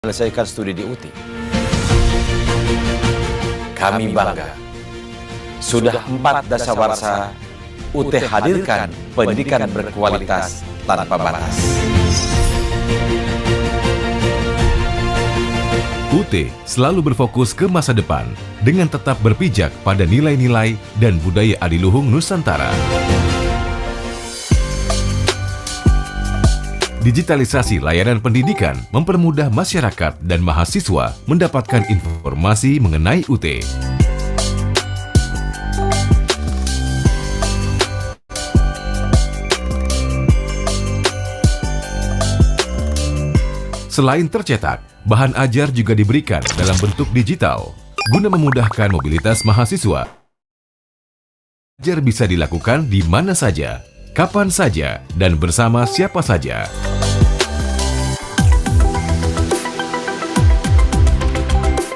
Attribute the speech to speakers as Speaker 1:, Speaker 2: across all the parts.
Speaker 1: Menyelesaikan studi di UT. Kami bangga, sudah 4 dasawarsa UT hadirkan pendidikan berkualitas tanpa batas.
Speaker 2: UT selalu berfokus ke masa depan dengan tetap berpijak pada nilai-nilai dan budaya adiluhung Nusantara. Digitalisasi layanan pendidikan mempermudah masyarakat dan mahasiswa mendapatkan informasi mengenai UT. Selain tercetak, bahan ajar juga diberikan dalam bentuk digital, guna memudahkan mobilitas mahasiswa. Ajar bisa dilakukan di mana saja, kapan saja, dan bersama siapa saja.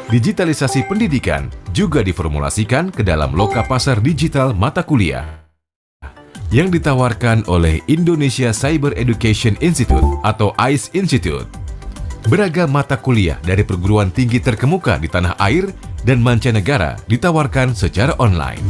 Speaker 2: Digitalisasi pendidikan juga diformulasikan ke dalam loka pasar digital mata kuliah yang ditawarkan oleh Indonesia Cyber Education Institute atau ICE Institute. Beragam mata kuliah dari perguruan tinggi terkemuka di tanah air dan mancanegara ditawarkan secara online.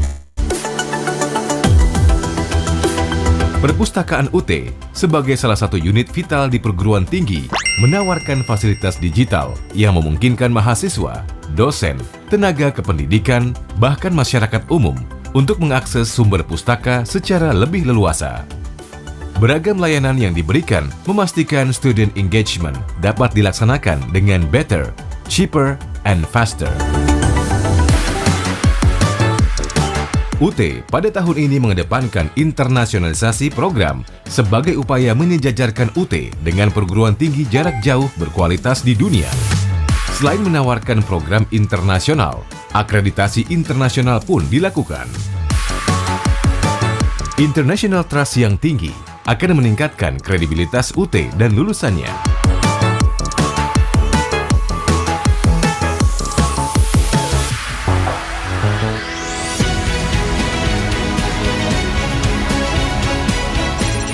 Speaker 2: Perpustakaan UT sebagai salah satu unit vital di perguruan tinggi menawarkan fasilitas digital yang memungkinkan mahasiswa, dosen, tenaga kependidikan, bahkan masyarakat umum untuk mengakses sumber pustaka secara lebih leluasa. Beragam layanan yang diberikan memastikan student engagement dapat dilaksanakan dengan better, cheaper, and faster. UT pada tahun ini mengedepankan internasionalisasi program sebagai upaya menyejajarkan UT dengan perguruan tinggi jarak jauh berkualitas di dunia. Selain menawarkan program internasional, akreditasi internasional pun dilakukan. International Trust yang tinggi akan meningkatkan kredibilitas UT dan lulusannya.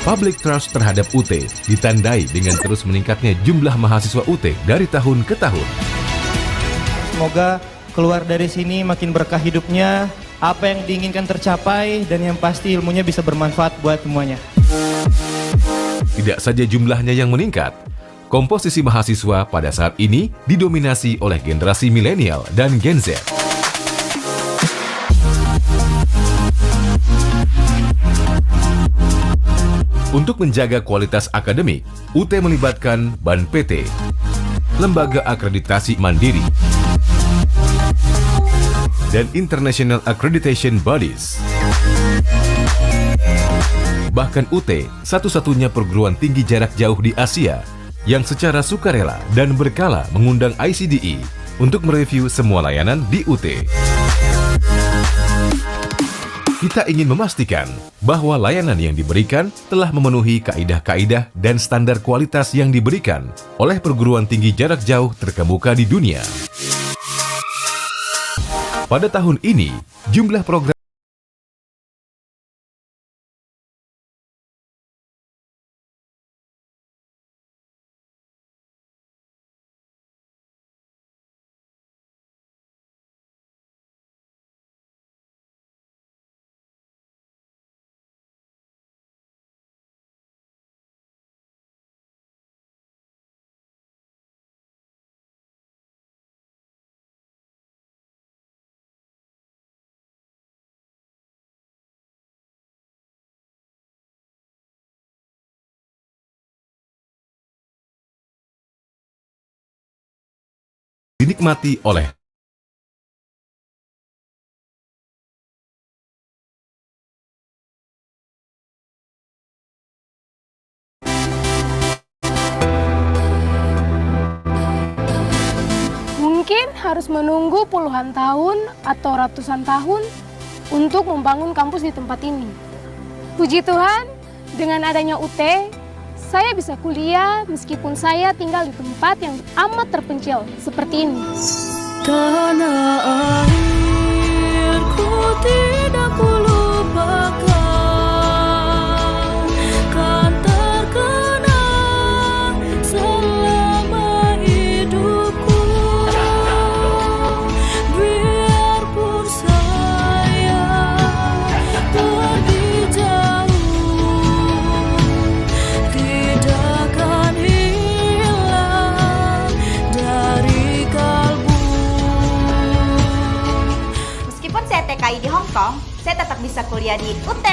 Speaker 2: Public trust terhadap UT ditandai dengan terus meningkatnya jumlah mahasiswa UT dari tahun ke tahun.
Speaker 3: Semoga keluar dari sini makin berkah hidupnya, apa yang diinginkan tercapai, dan yang pasti ilmunya bisa bermanfaat buat semuanya.
Speaker 2: Tidak saja jumlahnya yang meningkat, komposisi mahasiswa pada saat ini didominasi oleh generasi milenial dan Gen Z. Untuk menjaga kualitas akademik, UT melibatkan BAN PT, Lembaga Akreditasi Mandiri, dan International Accreditation Bodies. Bahkan UT satu-satunya perguruan tinggi jarak jauh di Asia yang secara sukarela dan berkala mengundang ICDE untuk mereview semua layanan di UT. Kita ingin memastikan bahwa layanan yang diberikan telah memenuhi kaidah-kaidah dan standar kualitas yang diberikan oleh perguruan tinggi jarak jauh terkemuka di dunia. Pada tahun ini, jumlah program dinikmati oleh
Speaker 4: mungkin harus menunggu puluhan tahun atau ratusan tahun untuk membangun kampus di tempat ini. Puji Tuhan, dengan adanya UT, saya bisa kuliah meskipun saya tinggal di tempat yang amat terpencil seperti ini.
Speaker 5: Tanah airku tidak kulupakan, kan terkenang selama hidup.
Speaker 6: bisa kuliah di UT.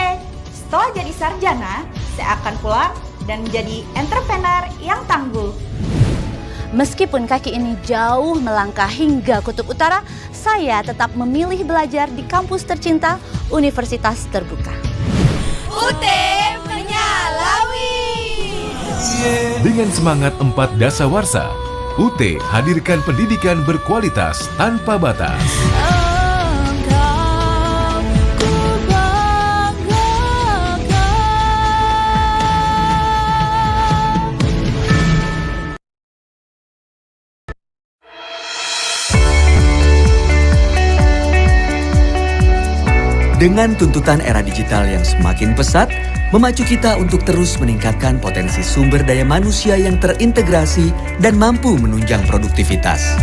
Speaker 6: Setelah jadi sarjana, saya akan pulang dan menjadi entrepreneur yang tangguh.
Speaker 7: Meskipun kaki ini jauh melangkah hingga kutub utara, saya tetap memilih belajar di kampus tercinta Universitas Terbuka.
Speaker 5: UT menyalawi.
Speaker 2: Dengan semangat 4 dasawarsa, UT hadirkan pendidikan berkualitas tanpa batas.
Speaker 5: Engkau ku banggakan.
Speaker 8: Dengan tuntutan era digital yang semakin pesat, memacu kita untuk terus meningkatkan potensi sumber daya manusia yang terintegrasi dan mampu menunjang produktivitas.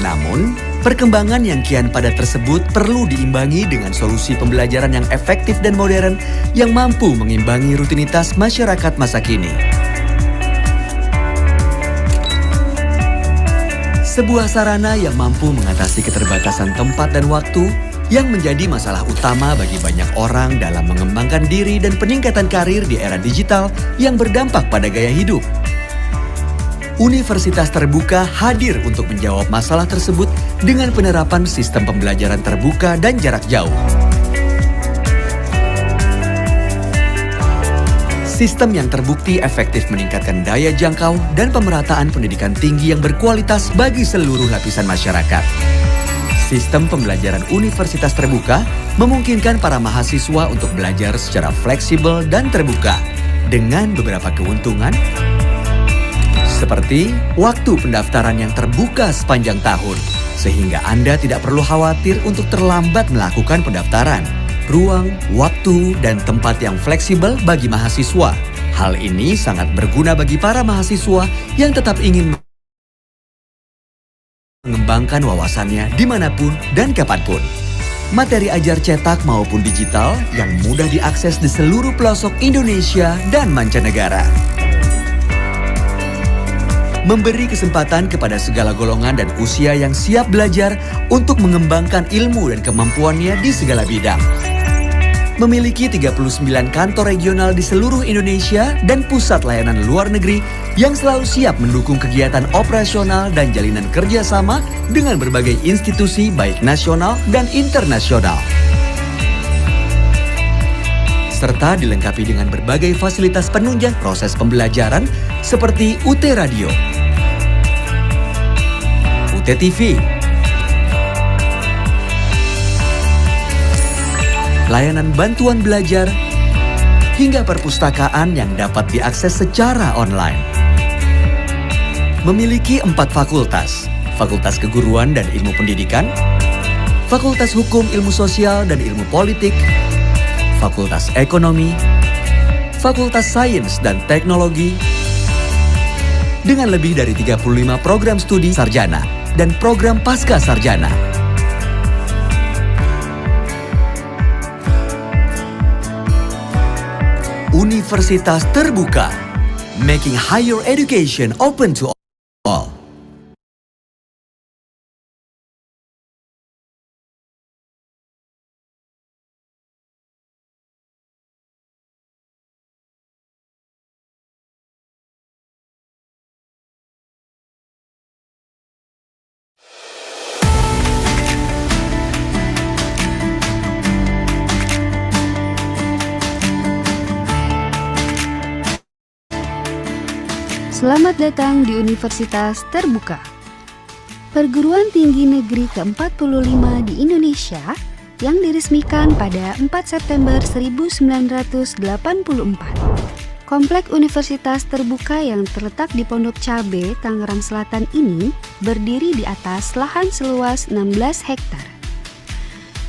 Speaker 8: Namun, perkembangan yang kian padat tersebut perlu diimbangi dengan solusi pembelajaran yang efektif dan modern yang mampu mengimbangi rutinitas masyarakat masa kini. Sebuah sarana yang mampu mengatasi keterbatasan tempat dan waktu yang menjadi masalah utama bagi banyak orang dalam mengembangkan diri dan peningkatan karir di era digital yang berdampak pada gaya hidup. Universitas Terbuka hadir untuk menjawab masalah tersebut dengan penerapan sistem pembelajaran terbuka dan jarak jauh. Sistem yang terbukti efektif meningkatkan daya jangkau dan pemerataan pendidikan tinggi yang berkualitas bagi seluruh lapisan masyarakat. Sistem pembelajaran Universitas Terbuka memungkinkan para mahasiswa untuk belajar secara fleksibel dan terbuka dengan beberapa keuntungan seperti waktu pendaftaran yang terbuka sepanjang tahun sehingga Anda tidak perlu khawatir untuk terlambat melakukan pendaftaran. Ruang, waktu, dan tempat yang fleksibel bagi mahasiswa. Hal ini sangat berguna bagi para mahasiswa yang tetap ingin mengembangkan wawasannya dimanapun dan kapanpun. Materi ajar cetak maupun digital yang mudah diakses di seluruh pelosok Indonesia dan mancanegara. Memberi kesempatan kepada segala golongan dan usia yang siap belajar untuk mengembangkan ilmu dan kemampuannya di segala bidang. Memiliki 39 kantor regional di seluruh Indonesia dan pusat layanan luar negeri yang selalu siap mendukung kegiatan operasional dan jalinan kerjasama dengan berbagai institusi baik nasional dan internasional. Serta dilengkapi dengan berbagai fasilitas penunjang proses pembelajaran seperti UT Radio, UT TV, layanan bantuan belajar, hingga perpustakaan yang dapat diakses secara online. Memiliki 4 fakultas, Fakultas Keguruan dan Ilmu Pendidikan, Fakultas Hukum Ilmu Sosial dan Ilmu Politik, Fakultas Ekonomi, Fakultas Sains dan Teknologi, dengan lebih dari 35 program studi sarjana dan program pasca sarjana. Universitas Terbuka, making higher education open to all.
Speaker 9: Selamat datang di Universitas Terbuka, perguruan tinggi negeri ke-45 di Indonesia yang diresmikan pada 4 September 1984. Komplek Universitas Terbuka yang terletak di Pondok Cabe, Tangerang Selatan ini berdiri di atas lahan seluas 16 hektar.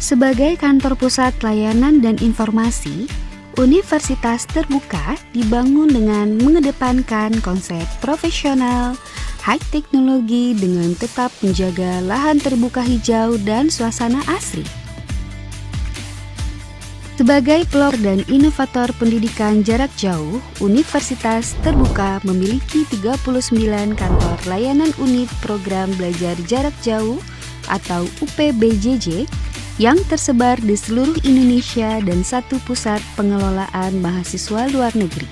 Speaker 9: Sebagai kantor pusat layanan dan informasi, Universitas Terbuka dibangun dengan mengedepankan konsep profesional, high teknologi dengan tetap menjaga lahan terbuka hijau dan suasana asri. Sebagai pelopor dan inovator pendidikan jarak jauh, Universitas Terbuka memiliki 39 kantor layanan unit program belajar jarak jauh atau UPBJJ yang tersebar di seluruh Indonesia dan 1 pusat pengelolaan mahasiswa luar negeri.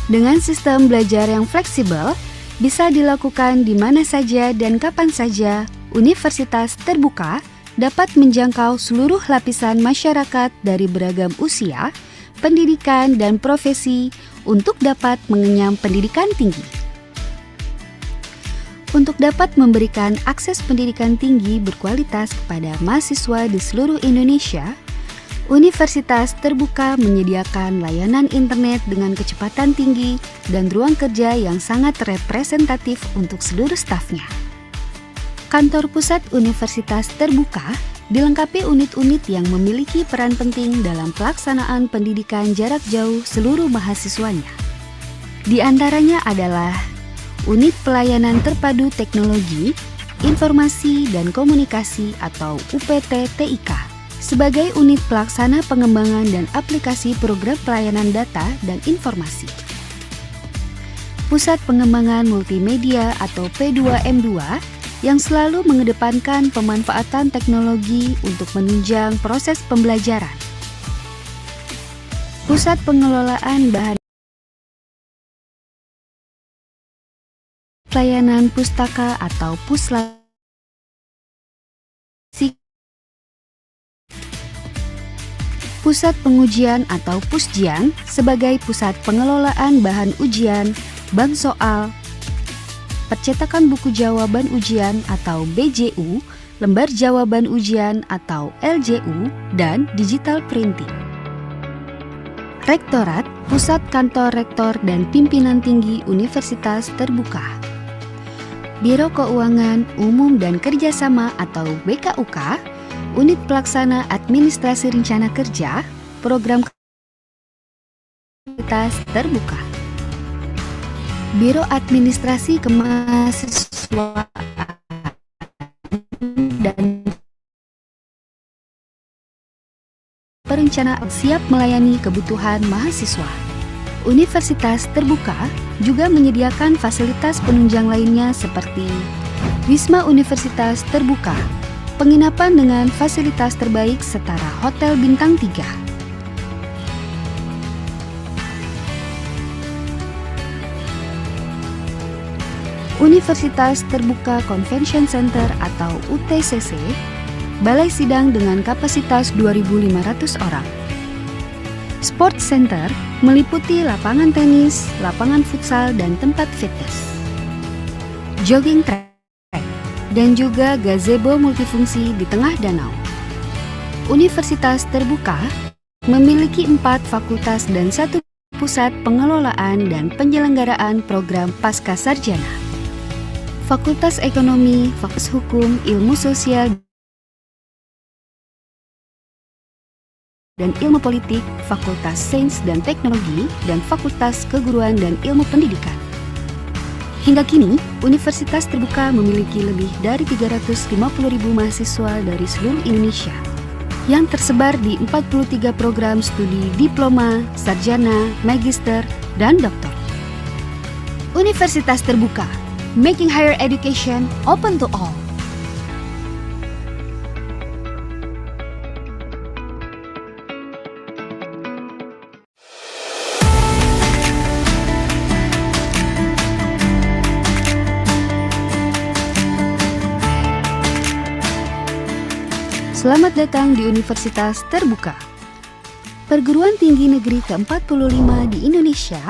Speaker 9: Dengan sistem belajar yang fleksibel, bisa dilakukan di mana saja dan kapan saja. Universitas terbuka dapat menjangkau seluruh lapisan masyarakat dari beragam usia, pendidikan, dan profesi untuk dapat mengenyam pendidikan tinggi. Untuk dapat memberikan akses pendidikan tinggi berkualitas kepada mahasiswa di seluruh Indonesia, Universitas terbuka menyediakan layanan internet dengan kecepatan tinggi dan ruang kerja yang sangat representatif untuk seluruh stafnya. Kantor pusat Universitas terbuka dilengkapi unit-unit yang memiliki peran penting dalam pelaksanaan pendidikan jarak jauh seluruh mahasiswanya. Di antaranya adalah Unit Pelayanan Terpadu Teknologi, Informasi dan Komunikasi atau UPT-TIK sebagai unit pelaksana pengembangan dan aplikasi program pelayanan data dan informasi. Pusat Pengembangan Multimedia atau P2M2 yang selalu mengedepankan pemanfaatan teknologi untuk menunjang proses pembelajaran. Pusat Pengelolaan Bahan Pelayanan Pustaka atau Pusla. Pusat Pengujian atau Pusjian sebagai pusat pengelolaan bahan ujian, bank soal, percetakan buku jawaban ujian atau BJU, lembar jawaban ujian atau LJU, dan digital printing. Rektorat, Pusat Kantor Rektor dan Pimpinan Tinggi Universitas Terbuka. Biro Keuangan Umum dan Kerjasama atau BKUK, Unit Pelaksana Administrasi Rencana Kerja, Program Universitas Terbuka. Biro Administrasi Kemahasiswaan dan Perencanaan siap melayani kebutuhan mahasiswa. Universitas terbuka juga menyediakan fasilitas penunjang lainnya seperti Wisma Universitas Terbuka, penginapan dengan fasilitas terbaik setara Hotel Bintang 3. Universitas Terbuka Convention Center atau UTCC, balai sidang dengan kapasitas 2.500 orang. Sport Center meliputi lapangan tenis, lapangan futsal, dan tempat fitness. Jogging track, dan juga gazebo multifungsi di tengah danau. Universitas terbuka memiliki 4 fakultas dan 1 pusat pengelolaan dan penyelenggaraan program pasca sarjana. Fakultas Ekonomi, Fakultas Hukum, Ilmu Sosial, dan Ilmu Politik, Fakultas Sains dan Teknologi, dan Fakultas Keguruan dan Ilmu Pendidikan. Hingga kini, Universitas terbuka memiliki lebih dari 350.000 mahasiswa dari seluruh Indonesia yang tersebar di 43 program studi diploma, sarjana, magister, dan doktor. Universitas terbuka, making higher education open to all. Selamat datang di Universitas Terbuka, perguruan tinggi negeri ke-45 di Indonesia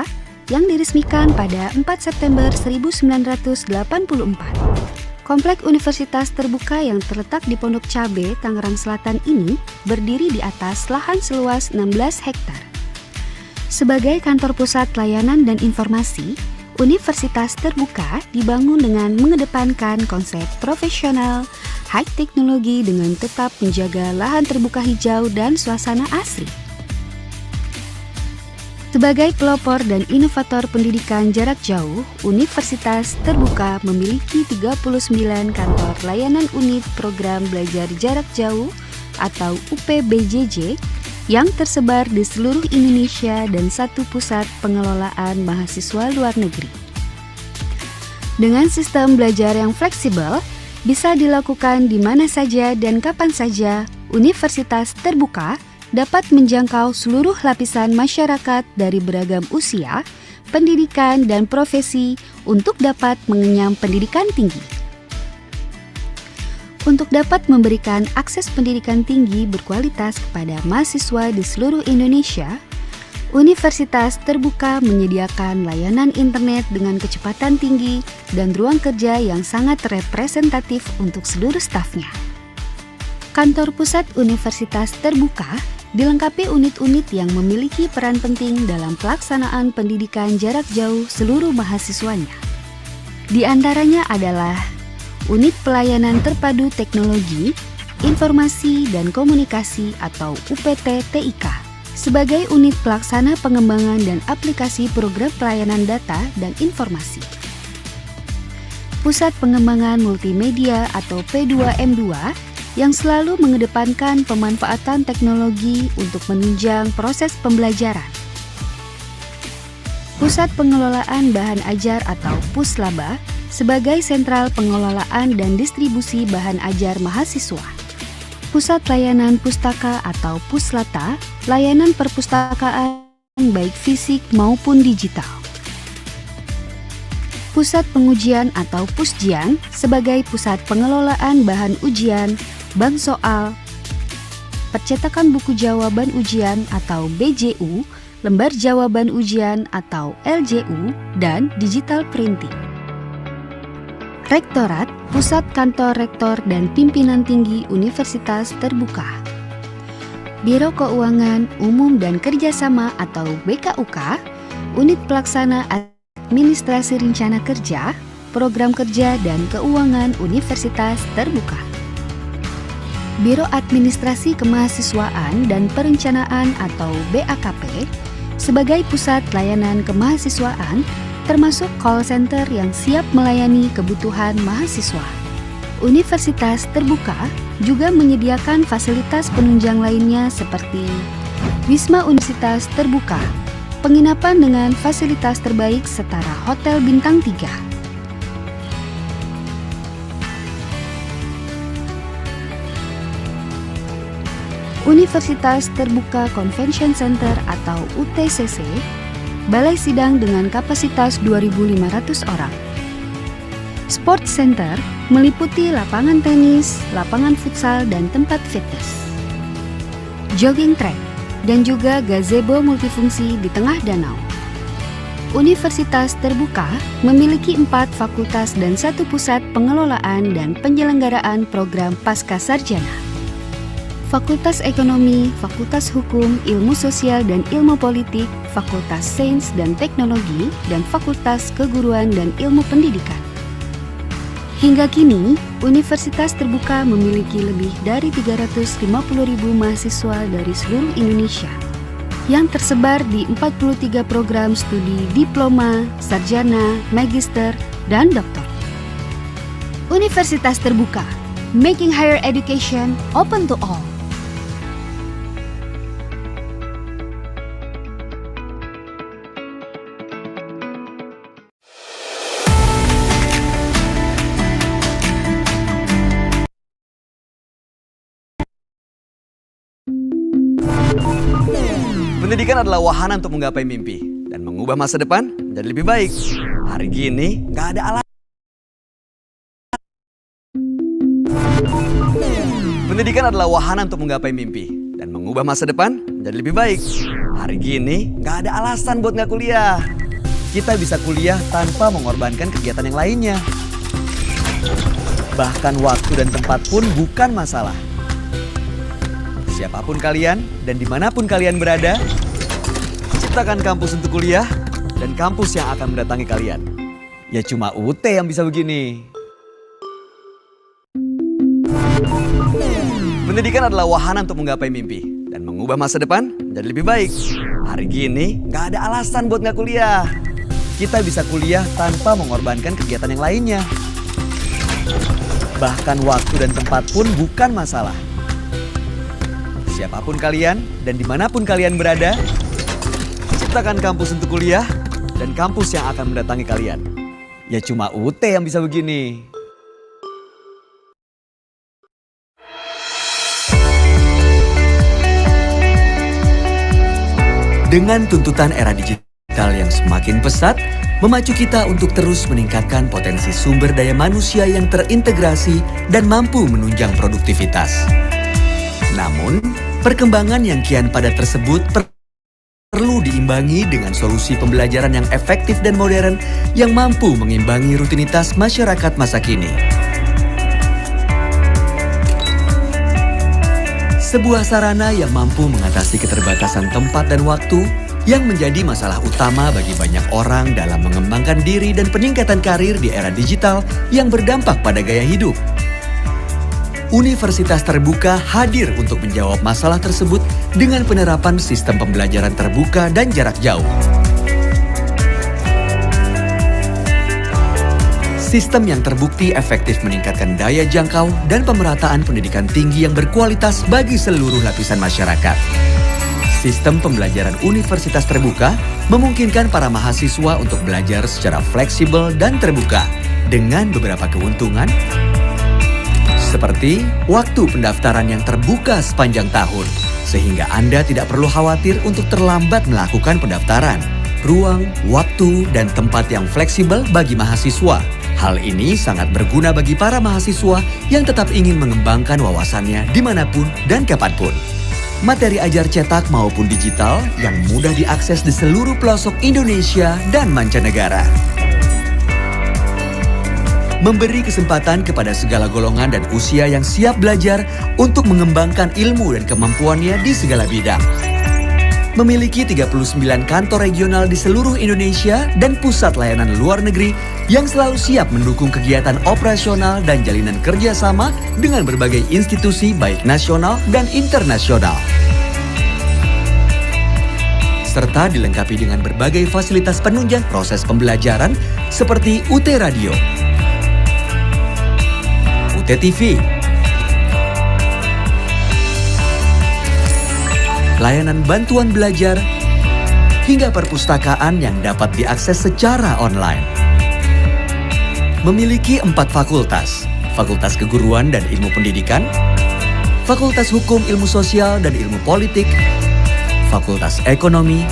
Speaker 9: yang diresmikan pada 4 September 1984. Komplek Universitas Terbuka yang terletak di Pondok Cabe, Tangerang Selatan ini berdiri di atas lahan seluas 16 hektar. Sebagai kantor pusat layanan dan informasi, Universitas Terbuka dibangun dengan mengedepankan konsep profesional, high teknologi dengan tetap menjaga lahan terbuka hijau dan suasana asri. Sebagai pelopor dan inovator pendidikan jarak jauh, Universitas Terbuka memiliki 39 kantor layanan unit program belajar jarak jauh atau UPBJJ yang tersebar di seluruh Indonesia dan 1 pusat pengelolaan mahasiswa luar negeri. Dengan sistem belajar yang fleksibel, Bisa dilakukan di mana saja dan kapan saja. Universitas terbuka dapat menjangkau seluruh lapisan masyarakat dari beragam usia, pendidikan, dan profesi untuk dapat mengenyam pendidikan tinggi. Untuk dapat memberikan akses pendidikan tinggi berkualitas kepada mahasiswa di seluruh Indonesia, Universitas terbuka menyediakan layanan internet dengan kecepatan tinggi dan ruang kerja yang sangat representatif untuk seluruh stafnya. Kantor pusat Universitas terbuka dilengkapi unit-unit yang memiliki peran penting dalam pelaksanaan pendidikan jarak jauh seluruh mahasiswanya. Di antaranya adalah Unit Pelayanan Terpadu Teknologi, Informasi dan Komunikasi atau UPT-TIK sebagai unit pelaksana pengembangan dan aplikasi program pelayanan data dan informasi. Pusat Pengembangan Multimedia atau P2M2 yang selalu mengedepankan pemanfaatan teknologi untuk menunjang proses pembelajaran. Pusat Pengelolaan Bahan Ajar atau Puslaba sebagai sentral pengelolaan dan distribusi bahan ajar mahasiswa. Pusat Layanan Pustaka atau Puslata, layanan perpustakaan baik fisik maupun digital. Pusat Pengujian atau Pusjian sebagai pusat pengelolaan bahan ujian, bank soal, percetakan buku jawaban ujian atau BJU, lembar jawaban ujian atau LJU, dan digital printing. Rektorat, Pusat Kantor Rektor dan Pimpinan Tinggi Universitas Terbuka. Biro Keuangan Umum dan Kerjasama atau BKUK, Unit Pelaksana Administrasi Rencana Kerja, Program Kerja dan Keuangan Universitas Terbuka. Biro Administrasi Kemahasiswaan dan Perencanaan atau BAKP, sebagai pusat layanan kemahasiswaan, termasuk call center yang siap melayani kebutuhan mahasiswa. Universitas terbuka juga menyediakan fasilitas penunjang lainnya seperti Wisma Universitas Terbuka, penginapan dengan fasilitas terbaik setara Hotel Bintang 3. Universitas Terbuka Convention Center atau UTCC, Balai Sidang dengan kapasitas 2.500 orang. Sport Center meliputi lapangan tenis, lapangan futsal, dan tempat fitness. Jogging track, dan juga gazebo multifungsi di tengah danau. Universitas terbuka memiliki 4 fakultas dan 1 pusat pengelolaan dan penyelenggaraan program pasca sarjana. Fakultas Ekonomi, Fakultas Hukum, Ilmu Sosial dan Ilmu Politik, Fakultas Sains dan Teknologi, dan Fakultas Keguruan dan Ilmu Pendidikan. Hingga kini, Universitas terbuka memiliki lebih dari 350.000 mahasiswa dari seluruh Indonesia yang tersebar di 43 program studi diploma, sarjana, magister, dan doktor. Universitas terbuka, making higher education open to all.
Speaker 8: Pendidikan adalah wahana untuk menggapai mimpi dan mengubah masa depan menjadi lebih baik. Hari gini nggak ada alasan. Pendidikan adalah wahana untuk menggapai mimpi dan mengubah masa depan menjadi lebih baik. Hari gini nggak ada alasan buat nggak kuliah. Kita bisa kuliah tanpa mengorbankan kegiatan yang lainnya. Bahkan waktu dan tempat pun bukan masalah. Siapapun kalian dan dimanapun kalian berada, ciptakan kampus untuk kuliah dan kampus yang akan mendatangi kalian. Ya cuma UT yang bisa begini. Pendidikan adalah wahana untuk menggapai mimpi dan mengubah masa depan menjadi lebih baik. Hari gini nggak ada alasan buat nggak kuliah. Kita bisa kuliah tanpa mengorbankan kegiatan yang lainnya. Bahkan waktu dan tempat pun bukan masalah. Siapapun kalian dan dimanapun kalian berada, ciptakan kampus untuk kuliah dan kampus yang akan mendatangi kalian. Ya cuma UT yang bisa begini. Dengan tuntutan era digital yang semakin pesat, memacu kita untuk terus meningkatkan potensi sumber daya manusia yang terintegrasi dan mampu menunjang produktivitas. Namun, perkembangan yang kian padat tersebut perlu diimbangi dengan solusi pembelajaran yang efektif dan modern yang mampu mengimbangi rutinitas masyarakat masa kini. Sebuah sarana yang mampu mengatasi keterbatasan tempat dan waktu yang menjadi masalah utama bagi banyak orang dalam mengembangkan diri dan peningkatan karir di era digital yang berdampak pada gaya hidup. Universitas terbuka hadir untuk menjawab masalah tersebut dengan penerapan sistem pembelajaran terbuka dan jarak jauh. Sistem yang terbukti efektif meningkatkan daya jangkau dan pemerataan pendidikan tinggi yang berkualitas bagi seluruh lapisan masyarakat. Sistem pembelajaran universitas terbuka memungkinkan para mahasiswa untuk belajar secara fleksibel dan terbuka dengan beberapa keuntungan seperti waktu pendaftaran yang terbuka sepanjang tahun, sehingga Anda tidak perlu khawatir untuk terlambat melakukan pendaftaran. Ruang, waktu, dan tempat yang fleksibel bagi mahasiswa. Hal ini sangat berguna bagi para mahasiswa yang tetap ingin mengembangkan wawasannya dimanapun dan kapanpun. Materi ajar cetak maupun digital yang mudah diakses di seluruh pelosok Indonesia dan mancanegara. Memberi kesempatan kepada segala golongan dan usia yang siap belajar untuk mengembangkan ilmu dan kemampuannya di segala bidang. Memiliki 39 kantor regional di seluruh Indonesia dan pusat layanan luar negeri yang selalu siap mendukung kegiatan operasional dan jalinan kerjasama dengan berbagai institusi baik nasional dan internasional. Serta dilengkapi dengan berbagai fasilitas penunjang proses pembelajaran seperti UT Radio, UT TV, layanan bantuan belajar, hingga perpustakaan yang dapat diakses secara online. Memiliki 4 fakultas, Fakultas Keguruan dan Ilmu Pendidikan, Fakultas Hukum Ilmu Sosial dan Ilmu Politik, Fakultas Ekonomi,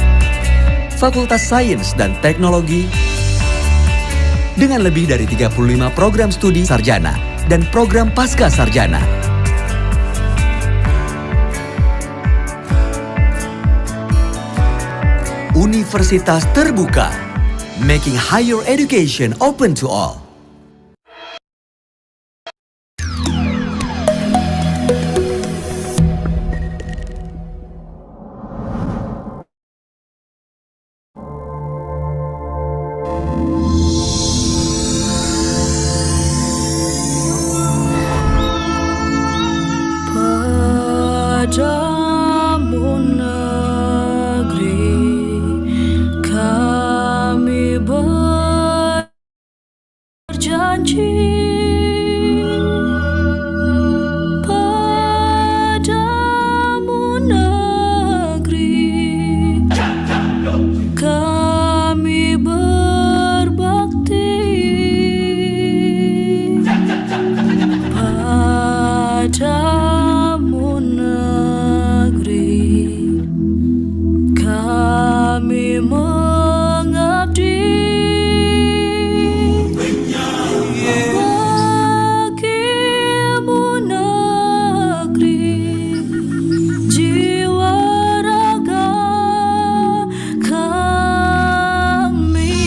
Speaker 8: Fakultas Sains dan Teknologi, dengan lebih dari 35 program studi sarjana dan program pasca sarjana. Universitas terbuka, making higher education open to all.
Speaker 5: Padamu negeri kami berjanji, padamu negeri kami berbakti, padamu negeri kami mengabdi. Bagimu negeri jiwa raga kami.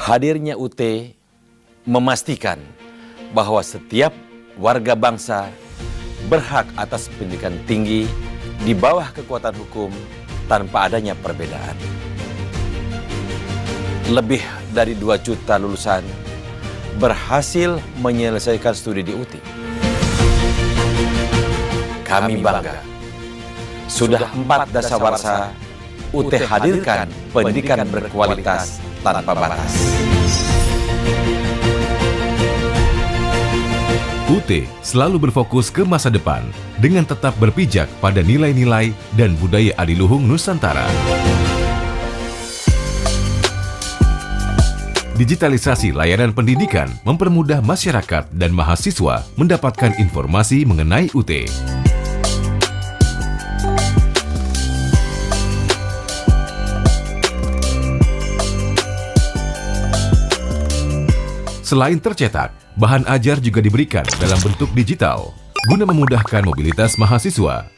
Speaker 1: Hadirnya UT memastikan bahwa setiap warga bangsa berhak atas pendidikan tinggi di bawah kekuatan hukum tanpa adanya perbedaan. Lebih dari 2 juta lulusan berhasil menyelesaikan studi di UT. Kami bangga, sudah 4 dasawarsa UT hadirkan pendidikan berkualitas tanpa batas.
Speaker 2: UT selalu berfokus ke masa depan dengan tetap berpijak pada nilai-nilai dan budaya adiluhung Nusantara. Digitalisasi layanan pendidikan mempermudah masyarakat dan mahasiswa mendapatkan informasi mengenai UT. Selain tercetak, bahan ajar juga diberikan dalam bentuk digital guna memudahkan mobilitas mahasiswa.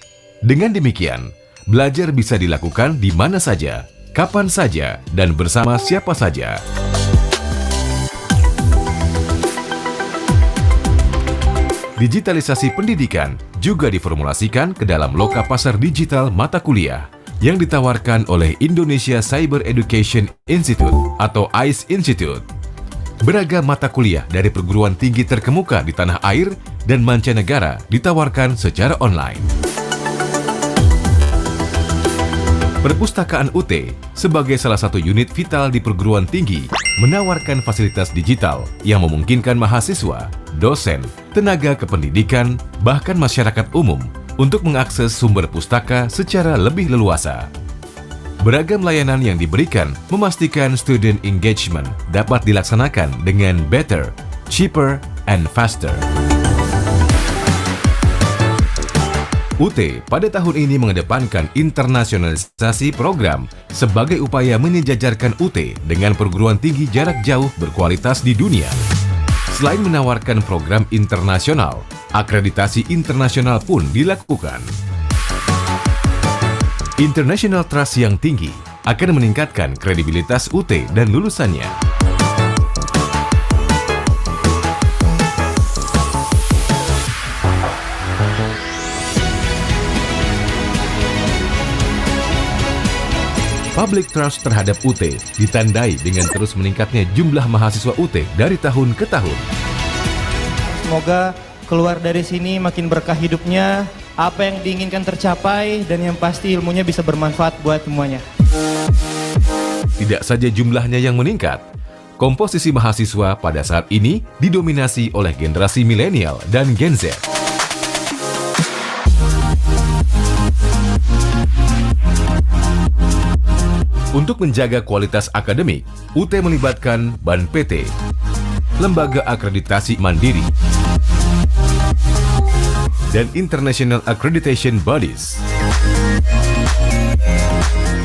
Speaker 2: Dengan demikian, belajar bisa dilakukan di mana saja, kapan saja, dan bersama siapa saja. Digitalisasi pendidikan juga diformulasikan ke dalam loka pasar digital mata kuliah yang ditawarkan oleh Indonesia Cyber Education Institute atau ICE Institute. Beragam mata kuliah dari perguruan tinggi terkemuka di tanah air dan mancanegara ditawarkan secara online. Perpustakaan UT sebagai salah satu unit vital di perguruan tinggi menawarkan fasilitas digital yang memungkinkan mahasiswa, dosen, tenaga kependidikan, bahkan masyarakat umum untuk mengakses sumber pustaka secara lebih leluasa. Beragam layanan yang diberikan memastikan student engagement dapat dilaksanakan dengan better, cheaper, and faster. UT pada tahun ini mengedepankan internasionalisasi program sebagai upaya menyejajarkan UT dengan perguruan tinggi jarak jauh berkualitas di dunia. Selain menawarkan program internasional, akreditasi internasional pun dilakukan. International Trust yang tinggi akan meningkatkan kredibilitas UT dan lulusannya. Public trust terhadap UT ditandai dengan terus meningkatnya jumlah mahasiswa UT dari tahun ke tahun.
Speaker 3: Semoga keluar dari sini makin berkah hidupnya, apa yang diinginkan tercapai, dan yang pasti ilmunya bisa bermanfaat buat semuanya.
Speaker 2: Tidak saja jumlahnya yang meningkat, komposisi mahasiswa pada saat ini didominasi oleh generasi milenial dan Gen Z. Untuk menjaga kualitas akademik, UT melibatkan BAN PT, Lembaga Akreditasi Mandiri, dan International Accreditation Bodies.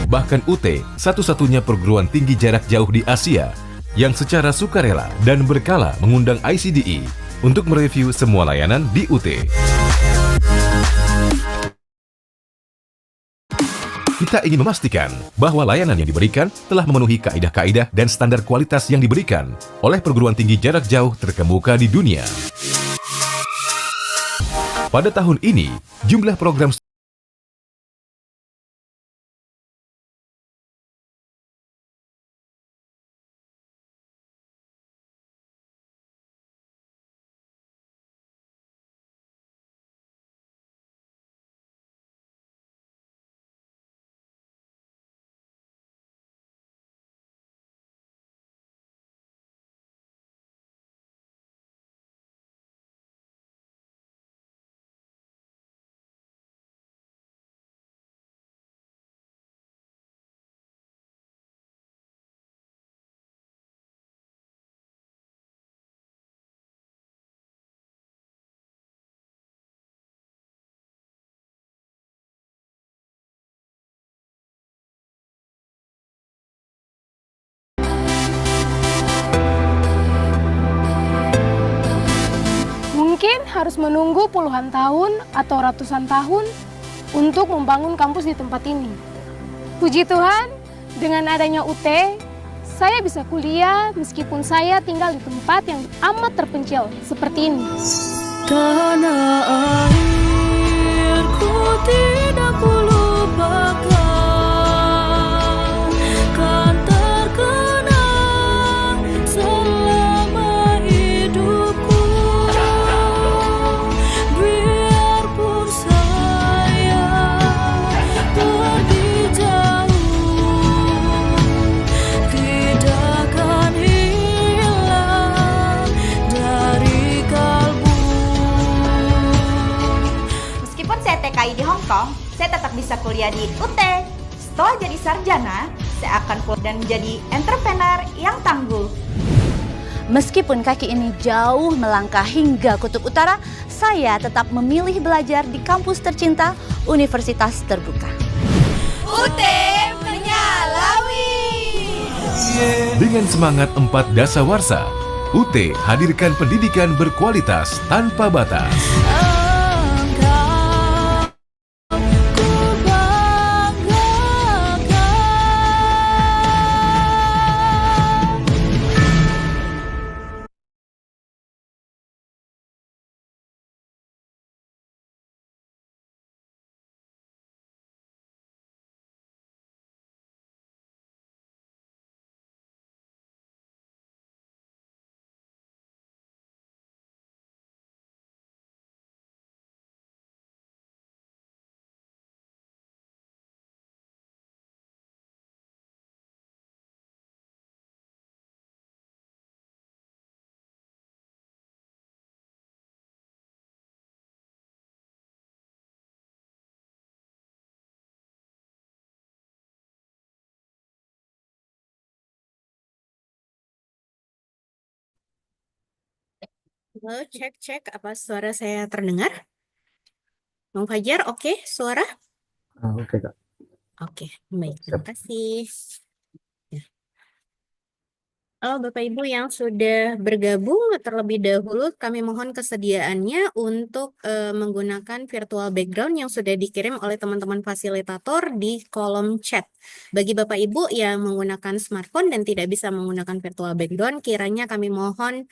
Speaker 2: Bahkan UT satu-satunya perguruan tinggi jarak jauh di Asia yang secara sukarela dan berkala mengundang ICDE untuk mereview semua layanan di UT. Kita ingin memastikan bahwa layanan yang diberikan telah memenuhi kaidah-kaidah dan standar kualitas yang diberikan oleh perguruan tinggi jarak jauh terkemuka di dunia. Pada tahun ini, jumlah program
Speaker 4: Mungkin harus menunggu puluhan tahun atau ratusan tahun untuk membangun kampus di tempat ini. Puji Tuhan, dengan adanya UT, saya bisa kuliah meskipun saya tinggal di tempat yang amat terpencil seperti ini.
Speaker 5: Tanah airku tidak kulupakan, kan terkenang selama hidupku. Biarpun saya pergi jauh, tidak akan hilang dari kalbu.
Speaker 6: Meskipun saya TKI di Hong Kong, saya tetap bisa kuliah di UT. setelah jadi sarjana, saya akan pulang dan menjadi entrepreneur yang tangguh.
Speaker 7: Meskipun kaki ini jauh melangkah hingga kutub utara, saya tetap memilih belajar di kampus tercinta Universitas Terbuka.
Speaker 5: UT menyalawi.
Speaker 2: Dengan semangat 4 dasawarsa, UT hadirkan pendidikan berkualitas tanpa batas.
Speaker 5: Engkau ku banggakan.
Speaker 10: Halo, cek, apa suara saya terdengar? Bang Fajar, oke, suara?
Speaker 11: Oke, Kak.
Speaker 10: Oke, baik, terima kasih. Ya. Halo Bapak Ibu yang sudah bergabung, terlebih dahulu kami mohon kesediaannya untuk menggunakan virtual background yang sudah dikirim oleh teman-teman fasilitator di kolom chat. Bagi Bapak Ibu yang menggunakan smartphone dan tidak bisa menggunakan virtual background, kiranya kami mohon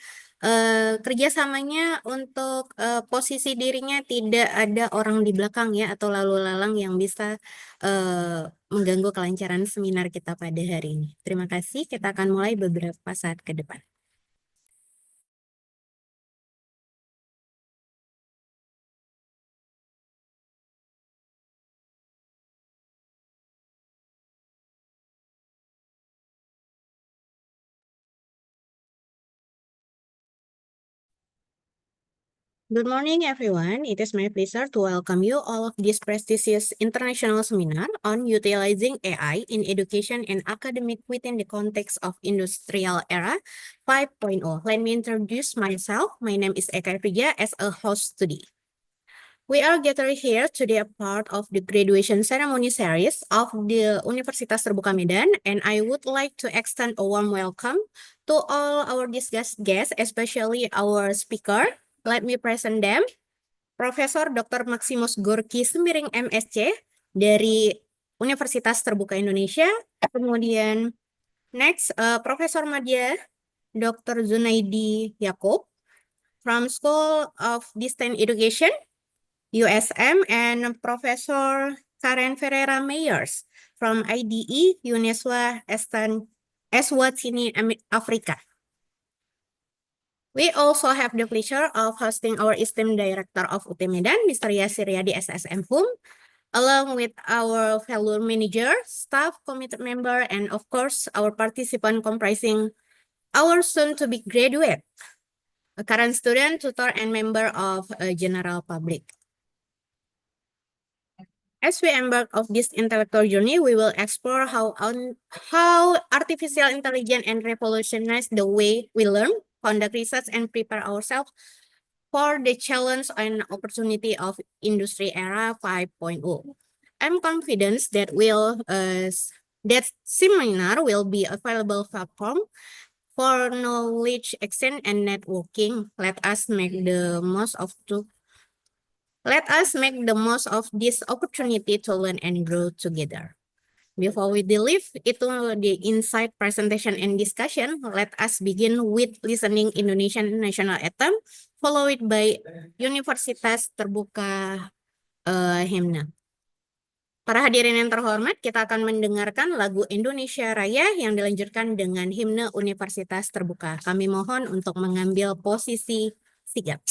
Speaker 10: kerjasamanya untuk posisi dirinya tidak ada orang di belakang ya, atau lalu lalang yang bisa mengganggu kelancaran seminar kita pada hari ini. Terima kasih, kita akan mulai beberapa saat ke depan. Good morning, everyone. It is my pleasure to welcome you all of this prestigious international seminar on utilizing AI in education and academic within the context of industrial era 5.0. Let me introduce myself. My name is Eka Frija as a host today. We are gathered here today a part of the graduation ceremony series of the Universitas Terbuka Medan, and I would like to extend a warm welcome to all our discussed guests, especially our speaker. Let me present them. Profesor Dr. Maximus Gorky Sembiring MSc dari Universitas Terbuka Indonesia. Kemudian next, Profesor Madya Dr. Zunaidi Yaakob from School of Distance Education, USM, and Professor Karen Ferreira Meyers from IDE, Uniswa Eswatini, Afrika. We also have the pleasure of hosting our esteemed Director of UT Medan, Mr. Yasir Yadi SSM HUM, along with our fellow manager, staff, committee member, and of course, our participant comprising our soon-to-be graduate, a current student, tutor, and member of a general public. As we embark of this intellectual journey, we will explore how artificial intelligence and revolutionize the way we learn, conduct research, and prepare ourselves for the challenge and opportunity of industry era 5.0. I'm confident that that seminar will be available platform for knowledge exchange and networking. Let us make the most of this opportunity to learn and grow together. Before we delve into the insight presentation and discussion, let us begin with listening Indonesian national anthem, followed by Universitas Terbuka hymne. Para hadirin yang terhormat, kita akan mendengarkan lagu Indonesia Raya yang dilanjutkan dengan himne Universitas Terbuka. Kami mohon untuk mengambil posisi sigap.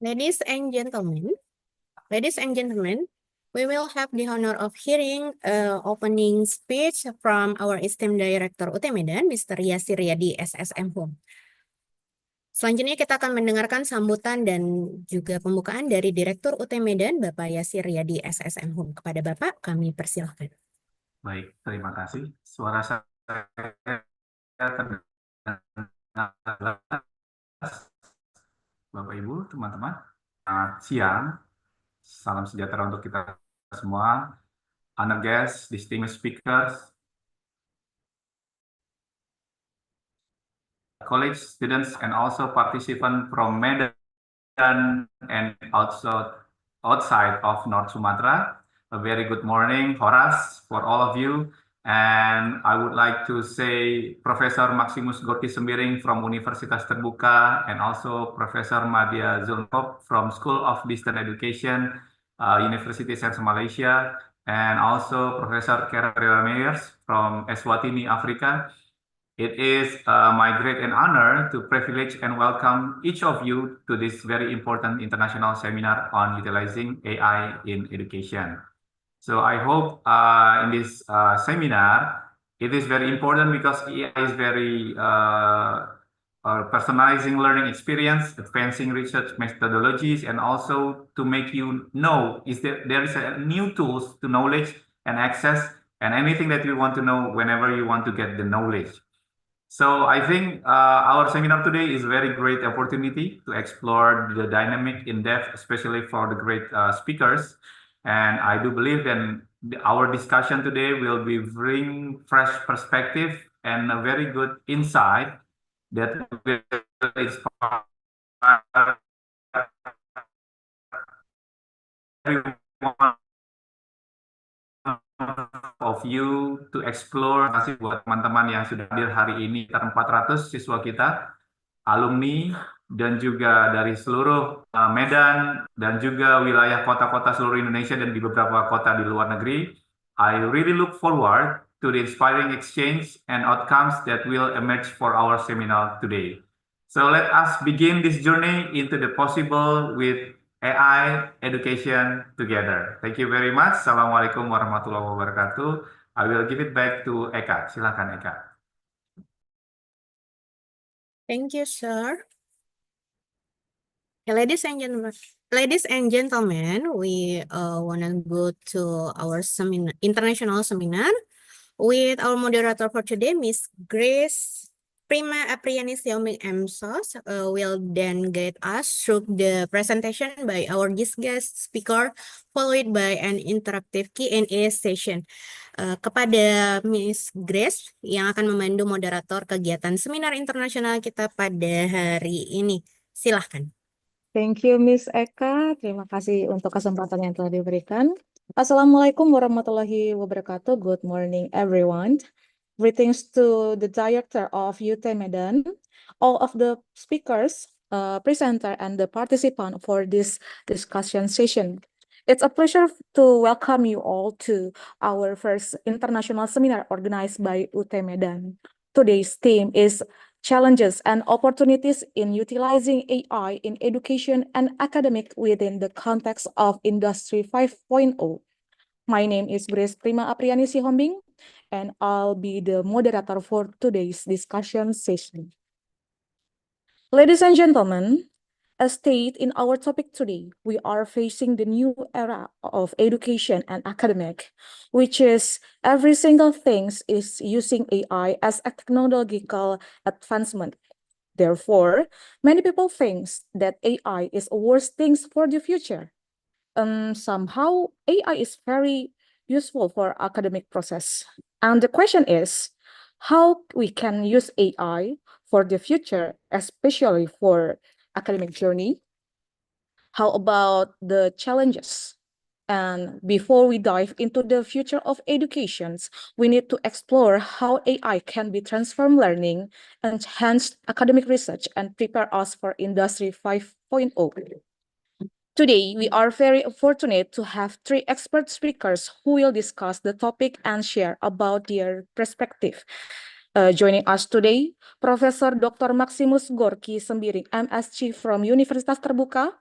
Speaker 10: Ladies and gentlemen, we will have the honor of hearing opening speech from our esteemed Director UT Medan, Mr. Yasir Riyadi, SSM Home. Selanjutnya kita akan mendengarkan sambutan dan juga pembukaan dari Direktur UT Medan, Bapak Yasir Riyadi, SSM Home. Kepada Bapak, kami persilahkan.
Speaker 11: Baik, terima kasih. Suara saya terdengar jelas. Bapak Ibu, teman-teman, selamat siang. Salam sejahtera untuk kita semua. Honored guests, distinguished speakers, college students, and also participants from Medan and also outside of North Sumatra. A very good morning, Horas, for all of you. And I would like to say Professor Maximus Gorky Sembiring from Universitas Terbuka and also Professor Madia Zulkop from School of Distance Education, University Sains Malaysia, and also Professor Kara Meyers from Eswatini, Africa. It is my great and honor to privilege and welcome each of you to this very important international seminar on utilizing AI in education. So I hope in this seminar, it is very important because AI is very personalizing learning experience, advancing research methodologies, and also to make you know there is a new tools to knowledge and access and anything that you want to know whenever you want to get the knowledge. So I think our seminar today is a very great opportunity to explore the dynamic in depth, especially for the great speakers. And I do believe that our discussion today will bring fresh perspective and a very good insight that will inspire everyone of you to explore. Terima kasih buat teman-teman yang sudah hadir hari ini, 400 siswa kita, alumni, dan juga dari seluruh Medan, dan juga wilayah kota-kota seluruh Indonesia dan di beberapa kota di luar negeri. I really look forward to the inspiring exchange and outcomes that will emerge for our seminar today. So let us begin this journey into the possible with AI education together. Thank you very much. Assalamualaikum warahmatullahi wabarakatuh. I will give it back to Eka. Silakan Eka.
Speaker 10: Thank you, sir. Ladies and gentlemen, we want to go to our international seminar with our moderator for today, Miss Grace Prima Apriani Xiaoming MSOS will then guide us through the presentation by our guest speaker, followed by an interactive Q&A session. Kepada Miss Grace yang akan memandu moderator kegiatan seminar internasional kita pada hari ini. Silahkan.
Speaker 12: Thank you, Miss Eka. Terima kasih untuk kesempatan yang telah diberikan. Assalamualaikum warahmatullahi wabarakatuh. Good morning, everyone. Greetings to the Director of UT Medan, all of the speakers, presenter, and the participant for this discussion session. It's a pleasure to welcome you all to our first international seminar organized by UT Medan. Today's theme is Challenges and Opportunities in Utilizing AI in Education and Academic within the Context of Industry 5.0. My name is Grace Prima Apriani Sihombing, and I'll be the moderator for today's discussion session. Ladies and gentlemen, as stated in our topic today, we are facing the new era of education and academic, which is every single thing is using AI as a technological advancement. Therefore, many people think that AI is a worst thing for the future. Somehow, AI is very useful for academic process. And the question is, how we can use AI for the future, especially for academic journey? How about the challenges? And before we dive into the future of educations, we need to explore how AI can be transformed learning, enhance academic research, and prepare us for Industry 5.0. Today, we are very fortunate to have three expert speakers who will discuss the topic and share about their perspective. Joining us today, Professor Dr. Maximus Gorky Sembiring, MSc from Universitas Terbuka,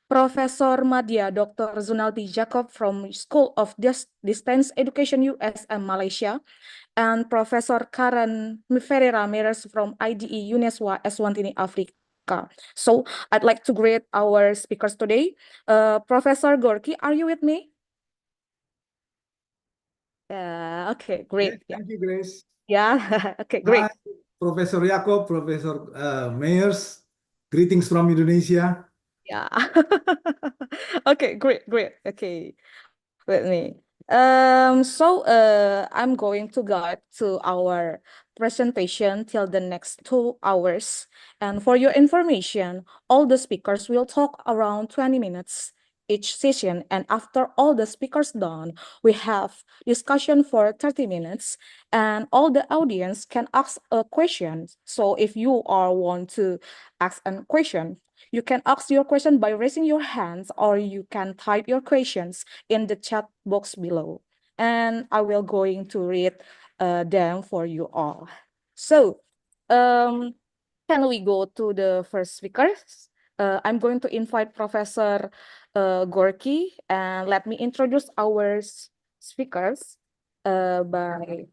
Speaker 12: Professor Madya Dr. Zunaldi Jacob from School of Distance Education USM Malaysia, and Professor Karen Ferreira Ramirez from IDE UNESWA Eswatini Africa. So I'd like to greet our speakers today. Professor Gorky, are you with me? Okay, great.
Speaker 13: Yes, thank you, Grace.
Speaker 12: Yeah, okay, great.
Speaker 13: Hi, Professor Jacob, Professor Mayers. Greetings from Indonesia.
Speaker 12: Yeah. Okay, great. Okay, with me. I'm going to guide to our presentation till the next 2 hours. And for your information, all the speakers will talk around 20 minutes each session. And after all the speakers done, we have discussion for 30 minutes, and all the audience can ask a question. So if you are want to ask a question, you can ask your question by raising your hands, or you can type your questions in the chat box below. And I will going to read them for you all. So, can we go to the first speakers? I'm going to invite Professor Gorky, and let me introduce our speakers by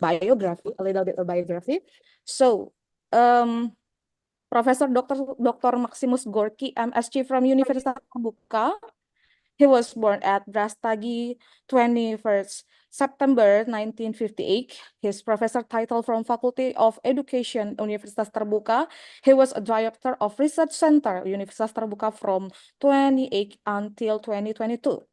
Speaker 12: biography, a little bit of biography. So, Professor Dr. Maximus Gorky, MSc from Universitas Terbuka. He was born at Brastagi, 21st September 1958. His professor title from Faculty of Education, Universitas Terbuka. He was a director of Research Center, Universitas Terbuka from 28 until 2022.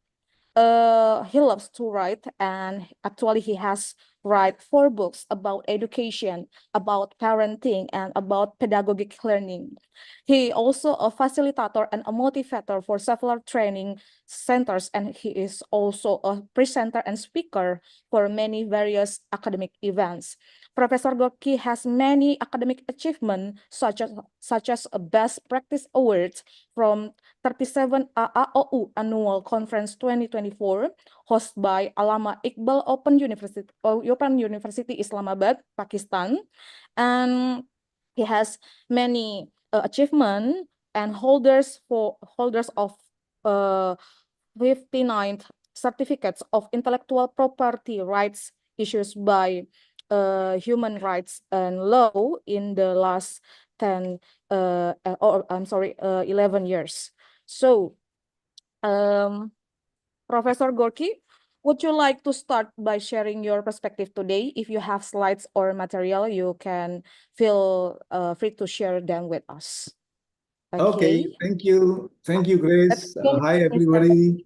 Speaker 12: He loves to write, and actually he has write 4 books about education, about parenting, and about pedagogic learning. He also a facilitator and a motivator for several training centers, and he is also a presenter and speaker for many various academic events. Professor Gorky has many academic achievements, such as a Best Practice Awards from 37 AAOU Annual Conference 2024, hosted by Allama Iqbal Open University Islamabad, Pakistan. And he has many achievements and holders of 59 certificates of intellectual property rights issued by human rights and law in the last 11 years. So, Professor Gorky, would you like to start by sharing your perspective today? If you have slides or material, you can feel free to share them with us.
Speaker 13: Okay, thank you, Grace. Hi, everybody.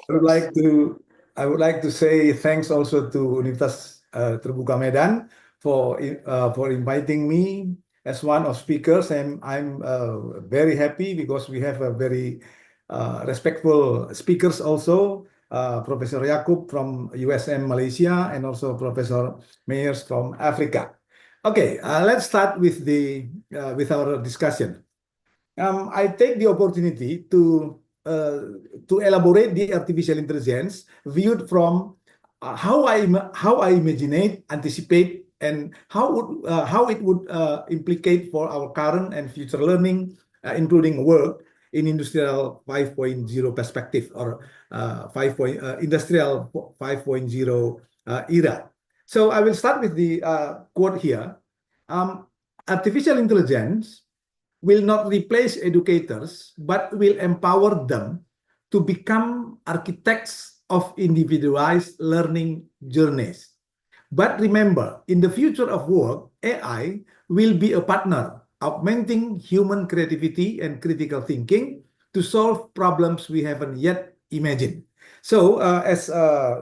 Speaker 13: I would like to say thanks also to Universitas Terbuka Medan for inviting me as one of speakers, and I'm very happy because we have a very respectful speakers also, Professor Yaakob from USM Malaysia, and also Professor Meyers from Africa. Okay, let's start with with our discussion. I take the opportunity to elaborate the artificial intelligence viewed from how I imagine, anticipate, and how it would implicate for our current and future learning, including work in Industrial 5.0 perspective, or Industrial 5.0 era. So I will start with the quote here. Artificial intelligence will not replace educators, but will empower them to become architects of individualized learning journeys. But remember, in the future of work, AI will be a partner, augmenting human creativity and critical thinking to solve problems we haven't yet imagined. So, as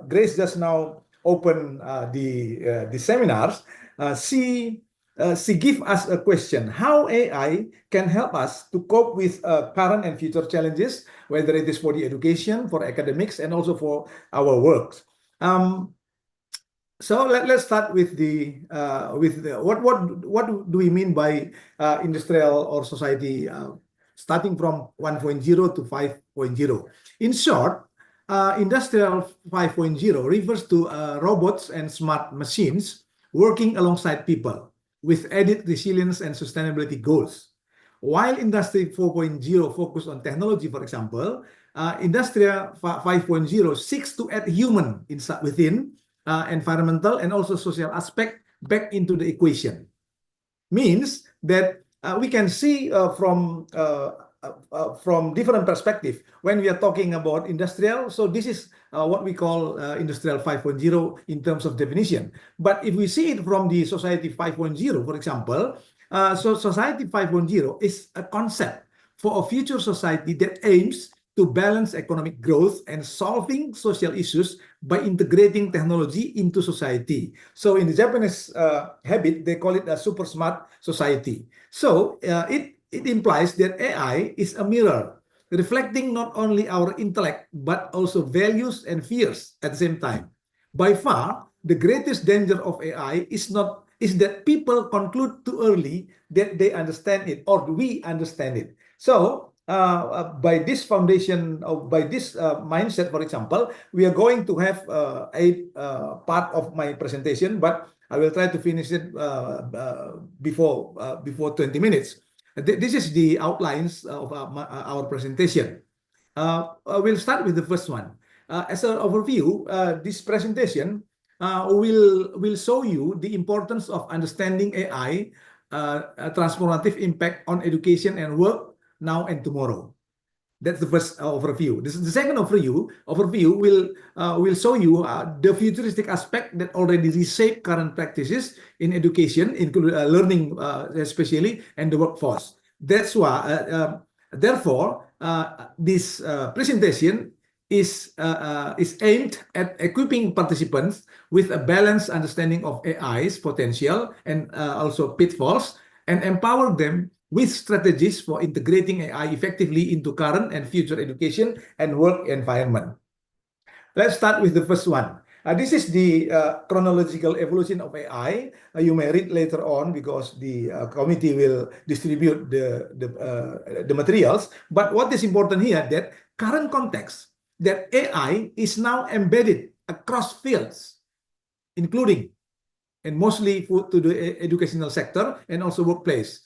Speaker 13: Grace just now opened the seminars, she give us a question: how AI can help us to cope with current and future challenges, whether it is for the education, for academics, and also for our works. So let's start with what do we mean by industrial or society, starting from 1.0 to 5.0. In short, Industrial 5.0 refers to robots and smart machines working alongside people with added resilience and sustainability goals. while Industry 4.0 focus on technology, for example, Industry 5.0 seeks to add human inside within environmental and also social aspect back into the equation. Means that we can see from different perspective when we are talking about industrial. So this is what we call industrial 5.0 in terms of definition. But if we see it from the society 5.0, for example, so society 5.0 is a concept for a future society that aims to balance economic growth and solving social issues by integrating technology into society. So in the Japanese habit, they call it a super smart society. So it implies that AI is a mirror, reflecting not only our intellect, but also values and fears at the same time. By far, the greatest danger of AI is that people conclude too early that they understand it or we understand it. So by this foundation, by this mindset, for example, we are going to have a part of my presentation, but I will try to finish it before 20 minutes. This is the outlines of our presentation. We'll start with the first one. As an overview, this presentation will show you the importance of understanding AI, transformative impact on education and work now and tomorrow. That's the first overview. The second overview will show you the futuristic aspect that already reshape current practices in education, including learning especially, and the workforce. That's why, therefore, this presentation is aimed at equipping participants with a balanced understanding of AI's potential and also pitfalls, and empower them with strategies for integrating AI effectively into current and future education and work environment. Let's start with the first one. This is the chronological evolution of AI. You may read later on because the committee will distribute the materials. But what is important here that current context, that AI is now embedded across fields, including and mostly to the educational sector and also workplace.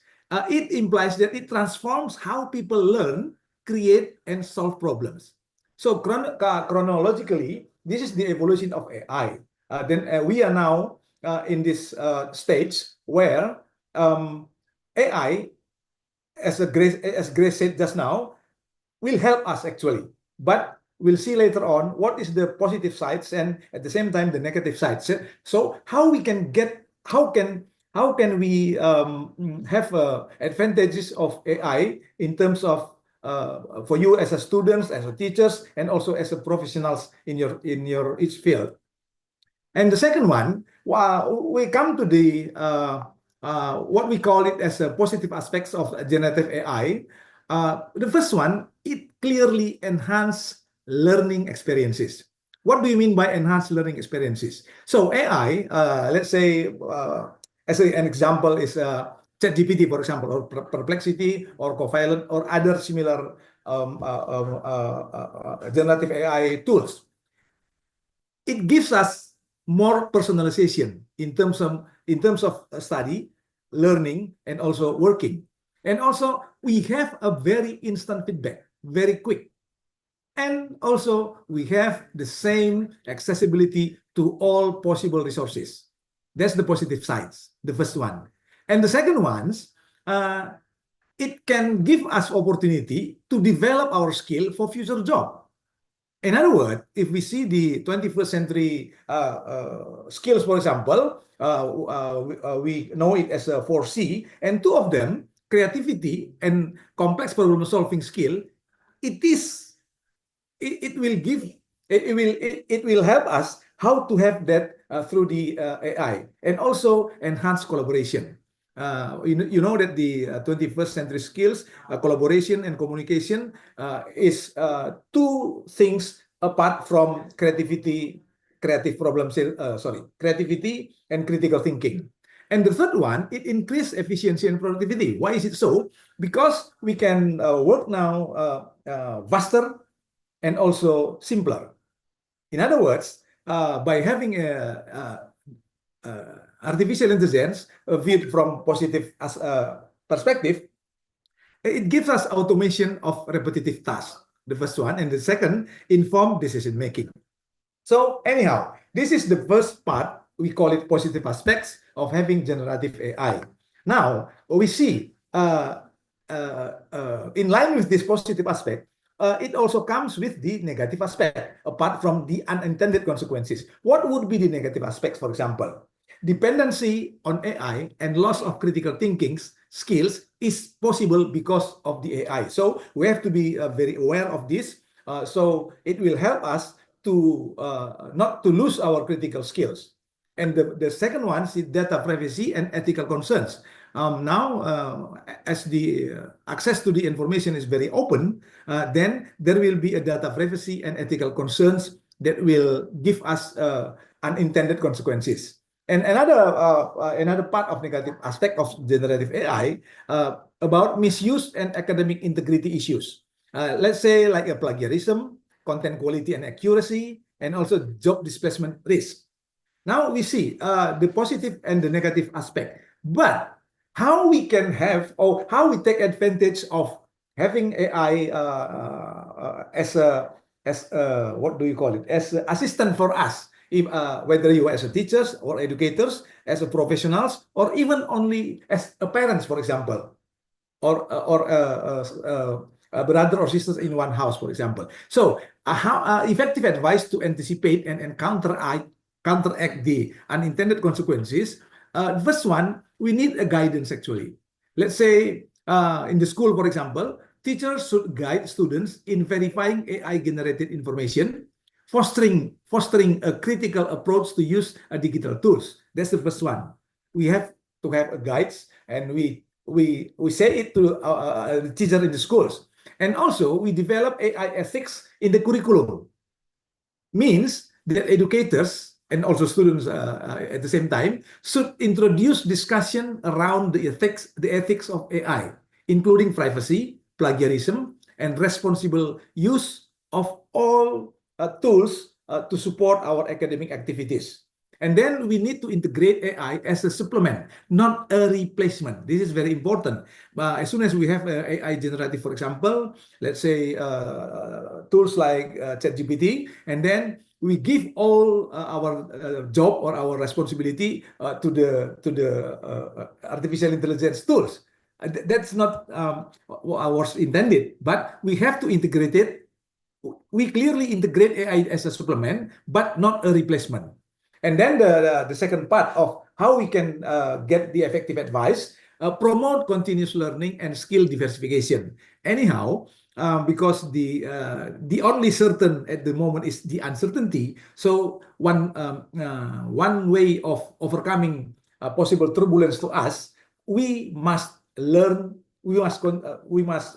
Speaker 13: It implies that it transforms how people learn, create, and solve problems. So chronologically, this is the evolution of AI. Then we are now in this stage where AI, as Grace said just now, will help us actually. But we'll see later on what is the positive sides and at the same time the negative sides. So how we can we have advantages of AI in terms of for you as a students, as a teachers, and also as a professionals in your each field. And the second one, we come to the what we call it as a positive aspects of generative AI. The first one, it clearly enhance learning experiences. What do you mean by enhanced learning experiences? So AI, let's say, as an example is ChatGPT, for example, or Perplexity, or Copilot, or other similar generative AI tools. It gives us more personalization in terms of study, learning, and also working. And also, we have a very instant feedback, very quick. And also, we have the same accessibility to all possible resources. That's the positive sides, the first one. And the second ones, it can give us opportunity to develop our skill for future job. In other words, if we see the 21st century skills, for example, we know it as a 4C, and two of them, creativity and complex problem-solving skill, it will help us how to have that through the AI, and also enhance collaboration. You know that the 21st century skills, collaboration and communication is two things apart from creativity and critical thinking. And the third one, it increases efficiency and productivity. Why is it so? Because we can work now faster and also simpler. In other words, by having artificial intelligence viewed from positive perspective, it gives us automation of repetitive tasks, the first one, and the second, informed decision making. So anyhow, this is the first part. We call it positive aspects of having generative AI. Now we see in line with this positive aspect, it also comes with the negative aspect, apart from the unintended consequences. What would be the negative aspects, for example? Dependency on AI and loss of critical thinking skills is possible because of the AI. So we have to be very aware of this. So it will help us to not to lose our critical skills. And the second one is data privacy and ethical concerns. Now, as the access to the information is very open, then there will be a data privacy and ethical concerns that will give us unintended consequences. And another part of negative aspect of generative AI about misuse and academic integrity issues. Let's say like a plagiarism, content quality and accuracy, and also job displacement risk. Now we see the positive and the negative aspect, but how we can have, or how we take advantage of having AI as a what do you call it, as an assistant for us, if, whether you as a teachers or educators, as a professionals, or even only as a parents, for example, or a brother or sisters in one house, for example. So how effective advice to anticipate and counteract the unintended consequences. First one, we need a guidance actually. Let's say in the school, for example, teachers should guide students in verifying AI-generated information, fostering a critical approach to use digital tools. That's the first one. We have to have a guides, and we say it to the teacher in the schools. And also, we develop AI ethics in the curriculum. Means that educators and also students at the same time should introduce discussion around the ethics of AI, including privacy, plagiarism, and responsible use of all tools to support our academic activities. And then we need to integrate AI as a supplement, not a replacement. This is very important. As soon as we have AI generative, for example, let's say tools like ChatGPT, and then we give all our job or our responsibility to the artificial intelligence tools. That's not was intended, but we have to integrate it. We clearly integrate AI as a supplement, but not a replacement. And then the second part of how we can get the effective advice, promote continuous learning and skill diversification. Anyhow, because the only certain at the moment is the uncertainty. So one way of overcoming possible turbulence to us, we must learn. We must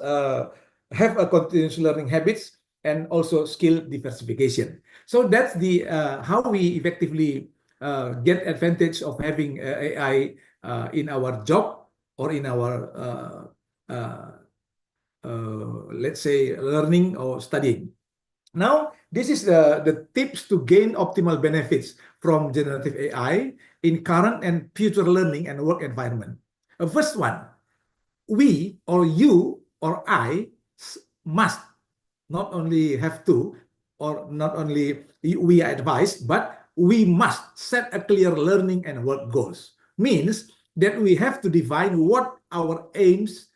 Speaker 13: have a continuous learning habits and also skill diversification. So that's the how we effectively get advantage of having AI in our job or in our let's say learning or studying. Now, this is the tips to gain optimal benefits from generative AI in current and future learning and work environment. First one, we or you or I must not only have to, or not only we are advised, but we must set a clear learning and work goals. Means that we have to define what our aims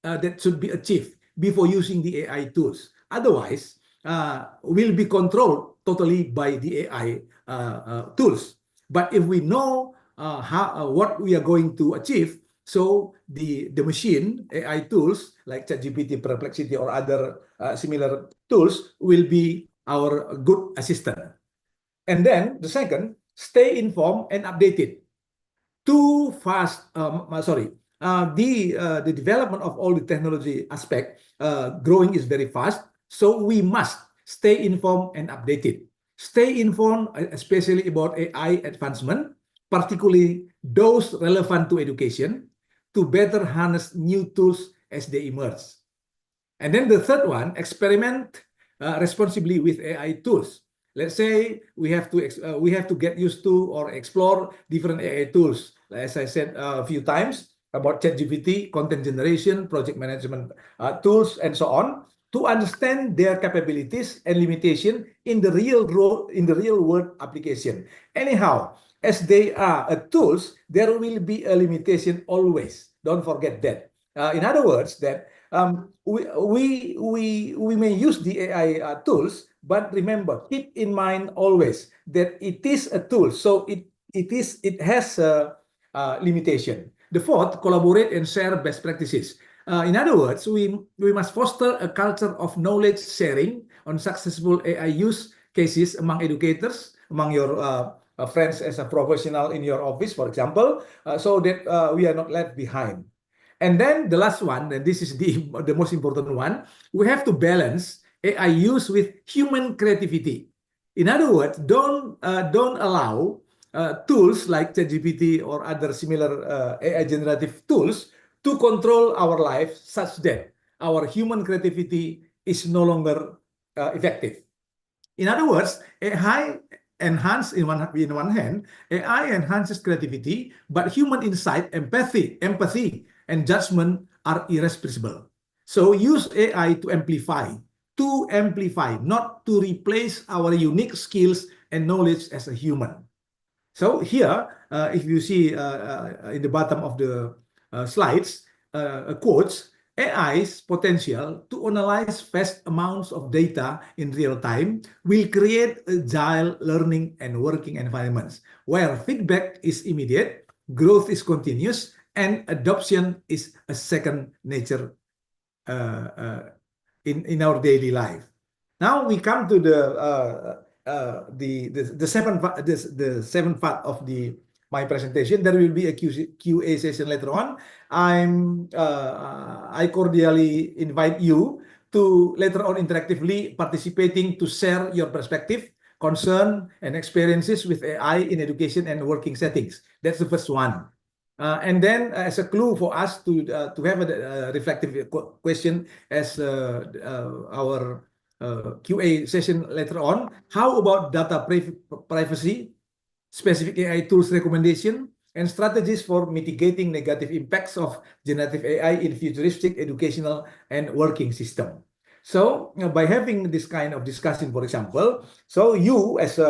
Speaker 13: that should be achieved before using the AI tools. Otherwise, we'll be controlled totally by the AI tools. But if we know what we are going to achieve, so the machine AI tools like ChatGPT, Perplexity, or other similar tools will be our good assistant. And then the second, stay informed and updated. Too fast, the development of all the technology aspect growing is very fast. So we must stay informed and updated. Stay informed, especially about AI advancement, particularly those relevant to education, to better harness new tools as they emerge. And then the third one, experiment responsibly with AI tools. Let's say we have to get used to or explore different AI tools. As I said a few times, about ChatGPT, content generation, project management tools, and so on, to understand their capabilities and limitation in the real world application. Anyhow, as they are tools, there will be a limitation always. Don't forget that. In other words, that we may use the AI tools, but remember, keep in mind always that it is a tool, so it has a limitation. The fourth, collaborate and share best practices. In other words, we must foster a culture of knowledge sharing on successful AI use cases among educators, among your friends as a professional in your office, for example, so that we are not left behind. And then the last one, and this is the most important one, we have to balance AI use with human creativity. In other words, don't allow tools like ChatGPT or other similar AI generative tools to control our life such that our human creativity is no longer effective. In other words, AI in one hand, AI enhances creativity, but human insight, empathy, and judgment are irreplaceable. So use AI to amplify, not to replace our unique skills and knowledge as a human. So here, if you see in the bottom of the slides, quotes, AI's potential to analyze vast amounts of data in real time will create agile learning and working environments where feedback is immediate, growth is continuous, and adoption is a second nature in our daily life. Now we come to the seventh part of my presentation. There will be a QA session later on. I cordially invite you to later on interactively participating to share your perspective, concern, and experiences with AI in education and working settings. That's the first one. And then as a clue for us to have a reflective question as our QA session later on, how about data privacy, specific AI tools recommendation, and strategies for mitigating negative impacts of generative AI in futuristic educational and working system. So by having this kind of discussion, for example, so you as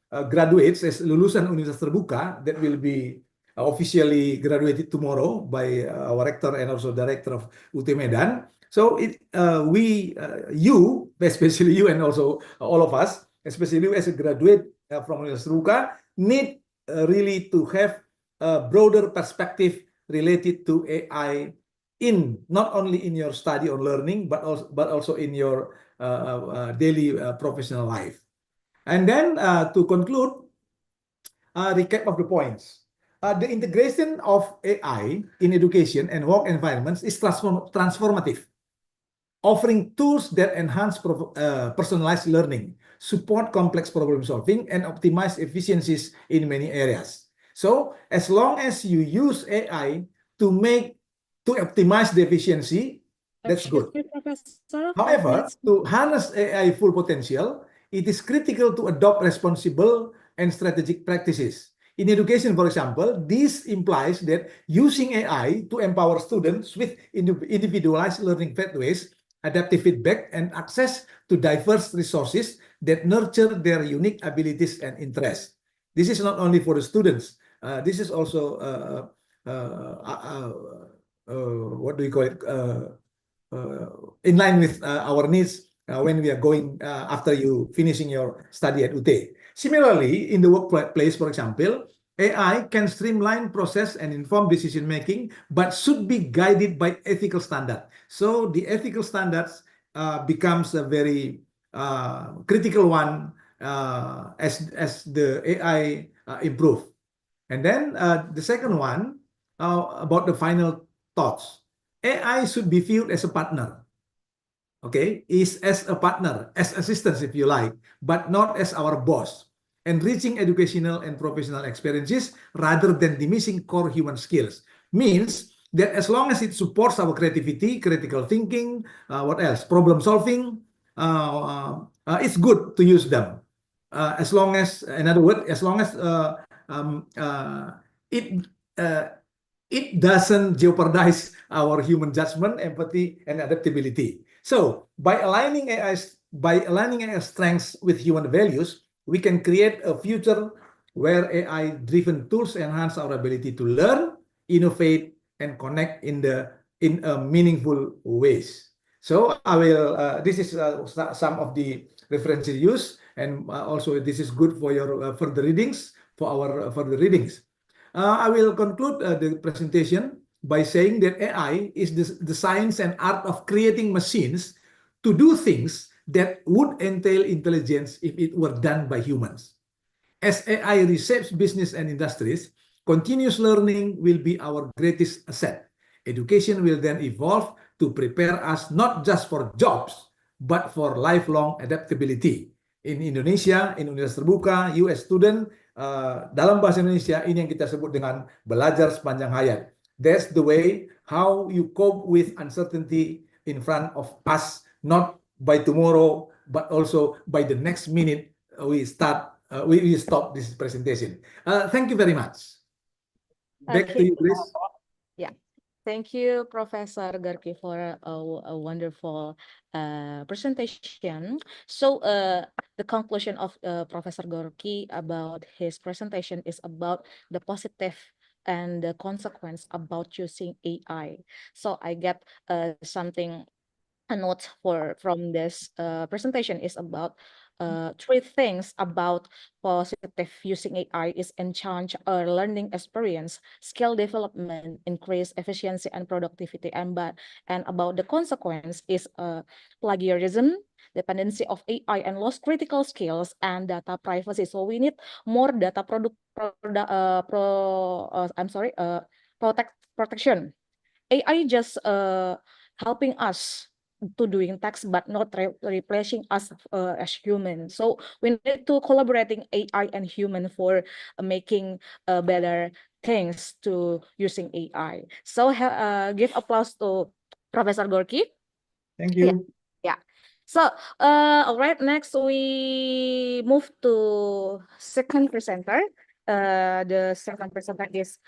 Speaker 13: graduates, as lulusan Universitas Terbuka that will be officially graduated tomorrow by our rector and also director of UT Medan. So you, especially you and also all of us, especially you as a graduate from Universitas Terbuka, need really to have a broader perspective related to AI in not only in your study or learning, but also in your daily professional life. And then to conclude, recap of the points. The integration of AI in education and work environments is transformative, offering tools that enhance personalized learning, support complex problem solving, and optimize efficiencies in many areas. So as long as you use AI to optimize the efficiency, that's good. However, to harness AI full potential, it is critical to adopt responsible and strategic practices. In education, for example, this implies that using AI to empower students with individualized learning pathways, adaptive feedback, and access to diverse resources that nurture their unique abilities and interests. This is not only for the students. This is also, what do you call it, in line with our needs when we are going after you finishing your study at UT. Similarly, in the workplace, for example, AI can streamline process and inform decision-making, but should be guided by ethical standards. So the ethical standards becomes a very critical one as the AI improve. And then the second one, about the final thoughts. AI should be viewed as a partner. Okay, is as a partner, as assistants if you like, but not as our boss, enriching educational and professional experiences rather than diminishing core human skills. Means that as long as it supports our creativity, critical thinking, what else, problem solving, it's good to use them. As long as, in other words, as long as it doesn't jeopardize our human judgment, empathy, and adaptability. So by aligning AI strengths with human values, we can create a future where AI-driven tools enhance our ability to learn, innovate, and connect in meaningful ways. So I will. This is some of the references used, and also this is good for your further readings. For our further readings, I will conclude the presentation by saying that AI is the science and art of creating machines to do things that would entail intelligence if it were done by humans. As AI reshapes business and industries, continuous learning will be our greatest asset. Education will then evolve to prepare us not just for jobs, but for lifelong adaptability. In Indonesia, in Universitas Terbuka, you as student, dalam bahasa Indonesia, ini yang kita sebut dengan belajar sepanjang hayat. That's the way how you cope with uncertainty in front of us, not by tomorrow, but also by the next minute we stop this presentation. Thank you very much. Back to you, please.
Speaker 12: Yeah. Thank you, Professor Garki, for a wonderful presentation. So the conclusion of Professor Gorky about his presentation is about the positive and the consequence about using AI. So I get something, a note from this presentation is about three things about positive using AI is enhance our learning experience, skill development, increase efficiency and productivity, and about the consequence is plagiarism, dependency of AI, and lost critical skills and data privacy. So we need more data protection. AI just helping us to doing tasks but not replacing us as human. So we need to collaborating AI and human for making better things to using AI. So give applause to Professor Gorky.
Speaker 13: Thank you.
Speaker 12: Yeah. So all right, next we move to second presenter. The second presenter is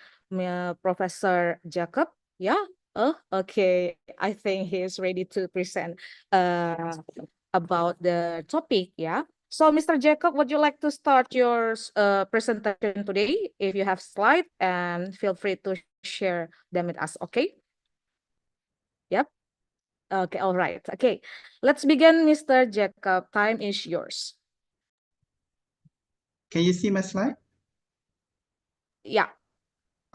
Speaker 12: Professor Jacob. Yeah. Oh, okay. I think he's ready to present about the topic. Yeah. So, Mr. Jacob, would you like to start your presentation today? If you have slide, and feel free to share them with us. Okay. Yep. Okay. All right. Okay. Let's begin, Mr. Jacob. Time is yours.
Speaker 14: Can you see my slide?
Speaker 12: Yeah.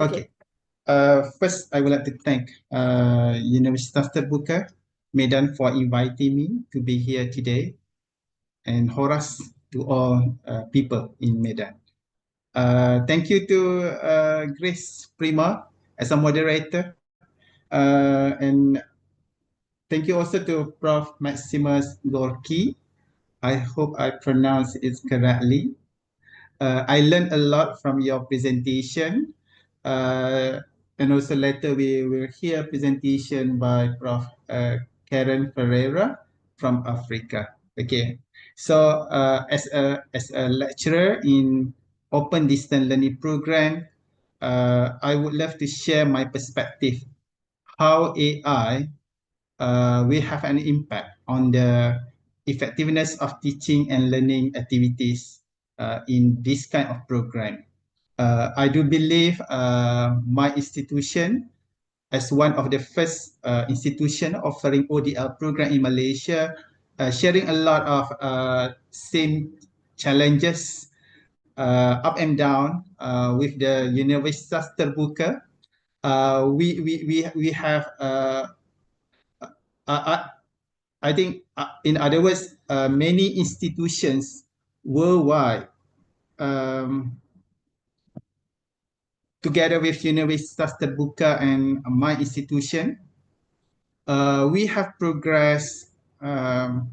Speaker 14: Okay. First, I would like to thank Universitas Terbuka Medan for inviting me to be here today, and Horas to all people in Medan. Thank you to Grace Prima as a moderator, and thank you also to Prof. Maximus Gorky. I hope I pronounced it correctly. I learned a lot from your presentation. And also later we will hear presentation by Prof. Karen Ferreira from Africa. Okay, so as a lecturer in open distance learning program, I would love to share my perspective how AI will have an impact on the effectiveness of teaching and learning activities in this kind of program. I do believe my institution, as one of the first institution offering ODL program in Malaysia, sharing a lot of same challenges up and down with the Universitas Terbuka. We have I think in other words many institutions worldwide together with Universitas Terbuka and my institution, we have progressed from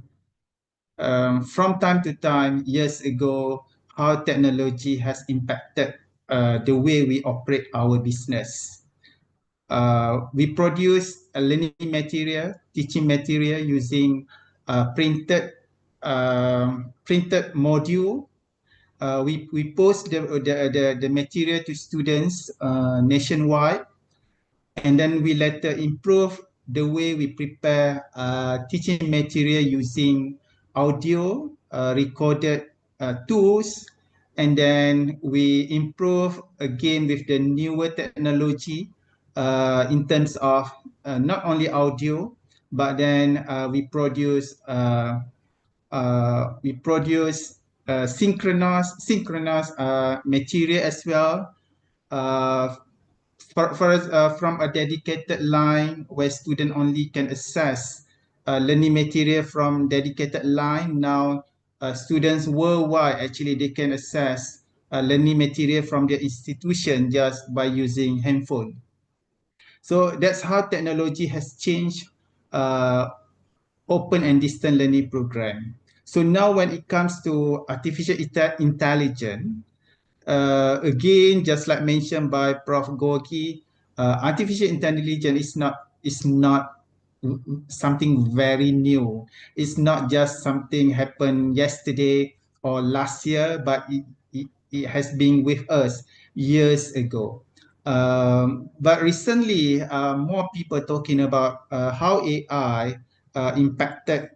Speaker 14: time to time, years ago, how technology has impacted the way we operate our business. We produce a learning material, teaching material using printed module. We post the material to students nationwide. and then we later improve the way we prepare teaching material using audio recorded tools, and then we improve again with the newer technology in terms of not only audio, but then we produce synchronous material as well. Uh, from a dedicated line where student only can access learning material from dedicated line. Now, students worldwide actually they can access learning material from their institution just by using handphone. So that's how technology has changed open and distant learning program. So now when it comes to artificial intelligence, again, just like mentioned by Prof. Gorky, artificial intelligence is not something very new. It's not just something happened yesterday or last year, but it has been with us years ago. But recently, more people talking about how AI impacted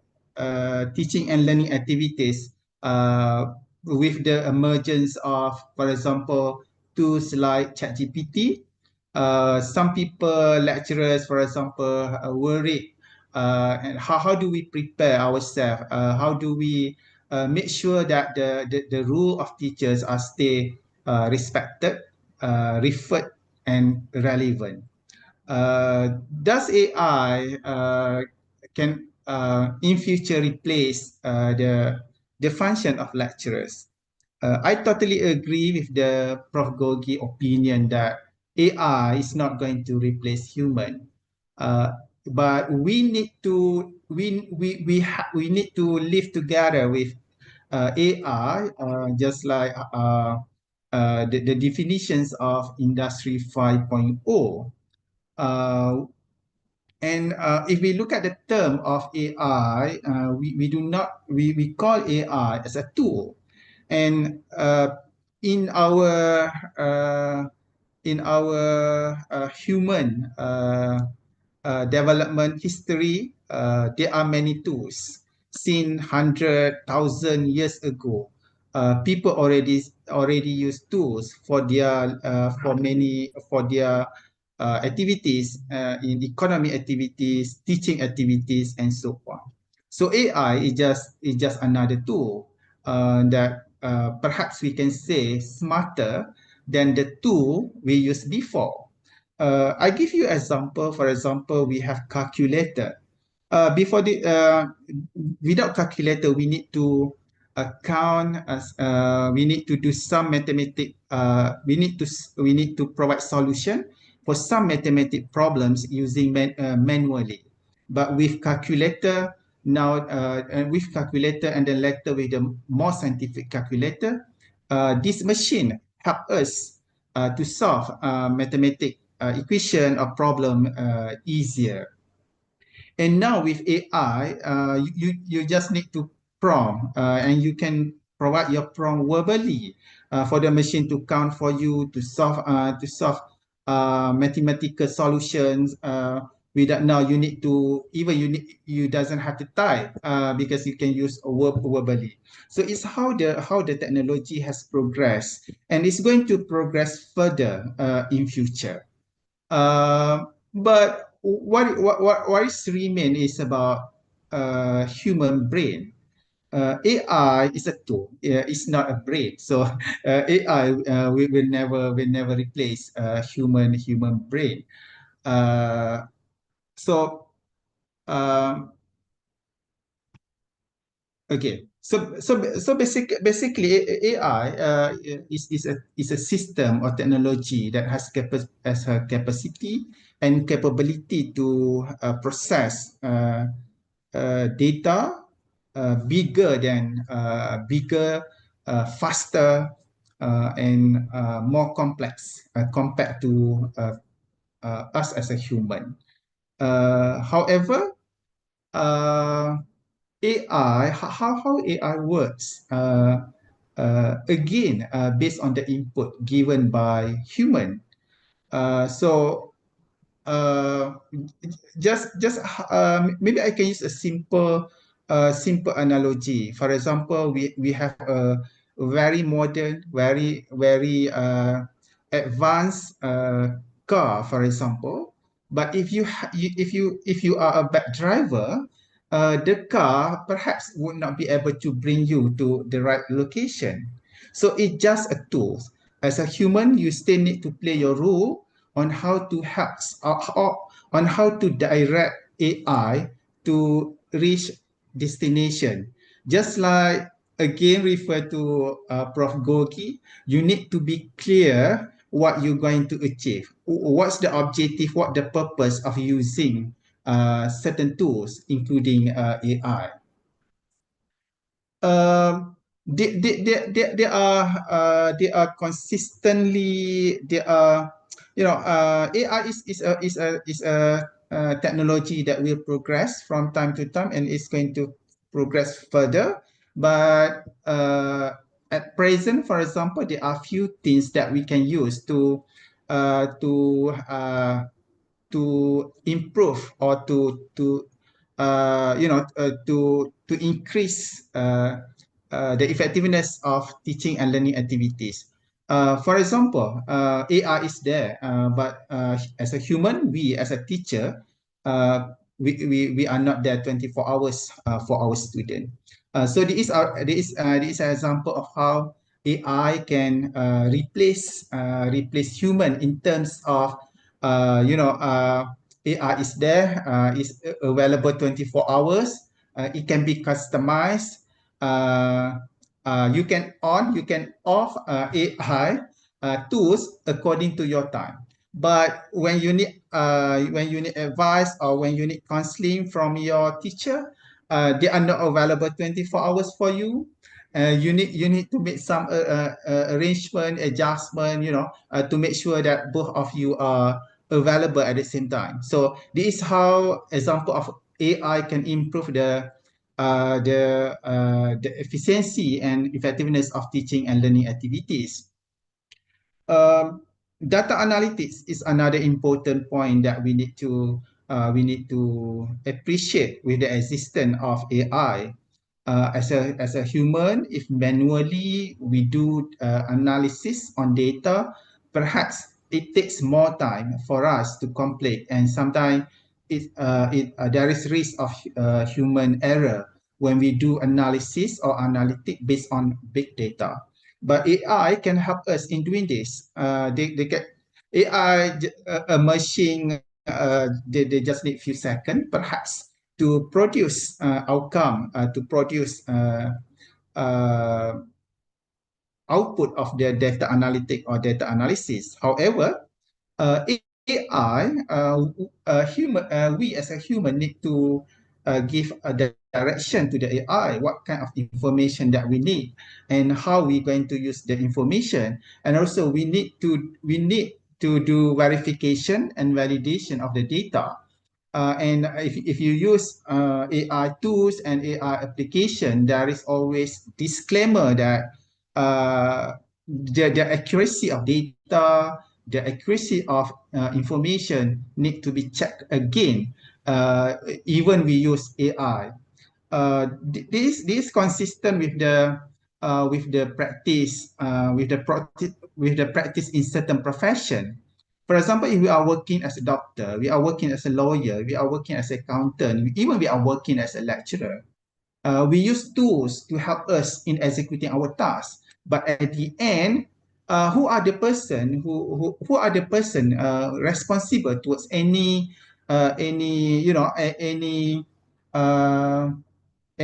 Speaker 14: teaching and learning activities with the emergence of, for example, tools like ChatGPT. Some people, lecturers, for example, are worried. And how do we prepare ourselves? How do we make sure that the rule of teachers are stay respected, referred, and relevant? Does AI can in future replace the function of lecturers? I totally agree with the Prof. Gogi opinion that AI is not going to replace human, but we need to we need to live together with AI, just like the definitions of Industry 5.0. And if we look at the term of AI, we do not we call AI as a tool, and in our uh, human development history, there are many tools. Since 100,000 years ago, people already use tools for their activities, in economic activities, teaching activities, and so on. So AI is just another tool that perhaps we can say smarter than the tool we used before. I give you example. For example, we have calculator. Without calculator, we need to count as we need to do some mathematic. We need to provide solution for some mathematic problems using manually. But with calculator now, and with calculator and then later with the more scientific calculator, this machine help us to solve mathematic equation or problem easier. And now with AI, you just need to prompt, and you can provide your prompt verbally for the machine to count for you to solve mathematical solutions. Without now you need to you doesn't have to type because you can use a word verbally. So it's how the technology has progressed, and it's going to progress further in future. But what is remain is about human brain. AI is a tool. It's not a brain. So AI will never replace human brain. So um, okay. Basically, AI is a system or technology that has a capacity and capability to process data bigger, faster, and more complex compared to us as a human. However, AI, how AI works, again, based on the input given by human. So uh, maybe I can use a simple analogy. For example, we have a very modern, very advanced car, for example. But if you are a bad driver, the car perhaps would not be able to bring you to the right location. So it's just a tool. As a human, you still need to play your role on how to help, on how to direct AI to reach destination. Just like again refer to Prof. Gogi, you need to be clear what you're going to achieve. What's the objective? What the purpose of using certain tools, including AI? They are consistently, they are, AI is a technology that will progress from time to time, and it's going to progress further. But at present, for example, there are few things that we can use to uh, to uh, to improve or to increase the effectiveness of teaching and learning activities. For example, AI is there, but as a human, we as a teacher, we are not there 24 hours for our student. So this is an example of how AI can replace human in terms of AI is there, is available 24 hours. It can be customized. You can on, you can off AI tools according to your time. But when you need advice or when you need counseling from your teacher, they are not available 24 hours for you. You need to make some arrangement, adjustment, to make sure that both of you are available at the same time. So this is how example of AI can improve the efficiency and effectiveness of teaching and learning activities. Data analytics is another important point that we need to appreciate with the existence of AI. As a human, if manually we do analysis on data, perhaps it takes more time for us to complete, and sometimes there is risk of human error when we do analysis or analytic based on big data. But AI can help us in doing this. They get AI, a machine, they just need few seconds, perhaps, to produce outcome, to produce output of their data analytic or data analysis. However, AI, we as a human need to give a direction to the AI, what kind of information that we need and how we're going to use the information. And also we need to do verification and validation of the data. And if you use AI tools and AI application, there is always disclaimer that the accuracy of data, the accuracy of information need to be checked again, even we use AI. This is consistent with the practice with the practice in certain profession. For example, if we are working as a doctor, we are working as a lawyer, we are working as an accountant, even we are working as a lecturer, we use tools to help us in executing our tasks. But at the end, who are the person who are the person responsible towards uh, any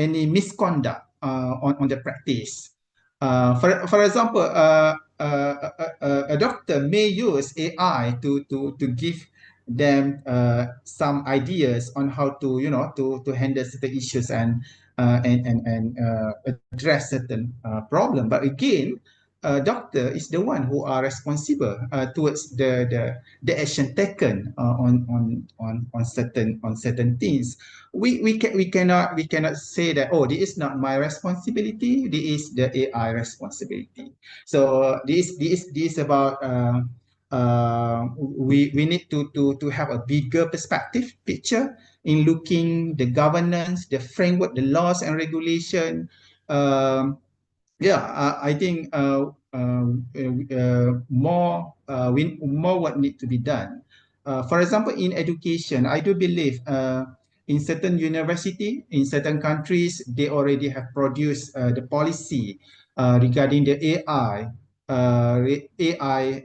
Speaker 14: misconduct on the practice? For example, a doctor may use AI to give them some ideas on how to handle certain issues and address certain problem. But again, doctor is the one who are responsible towards the action taken on certain things. We cannot say that, oh, this is not my responsibility, this is the AI responsibility. So this is about we need to have a bigger picture in looking the governance, the framework, the laws and regulation. I think more what need to be done. For example, in education, I do believe in certain university, in certain countries, they already have produced the policy regarding the AI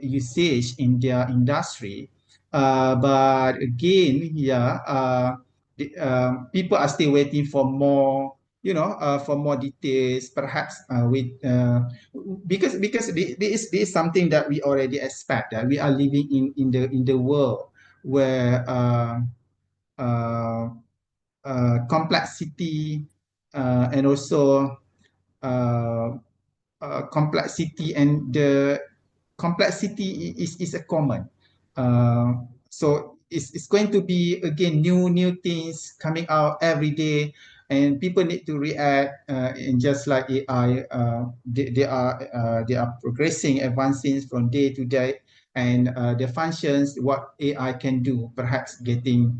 Speaker 14: usage in their industry. But again, people are still waiting for more, for more details, perhaps because this is something that we already expect, that we are living in the world where uh, complexity and also uh, complexity, and the complexity is a common. So it's going to be again new things coming out every day, and people need to react. And just like AI, they are progressing, advancing from day to day, and the functions what AI can do, perhaps getting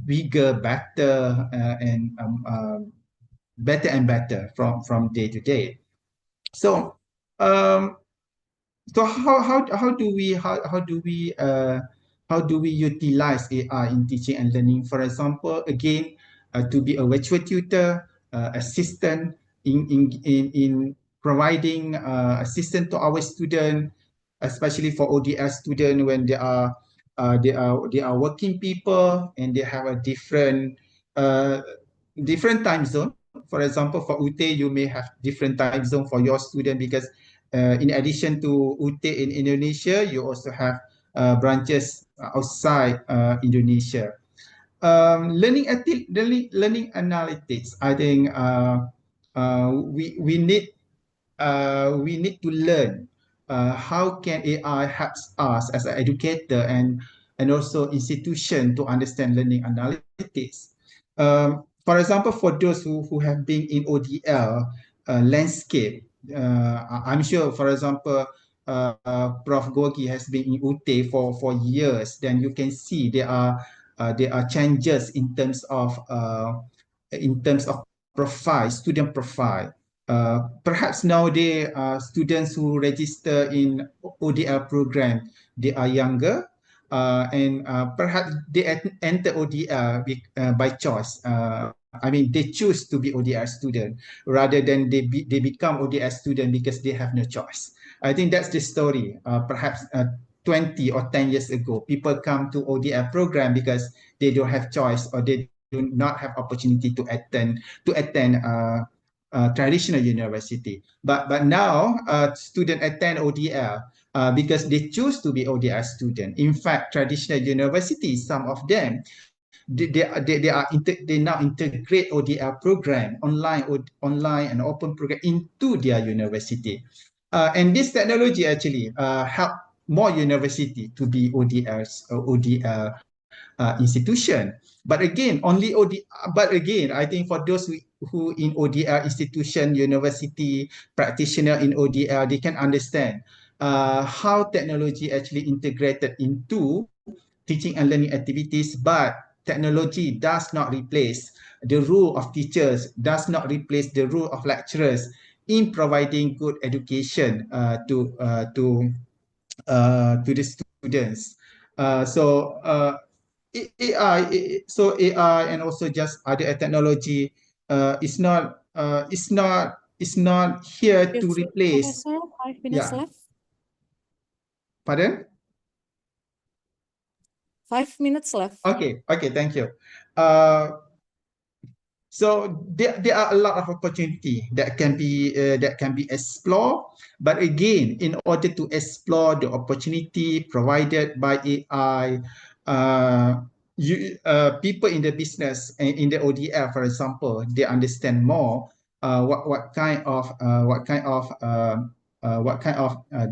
Speaker 14: bigger, better, and better and better from day to day. So, um, how do we utilize AI in teaching and learning? For example, again, to be a virtual tutor, assistant in providing assistance to our student, especially for ODS student when they are working people and they have a different time zone. For example, for UT, you may have different time zone for your student because in addition to UT in Indonesia, you also have branches outside Indonesia. Learning analytics. I think we need to learn how can AI helps us as an educator and also institution to understand learning analytics. For example, for those who have been in ODL landscape, I'm sure, for example, Prof. Gogi has been in UT for years. Then you can see there are changes in terms of profile, student profile. Perhaps nowadays, students who register in ODL program, they are younger, and perhaps they enter ODL by choice. I mean, they choose to be ODL student rather than they become ODL student because they have no choice. I think that's the story. Perhaps 20 or 10 years ago, people come to ODL program because they don't have choice or they do not have opportunity to attend traditional university. But now student attend ODL because they choose to be ODL student. In fact, traditional universities, some of them, they now integrate ODL program, online and open program into their university. And this technology actually help more university to be ODL institution. But again, I think for those who in ODL institution, university, practitioner in ODL, they can understand how technology actually integrated into teaching and learning activities, but technology does not replace the role of teachers, does not replace the role of lecturers in providing good education to the students. AI and also just other technology is not here to
Speaker 12: Yes,
Speaker 14: replace.
Speaker 12: Professor, 5 minutes
Speaker 14: Yeah.
Speaker 12: left.
Speaker 14: Pardon?
Speaker 12: 5 minutes left.
Speaker 14: Okay, thank you. So there are a lot of opportunity that can be explored. But again, in order to explore the opportunity provided by AI, people in the business in the ODL, for example, they understand more what kind of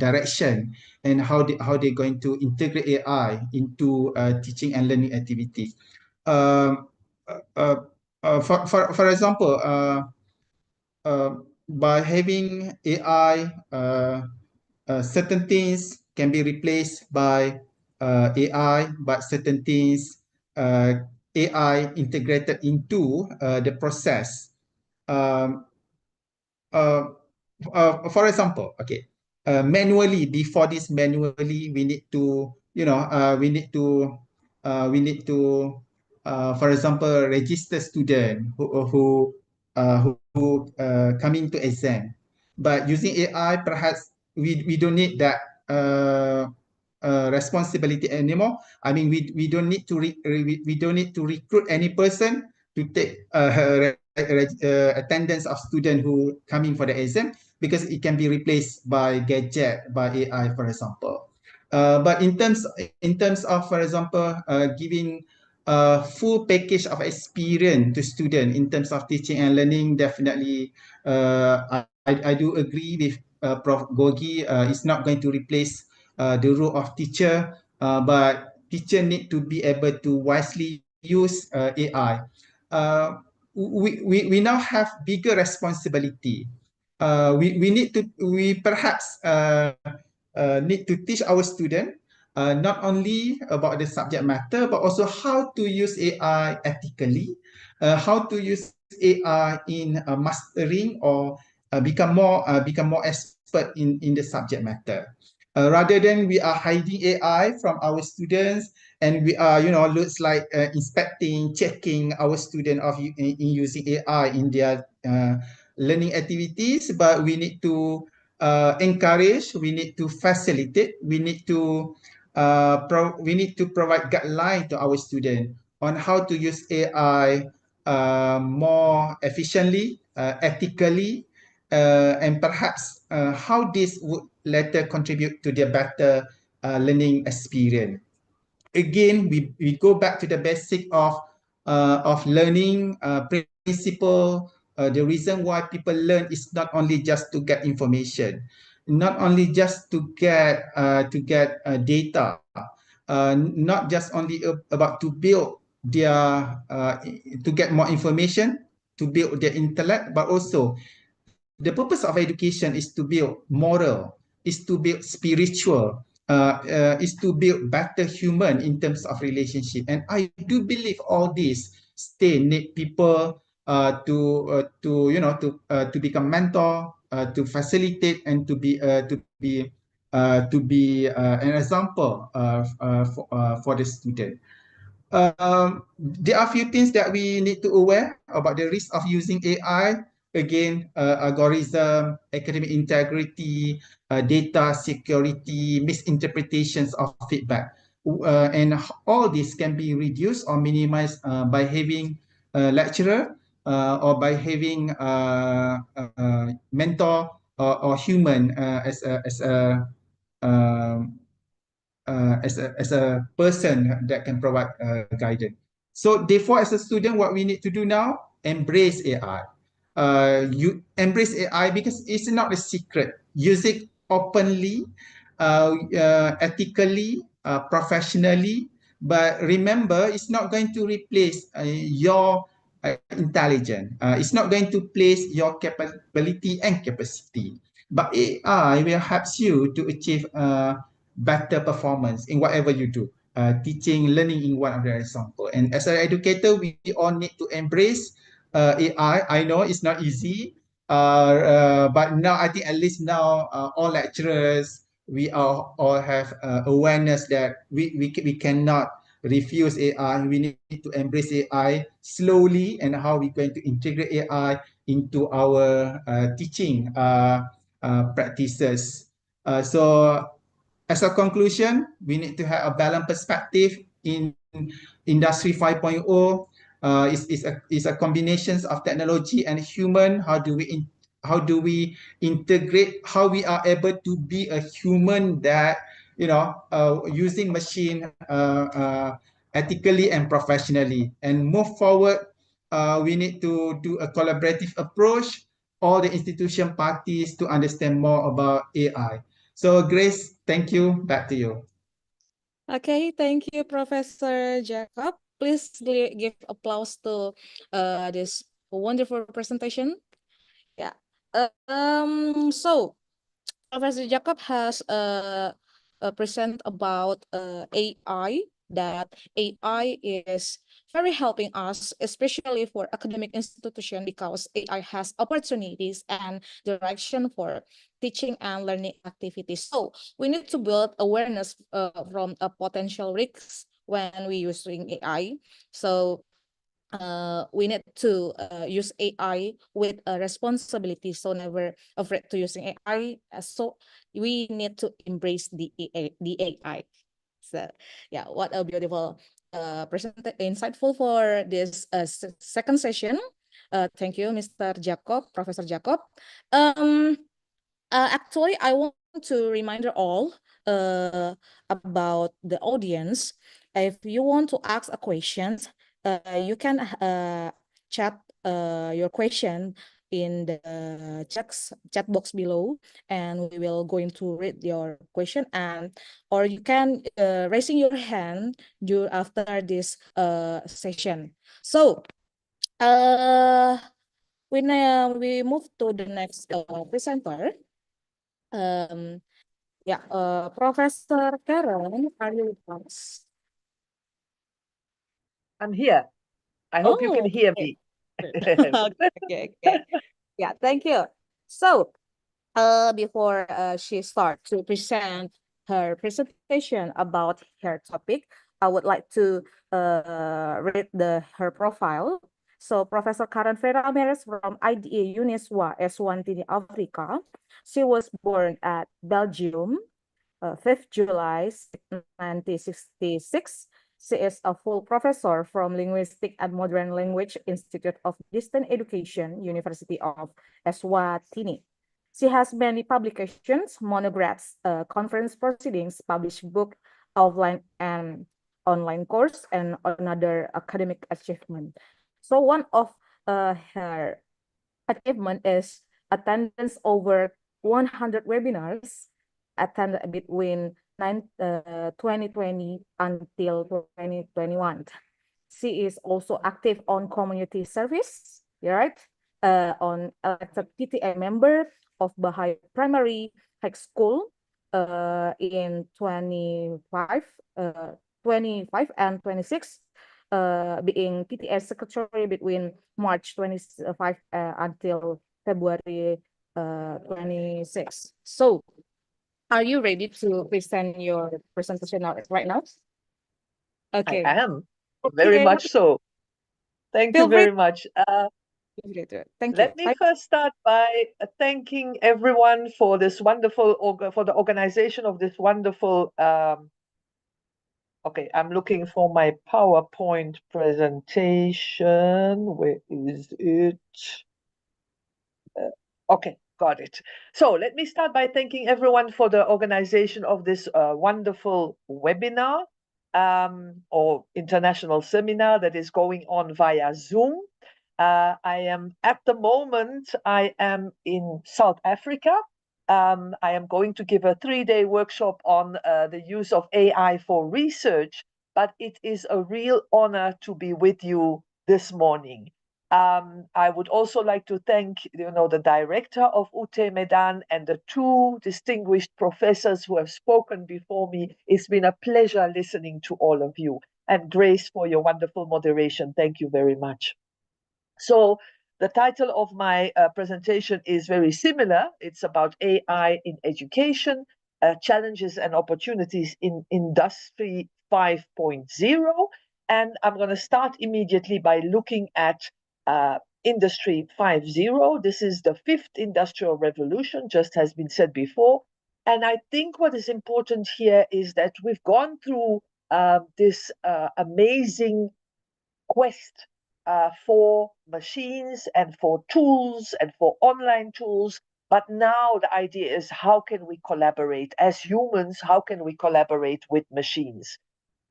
Speaker 14: direction and how they're going to integrate AI into teaching and learning activities. Um, uh, for example, by having AI, certain things can be replaced by AI, but certain things AI integrated into the process. Um, for example, okay, manually, before this manually, we need to, we need to, for example, register student who coming to exam. But using AI, perhaps we don't need that responsibility anymore. I mean, we don't need to we don't need to recruit any person to take attendance of student who coming for the exam, because it can be replaced by gadget, by AI, for example. But in terms of, for example, giving a full package of experience to student in terms of teaching and learning, definitely, I do agree with Prof. Gogi. It's not going to replace the role of teacher, but teacher need to be able to wisely use AI. We now have bigger responsibility. We perhaps need to teach our student not only about the subject matter, but also how to use AI ethically, how to use AI in mastering, or become more expert in the subject matter. Rather than we are hiding AI from our students, and we are, looks like inspecting, checking our student in using AI in their learning activities, but we need to encourage, we need to facilitate, we need to provide guideline to our student on how to use AI more efficiently, ethically, and perhaps how this would later contribute to their better learning experience. Again, we go back to the basic of learning principle. The reason why people learn is not only just to get information, not only just to get data, not just only about to build their to get more information, to build their intellect, but also the purpose of education is to build moral, is to build spiritual, is to build better human in terms of relationship. And I do believe all these still need people to become mentor, to facilitate, and to be an example for the student. There are a few things that we need to aware about the risk of using AI. Again, algorithm, academic integrity, data security, misinterpretations of feedback. And all this can be reduced or minimized by having a lecturer or by having a mentor or human um, as a person that can provide guidance. So therefore, as a student, what we need to do now, embrace AI. You embrace AI because it's not a secret. Use it openly, ethically, professionally. But remember, it's not going to replace your intelligence. It's not going to place your capability and capacity. But AI will help you to achieve better performance in whatever you do, teaching, learning in one of the example. And as an educator, we all need to embrace AI. I know it's not easy, but now I think at least now all lecturers, we all have awareness that we cannot refuse AI. We need to embrace AI slowly, and how we're going to integrate AI into our teaching practices. So as a conclusion, we need to have a balanced perspective in Industry 5.0. Is a combination of technology and human. How do we integrate? How we are able to be a human that using machine ethically and professionally, and move forward. We need to do a collaborative approach. All the institution parties to understand more about AI. So Grace, thank you. Back to you.
Speaker 12: Okay, thank you, Professor Jacob. Please give applause to this wonderful presentation. Yeah. So Professor Jacob has present about AI, that AI is very helping us, especially for academic institution, because AI has opportunities and direction for teaching and learning activities. So we need to build awareness from a potential risks when we using AI. So we need to use AI with a responsibility, so never afraid to using AI. So we need to embrace the AI. So yeah, what a beautiful insightful for this second session. Thank you, Mr. Jacob, Professor Jacob. Actually, I want to remind all about the audience. If you want to ask a question, you can chat your question in the chat box below, and we will going to read your question, and or you can raising your hand after this session. So when we move to the next presenter. Yeah, Professor Karen, are you with us?
Speaker 15: I'm here. I hope you can hear me.
Speaker 12: Okay. Yeah, thank you. So, before she starts to present her presentation about her topic, I would like to read her profile. So, Professor Karen Vera Ramirez from IDA Uniswa Eswatini, Africa. She was born at Belgium, 5th July 1966. She is a full professor from Linguistic and Modern Language Institute of Distance Education, University of Eswatini. She has many publications, monographs, conference proceedings, published book, offline and online course, and another academic achievement. So one of her achievement is attendance over 100 webinars attended between 2020 until 2021. She is also active on community service, right? On elected PTA member of Bahai Primary High School in 25 and 26, being PTA secretary between March 25 until February 26. So, are you ready to present your presentation right now? Okay.
Speaker 15: I am, very much so. Thank you very much.
Speaker 12: Thank
Speaker 15: Let
Speaker 12: you.
Speaker 15: me first start by thanking everyone for this wonderful, for the organization of this wonderful, okay, I'm looking for my PowerPoint presentation. Where is it? Okay, got it. So let me start by thanking everyone for the organization of this wonderful webinar or international seminar that is going on via Zoom. I am at the moment, I am in South Africa. I am going to give a 3-day workshop on the use of AI for research, but it is a real honor to be with you this morning. I would also like to thank, the director of UT Medan and the 2 distinguished professors who have spoken before me. It's been a pleasure listening to all of you. And Grace, for your wonderful moderation. Thank you very much. So the title of my presentation is very similar. It's about AI in education, challenges and opportunities in Industry 5.0. And I'm going to start immediately by looking at Industry 5.0. This is the 5th industrial revolution, just has been said before. And I think what is important here is that we've gone through this amazing quest for machines and for tools and for online tools. But now the idea is, how can we collaborate as humans? How can we collaborate with machines?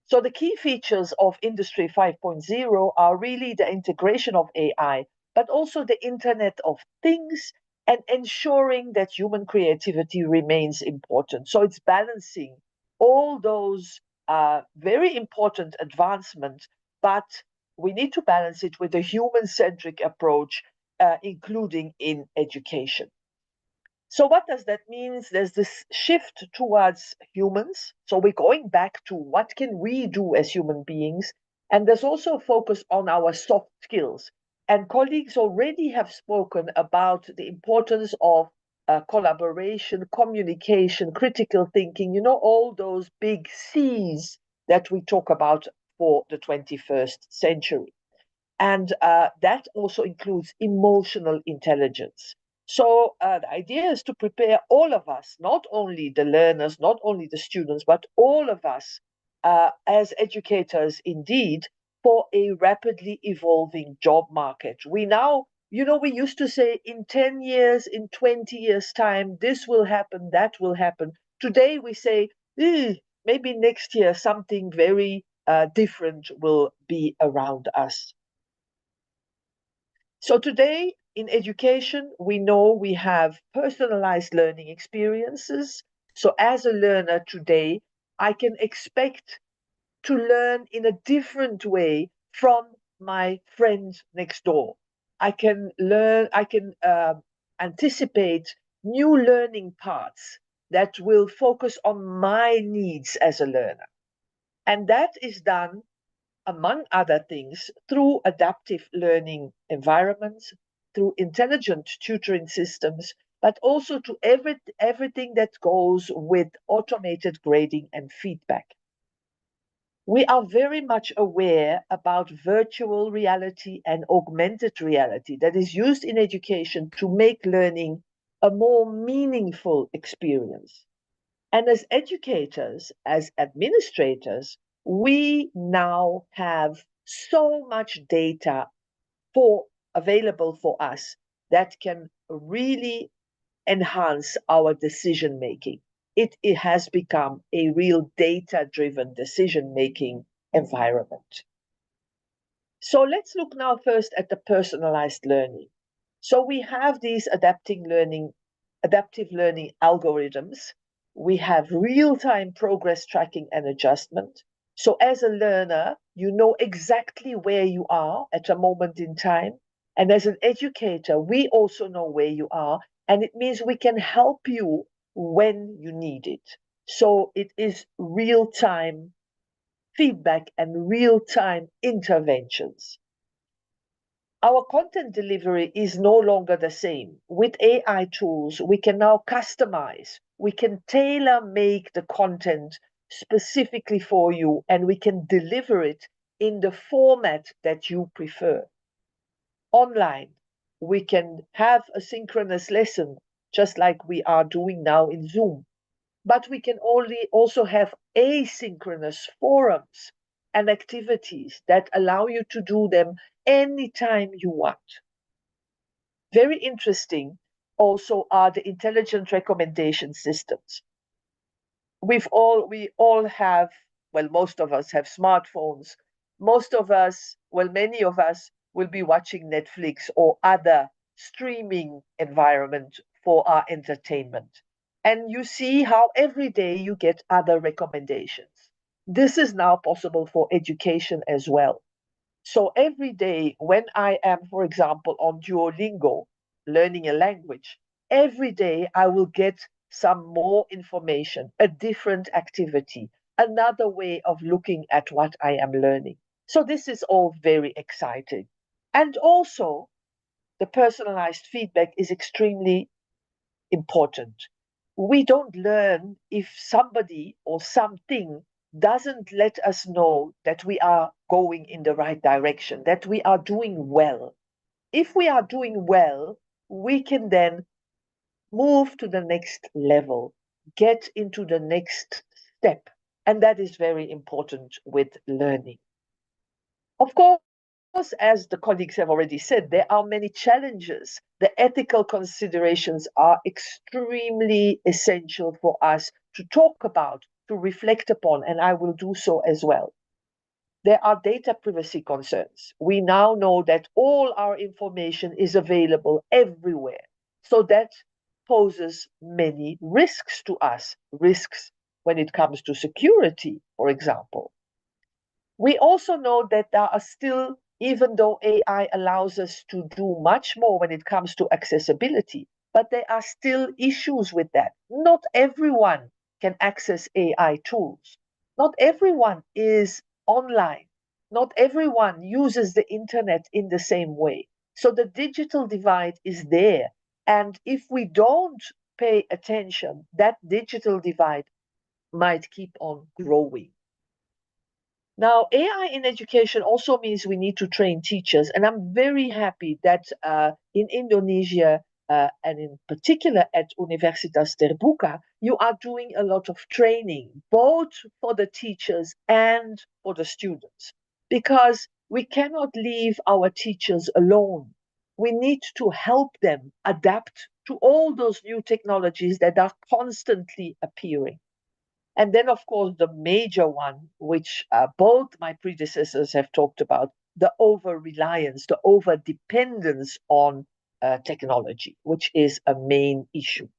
Speaker 15: So the key features of Industry 5.0 are really the integration of AI, but also the Internet of Things, and ensuring that human creativity remains important. So it's balancing all those very important advancements, but we need to balance it with a human-centric approach, including in education. So what does that mean? There's this shift towards humans. So we're going back to what can we do as human beings? And there's also a focus on our soft skills. And colleagues already have spoken about the importance of collaboration, communication, critical thinking, all those big C's that we talk about for the 21st century. And that also includes emotional intelligence. So the idea is to prepare all of us, not only the learners, not only the students, but all of us as educators indeed, for a rapidly evolving job market. We now, we used to say in 10 years, in 20 years' time, this will happen, that will happen. Today we say, maybe next year something very different will be around us. So today in education, we know we have personalized learning experiences. So as a learner today, I can expect to learn in a different way from my friend next door. I can anticipate new learning paths that will focus on my needs as a learner. And that is done, among other things, through adaptive learning environments, through intelligent tutoring systems, but also to everything that goes with automated grading and feedback. We are very much aware about virtual reality and augmented reality that is used in education to make learning a more meaningful experience. And as educators, as administrators, we now have so much data available for us that can really enhance our decision making. It has become a real data-driven decision-making environment. So let's look now first at the personalized learning. So we have these adaptive learning algorithms. We have real-time progress tracking and adjustment. So as a learner, you know exactly where you are at a moment in time. And as an educator, we also know where you are. And it means we can help you when you need it. So it is real-time feedback and real-time interventions. Our content delivery is no longer the same. With AI tools, we can now customize. We can tailor-make the content specifically for you, and we can deliver it in the format that you prefer. Online, we can have a synchronous lesson, just like we are doing now in Zoom. But we can also have asynchronous forums and activities that allow you to do them anytime you want. Very interesting also are the intelligent recommendation systems. We all have, well, most of us have smartphones. Many of us will be watching Netflix or other streaming environment for our entertainment. And you see how every day you get other recommendations. This is now possible for education as well. So every day when I am, for example, on Duolingo, learning a language, every day I will get some more information, a different activity, another way of looking at what I am learning. So this is all very exciting. And also, the personalized feedback is extremely important. We don't learn if somebody or something doesn't let us know that we are going in the right direction, that we are doing well. If we are doing well, we can then move to the next level, get into the next step. And that is very important with learning. Of course, as the colleagues have already said, there are many challenges. The ethical considerations are extremely essential for us to talk about, to reflect upon, and I will do so as well. There are data privacy concerns. We now know that all our information is available everywhere. So that poses many risks to us, risks when it comes to security, for example. We also know that there are still, even though AI allows us to do much more when it comes to accessibility, but there are still issues with that. Not everyone can access AI tools. Not everyone is online. Not everyone uses the internet in the same way. So the digital divide is there. And if we don't pay attention, that digital divide might keep on growing. Now, AI in education also means we need to train teachers. And I'm very happy that in Indonesia, and in particular at Universitas Terbuka, you are doing a lot of training, both for the teachers and for the students, because we cannot leave our teachers alone. We need to help them adapt to all those new technologies that are constantly appearing. And then, of course, the major one, which both my predecessors have talked about, the over-reliance, the over-dependence on technology, which is a main issue.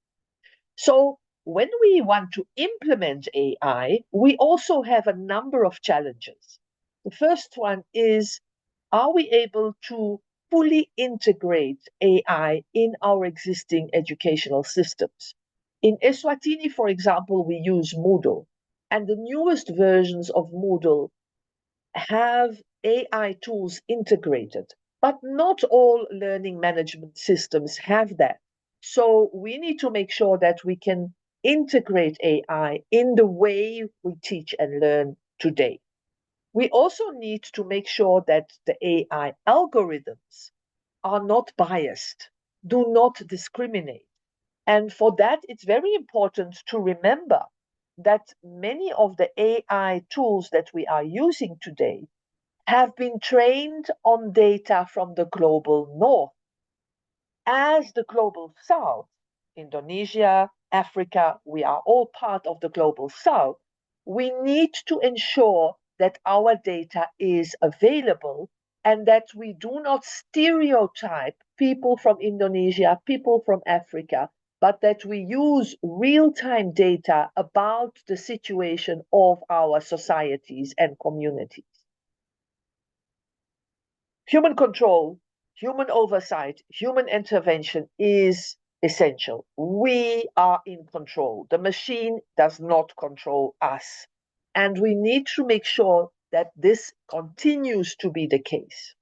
Speaker 15: So when we want to implement AI, we also have a number of challenges. The first one is, are we able to fully integrate AI in our existing educational systems? In Eswatini, for example, we use Moodle, and the newest versions of Moodle have AI tools integrated, but not all learning management systems have that. So we need to make sure that we can integrate AI in the way we teach and learn today. We also need to make sure that the AI algorithms are not biased, do not discriminate. And for that, it's very important to remember that many of the AI tools that we are using today have been trained on data from the global north. As the global south, Indonesia, Africa, we are all part of the global south, we need to ensure that our data is available and that we do not stereotype people from Indonesia, people from Africa, but that we use real-time data about the situation of our societies and communities. Human control, human oversight, human intervention is essential. We are in control. The machine does not control us. And we need to make sure that this continues to be the case.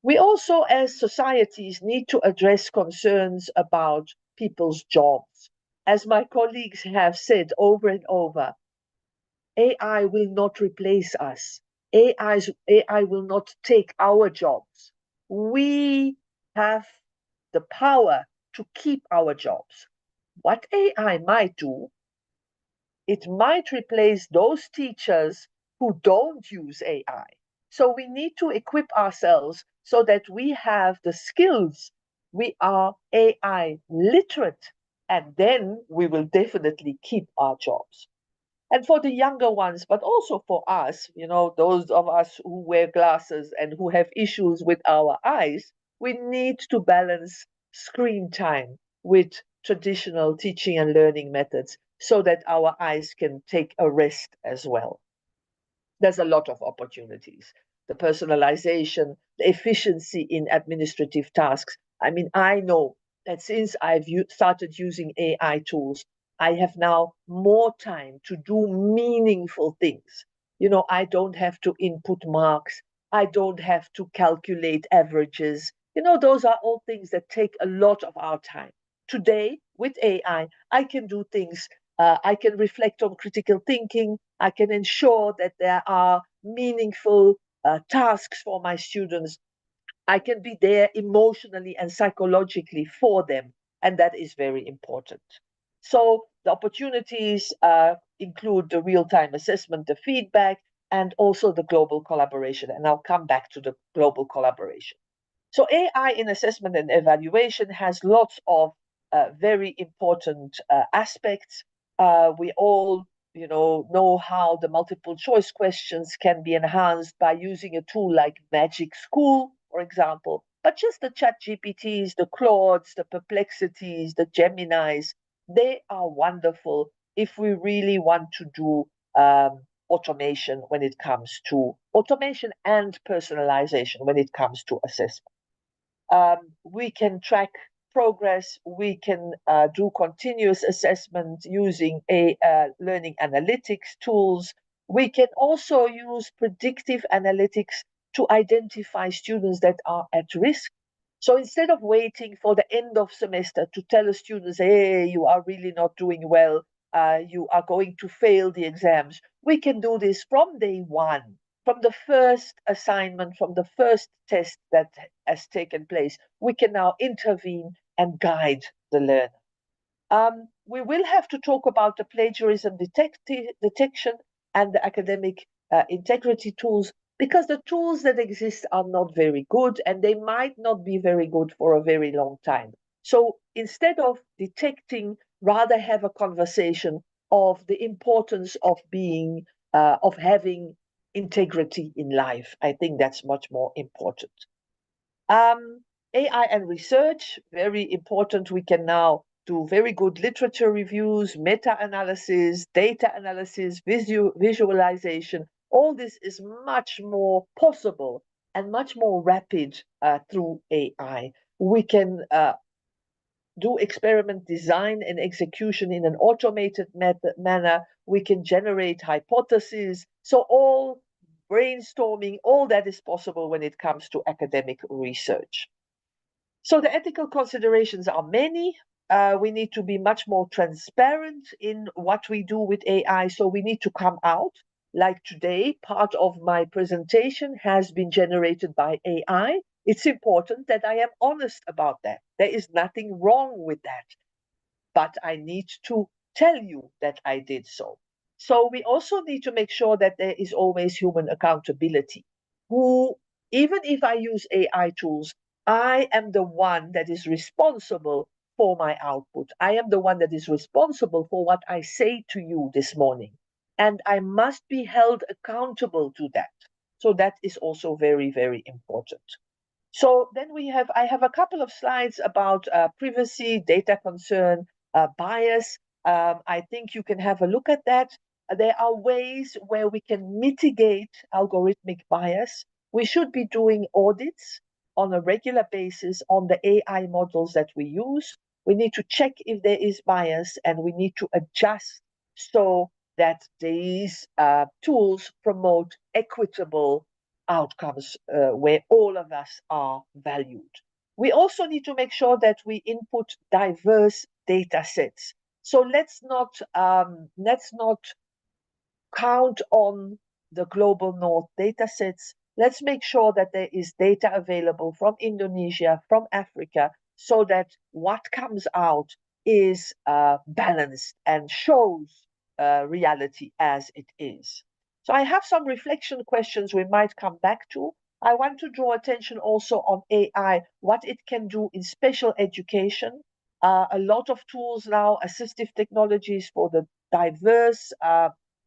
Speaker 15: We also, as societies, need to address concerns about people's jobs. As my colleagues have said over and over, AI will not replace us. AI will not take our jobs. We have the power to keep our jobs. What AI might do, it might replace those teachers who don't use AI. So we need to equip ourselves so that we have the skills. We are AI literate, and then we will definitely keep our jobs. And for the younger ones, but also for us, those of us who wear glasses and who have issues with our eyes, we need to balance screen time with traditional teaching and learning methods so that our eyes can take a rest as well. There's a lot of opportunities. The personalization, the efficiency in administrative tasks. I mean, I know that since I've started using AI tools, I have now more time to do meaningful things. I don't have to input marks. I don't have to calculate averages. Those are all things that take a lot of our time. Today, with AI, I can do things. I can reflect on critical thinking. I can ensure that there are meaningful tasks for my students. I can be there emotionally and psychologically for them. And that is very important. So the opportunities include the real-time assessment, the feedback, and also the global collaboration. And I'll come back to the global collaboration. So AI in assessment and evaluation has lots of very important aspects. We all know how the multiple choice questions can be enhanced by using a tool like Magic School, for example. But just the ChatGPTs, the Claudes, the Perplexities, the Geminis, they are wonderful if we really want to do automation when it comes to automation and personalization when it comes to assessment. We can track progress, we can do continuous assessment using learning analytics tools. We can also use predictive analytics to identify students that are at risk. So instead of waiting for the end of semester to tell the students, hey, you are really not doing well, you are going to fail the exams, we can do this from day one, from the first assignment, from the first test that has taken place. We can now intervene and guide the learner. We will have to talk about the plagiarism detection and the academic integrity tools, because the tools that exist are not very good and they might not be very good for a very long time. So instead of detecting, rather have a conversation of the importance of having integrity in life. I think that's much more important. AI and research, very important. We can now do very good literature reviews, meta-analysis, data analysis, visualization. All this is much more possible and much more rapid through AI. We can do experiment design and execution in an automated manner. We can generate hypotheses. So all brainstorming, all that is possible when it comes to academic research. So the ethical considerations are many. We need to be much more transparent in what we do with AI. So we need to come out. Like today, part of my presentation has been generated by AI. It's important that I am honest about that. There is nothing wrong with that. But I need to tell you that I did so. So we also need to make sure that there is always human accountability. Even if I use AI tools, I am the one that is responsible for my output. I am the one that is responsible for what I say to you this morning. And I must be held accountable to that. So that is also very, very important. So then I have a couple of slides about privacy, data concern, bias. I think you can have a look at that. There are ways where we can mitigate algorithmic bias. We should be doing audits on a regular basis on the AI models that we use. We need to check if there is bias, and we need to adjust so that these tools promote equitable outcomes where all of us are valued. We also need to make sure that we input diverse data sets. So let's not count on the global north data sets. Let's make sure that there is data available from Indonesia, from Africa, so that what comes out is balanced and shows reality as it is. So I have some reflection questions we might come back to. I want to draw attention also on AI, what it can do in special education. A lot of tools now, assistive technologies for the diverse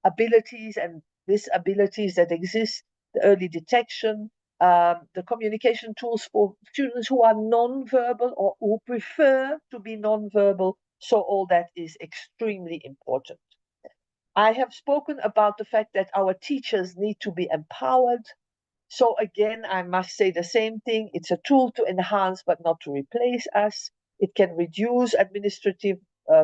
Speaker 15: abilities and disabilities that exist, the early detection, the communication tools for students who are non-verbal or who prefer to be non-verbal. So all that is extremely important. I have spoken about the fact that our teachers need to be empowered. So again, I must say the same thing. It's a tool to enhance, but not to replace us. It can reduce administrative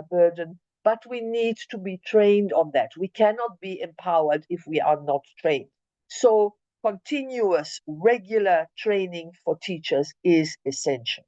Speaker 15: burden, but we need to be trained on that. We cannot be empowered if we are not trained. So continuous, regular training for teachers is essential.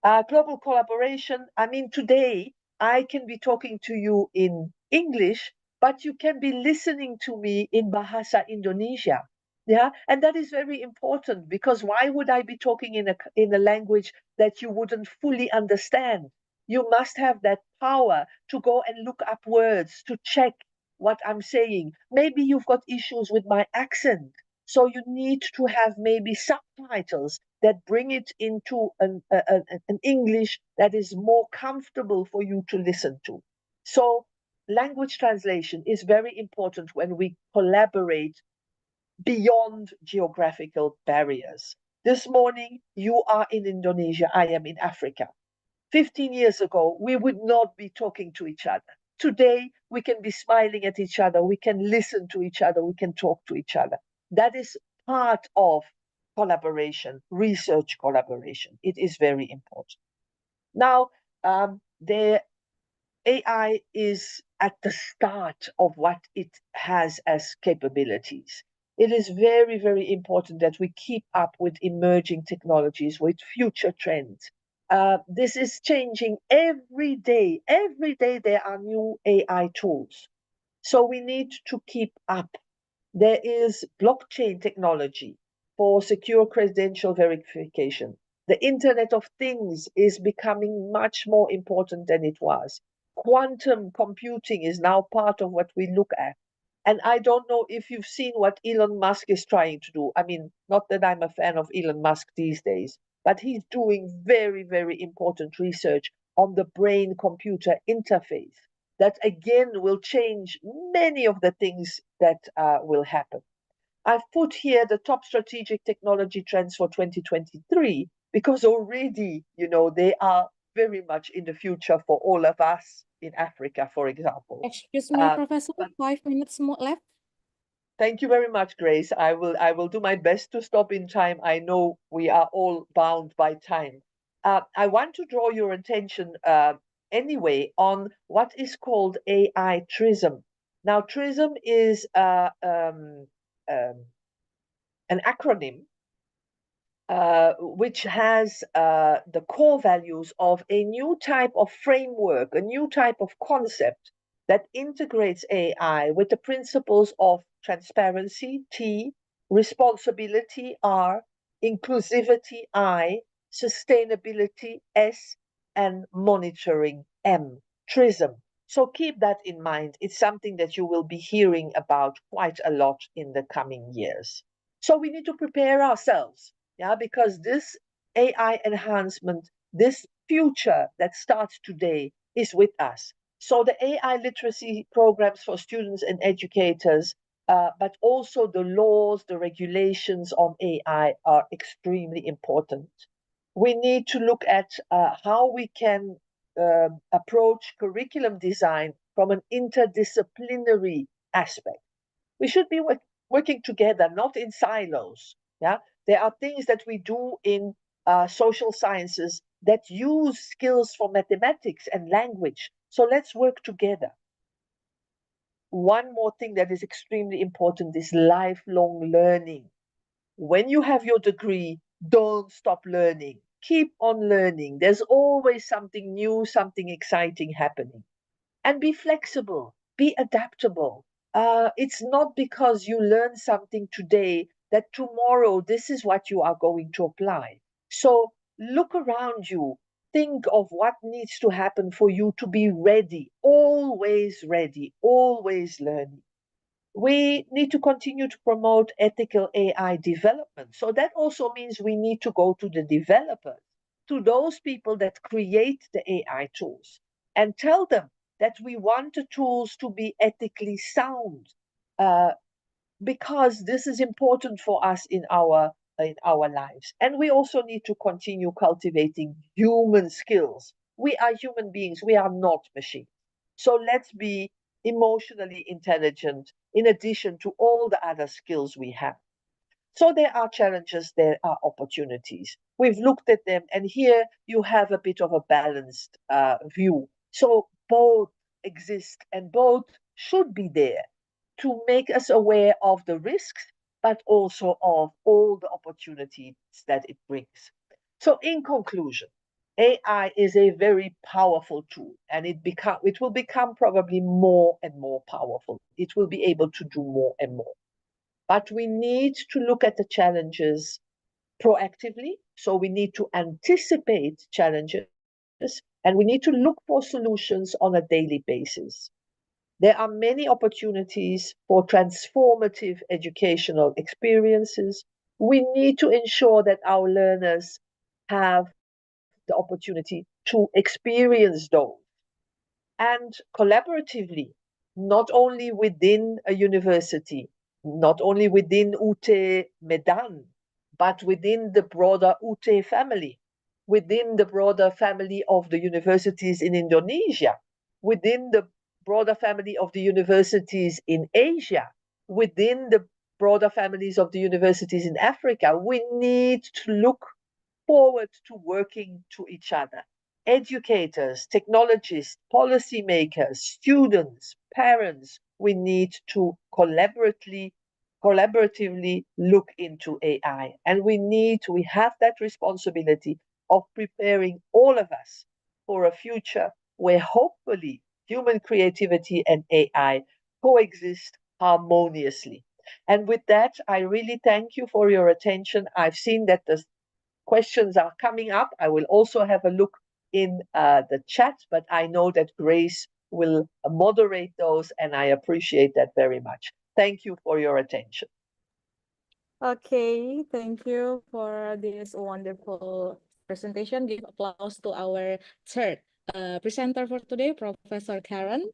Speaker 15: Global collaboration. I mean, today I can be talking to you in English, but you can be listening to me in Bahasa Indonesia. Yeah, and that is very important, because why would I be talking in a language that you wouldn't fully understand? You must have that power to go and look up words, to check what I'm saying. Maybe you've got issues with my accent, so you need to have maybe subtitles that bring it into an English that is more comfortable for you to listen to. So language translation is very important when we collaborate beyond geographical barriers. This morning, you are in Indonesia, I am in Africa. 15 years ago, we would not be talking to each other. Today, we can be smiling at each other, we can listen to each other, we can talk to each other. That is part of collaboration, research collaboration. It is very important. Now, the AI is at the start of what it has as capabilities. It is very, very important that we keep up with emerging technologies, with future trends. This is changing every day. Every day there are new AI tools. So we need to keep up. There is blockchain technology for secure credential verification. The Internet of Things is becoming much more important than it was. Quantum computing is now part of what we look at. And I don't know if you've seen what Elon Musk is trying to do. I mean, not that I'm a fan of Elon Musk these days, but he's doing very, very important research on the brain computer interface that again will change many of the things that will happen. I've put here the top strategic technology trends for 2023 because already, they are very much in the future for all of us in Africa, for example.
Speaker 10: Excuse me, Professor, 5 minutes more left.
Speaker 15: Thank you very much, Grace. I will do my best to stop in time. I know we are all bound by time. I want to draw your attention anyway on what is called AI TRISM. Now, TRISM is an acronym which has the core values of a new type of framework, a new type of concept that integrates AI with the principles of transparency, T, responsibility, R, inclusivity, I, sustainability, S, and monitoring, M, TRISM. So keep that in mind. It's something that you will be hearing about quite a lot in the coming years. So we need to prepare ourselves, because this AI enhancement, this future that starts today is with us. So the AI literacy programs for students and educators, but also the laws, the regulations on AI are extremely important. We need to look at how we can approach curriculum design from an interdisciplinary aspect. We should be working together, not in silos. There are things that we do in social sciences that use skills from mathematics and language. So let's work together. One more thing that is extremely important is lifelong learning. When you have your degree, don't stop learning. Keep on learning. There's always something new, something exciting happening. And be flexible, be adaptable. It's not because you learn something today that tomorrow this is what you are going to apply. So look around you, think of what needs to happen for you to be ready, always learning. We need to continue to promote ethical AI development. So that also means we need to go to the developers, to those people that create the AI tools, and tell them that we want the tools to be ethically sound, because this is important for us in our lives. And we also need to continue cultivating human skills. We are human beings, we are not machines. So let's be emotionally intelligent in addition to all the other skills we have. So there are challenges, there are opportunities. We've looked at them, and here you have a bit of a balanced view. So both exist and both should be there to make us aware of the risks, but also of all the opportunities that it brings. So in conclusion, AI is a very powerful tool, and it will become probably more and more powerful. It will be able to do more and more. But we need to look at the challenges proactively. So we need to anticipate challenges, and we need to look for solutions on a daily basis. There are many opportunities for transformative educational experiences. We need to ensure that our learners have the opportunity to experience those. And collaboratively, not only within a university, not only within UT Medan, but within the broader UT family, within the broader family of the universities in Indonesia, within the broader family of the universities in Asia, within the broader families of the universities in Africa. We need to look forward to working to each other. educators, technologists, policymakers, students, parents, we need to collaboratively look into AI. And we have that responsibility of preparing all of us for a future where hopefully human creativity and AI coexist harmoniously. And with that, I really thank you for your attention. I've seen that the questions are coming up. I will also have a look in the chat, but I know that Grace will moderate those, and I appreciate that very much. Thank you for your attention.
Speaker 12: Okay, thank you for this wonderful presentation. Give applause to our third presenter for today, Professor Karen.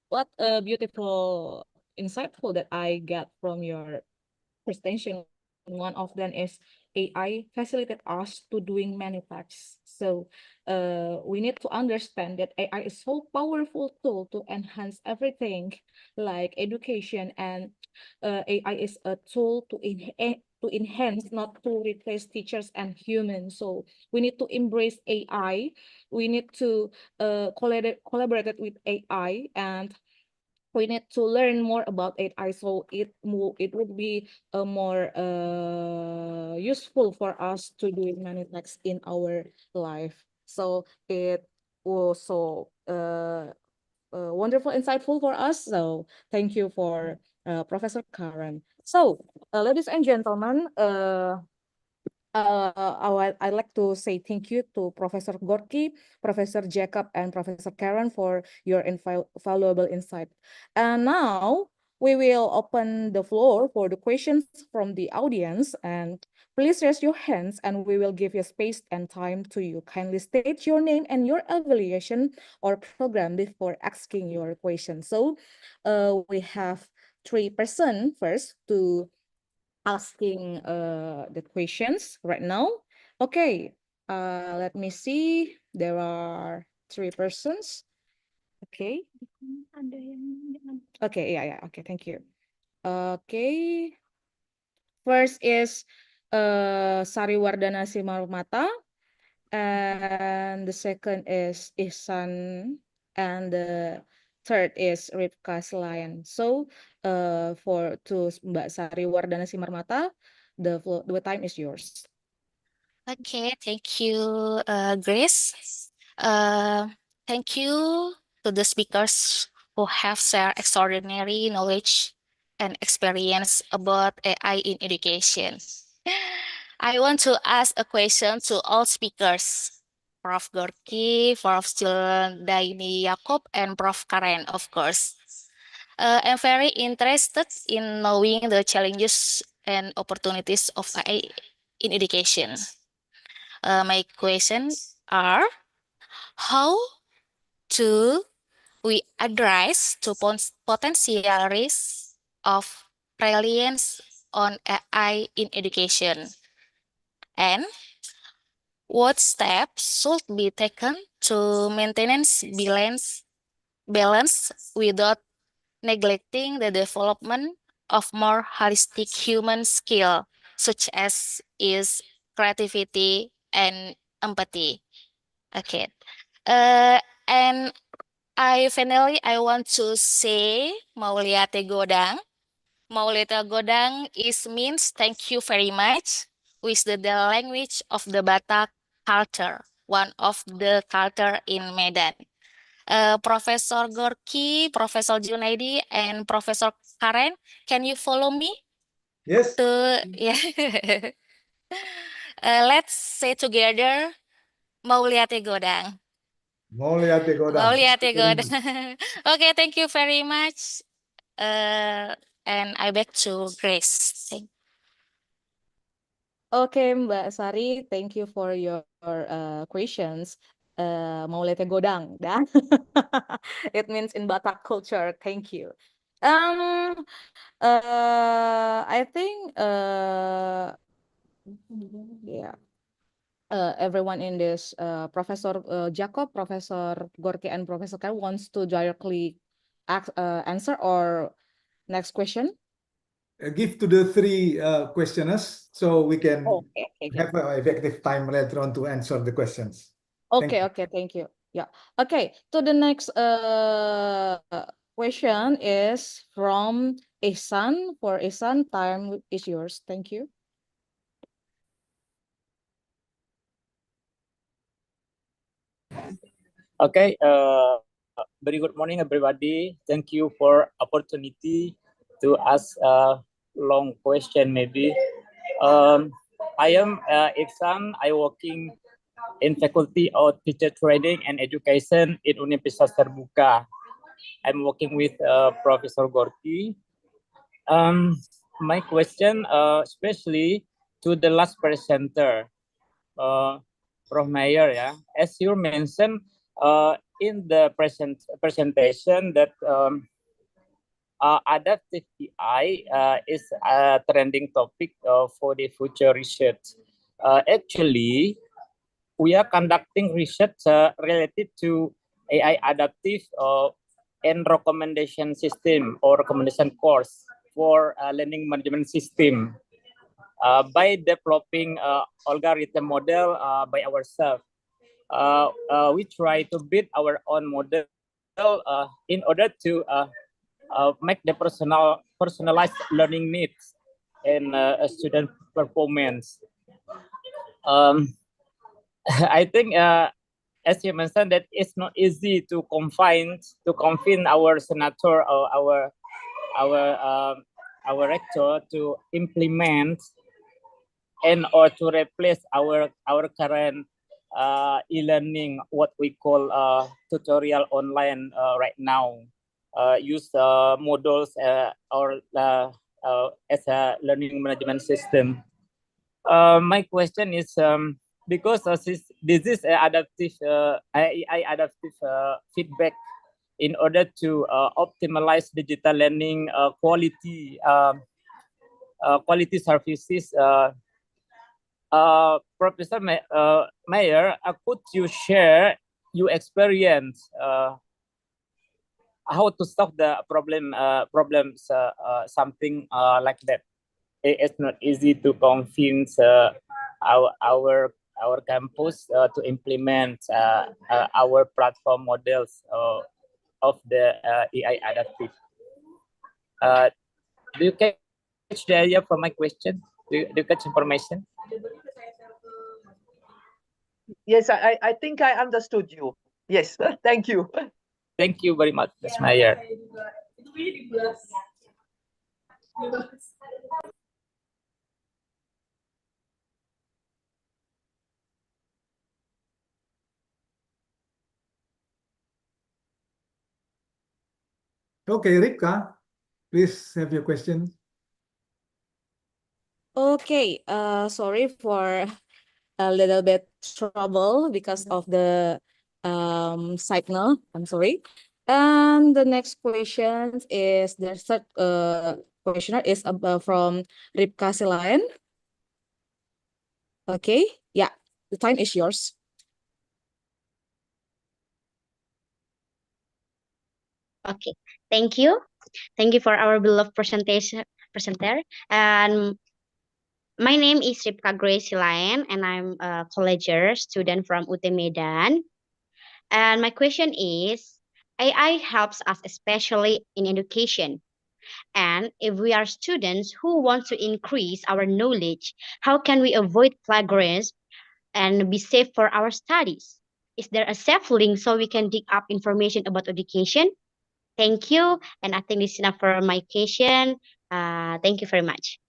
Speaker 12: What a beautiful, insightful that I get from your presentation. One of them is AI facilitate us to doing many tasks. So we need to understand that AI is so powerful tool to enhance everything like education, and AI is a tool to enhance, not to replace teachers and humans. So we need to embrace AI. We need to collaborate with AI, and we need to learn more about AI, so it would be more useful for us to do many tasks in our life. So it was so wonderful, insightful for us. So thank you for Professor Karen. So ladies and gentlemen, I'd like to say thank you to Professor Gorky, Professor Jacob, and Professor Karen for your valuable insight. And now we will open the floor for the questions from the audience. And please raise your hands, and we will give you space and time to you. Kindly state your name and your affiliation or program before asking your question. So we have 3 persons first to asking the questions right now. Okay, let me see. There are 3 persons. Okay. Okay, yeah, okay, thank you. Okay. First is Sari Wardana Simarmata, and the second is Ihsan, and the third is Ripka Selayan. So for Mbak Sari Wardana Simarmata, the time is yours.
Speaker 16: Okay, thank you, Grace. Thank you to the speakers who have shared extraordinary knowledge and experience about AI in education. I want to ask a question to all speakers, Prof. Gorky, Prof. Daini Yakob, and Prof. Karen, of course. I'm very interested in knowing the challenges and opportunities of AI in education. My questions are, how do we address the potential risks of reliance on AI in education? And what steps should be taken to maintain balance without neglecting the development of more holistic human skill, such as creativity and empathy? Okay. And I want to say Mauliate Godang. Mauliate Godang means thank you very much, with the language of the Batak culture, one of the culture in Medan. Professor Gorky, Professor Junaidi, and Professor Karen, can you follow me?
Speaker 13: Yes.
Speaker 16: Yeah. Let's say together, Mauliate Godang.
Speaker 13: Mauliate Godang.
Speaker 16: Mauliate Godang. Okay, thank you very much. And I back to Grace.
Speaker 12: Okay, Mbak Sari, thank you for your questions. Maulete Godang, dah. It means in Batak culture. Thank you. I think yeah. Everyone in this, Professor Jacob, Professor Gorky, and Professor Karen wants to directly answer or next question.
Speaker 13: give to the three questioners so we can
Speaker 12: Okay.
Speaker 13: have an effective time later on to answer the questions. Thank you.
Speaker 12: Okay, thank you. Yeah. Okay, to the next question is from Ihsan. For Ihsan, time is yours. Thank you.
Speaker 17: Okay, very good morning, everybody. Thank you for opportunity to ask a long question, maybe. I am Iksan. I working in Faculty of Teacher Training and Education in Universitas Terbuka. I'm working with Professor Gorky. My question, especially to the last presenter, Prof. Mayer, yeah, as you mentioned in the presentation that adaptive AI is a trending topic for the future research. Actually, we are conducting research related to AI adaptive and recommendation system or recommendation course for learning management system by developing algorithm model by ourselves. We try to build our own model in order to make the personalized learning needs and student performance. I think as you mentioned that it's not easy to confine our senator or our rector to implement and or to replace our current e-learning, what we call tutorial online right now. Use models or as a learning management system. My question is because this is adaptive AI adaptive feedback in order to optimize digital learning quality quality services. Professor Mayer, could you share your experience how to solve the problems something like that? It's not easy to convince our campus to implement our platform models of the AI adaptive. Do you catch the idea from my question? Do you catch information?
Speaker 15: Yes, I think I understood you. Yes, thank you.
Speaker 17: Thank you very much, Ms. Mayer.
Speaker 13: Okay, Ripka, please have your question.
Speaker 12: Okay, sorry for a little bit trouble because of the signal. I'm sorry. And the next question is the third questioner is from Ripka Silayan. Okay, yeah, the time is yours.
Speaker 18: Okay, thank you. Thank you for our beloved presenter. And my name is Ripka Grace Silayan, and I'm a college year student from UT Medan. And my question is, AI helps us especially in education. And if we are students who want to increase our knowledge, how can we avoid plagiarism and be safe for our studies? Is there a safe link so we can dig up information about education? Thank you. And I think this is enough for my question. Thank you very much.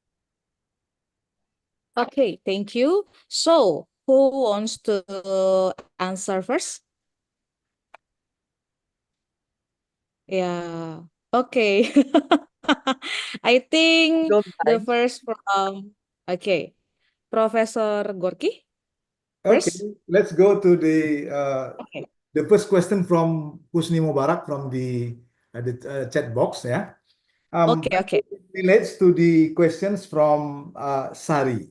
Speaker 12: Okay, thank you. So, who wants to answer first? Yeah, okay. I think the first from, okay, Professor Gorky.
Speaker 13: Okay,
Speaker 12: First?
Speaker 13: let's go to the first question from Husni Mubarak from the chat box. Yeah.
Speaker 12: Okay.
Speaker 13: It relates to the questions from Sari.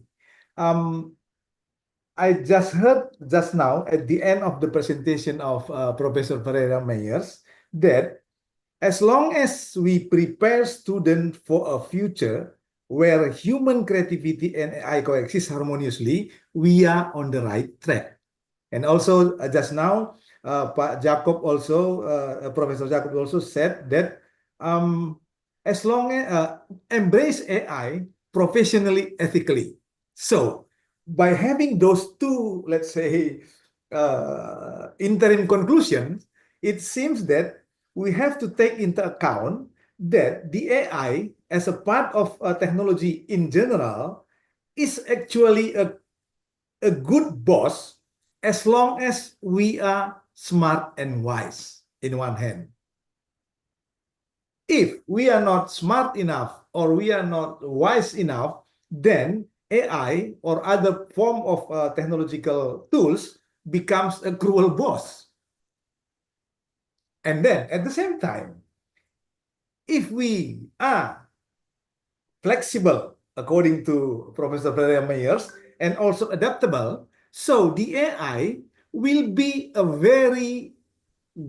Speaker 13: I just heard just now at the end of the presentation of Professor Pereira Meyers that as long as we prepare students for a future, where human creativity and AI coexist harmoniously, we are on the right track. And also, just now, Pak Jacob also, Professor Jacob also said that as long as embrace AI professionally, ethically. So, by having those two, let's say, interim conclusions, it seems that we have to take into account that the AI, as a part of technology in general, is actually a good boss as long as we are smart and wise in one hand. If we are not smart enough or we are not wise enough, then AI or other form of technological tools becomes a cruel boss. And then at the same time, if we are flexible, according to Professor Freya Meyers, and also adaptable, so the AI will be a very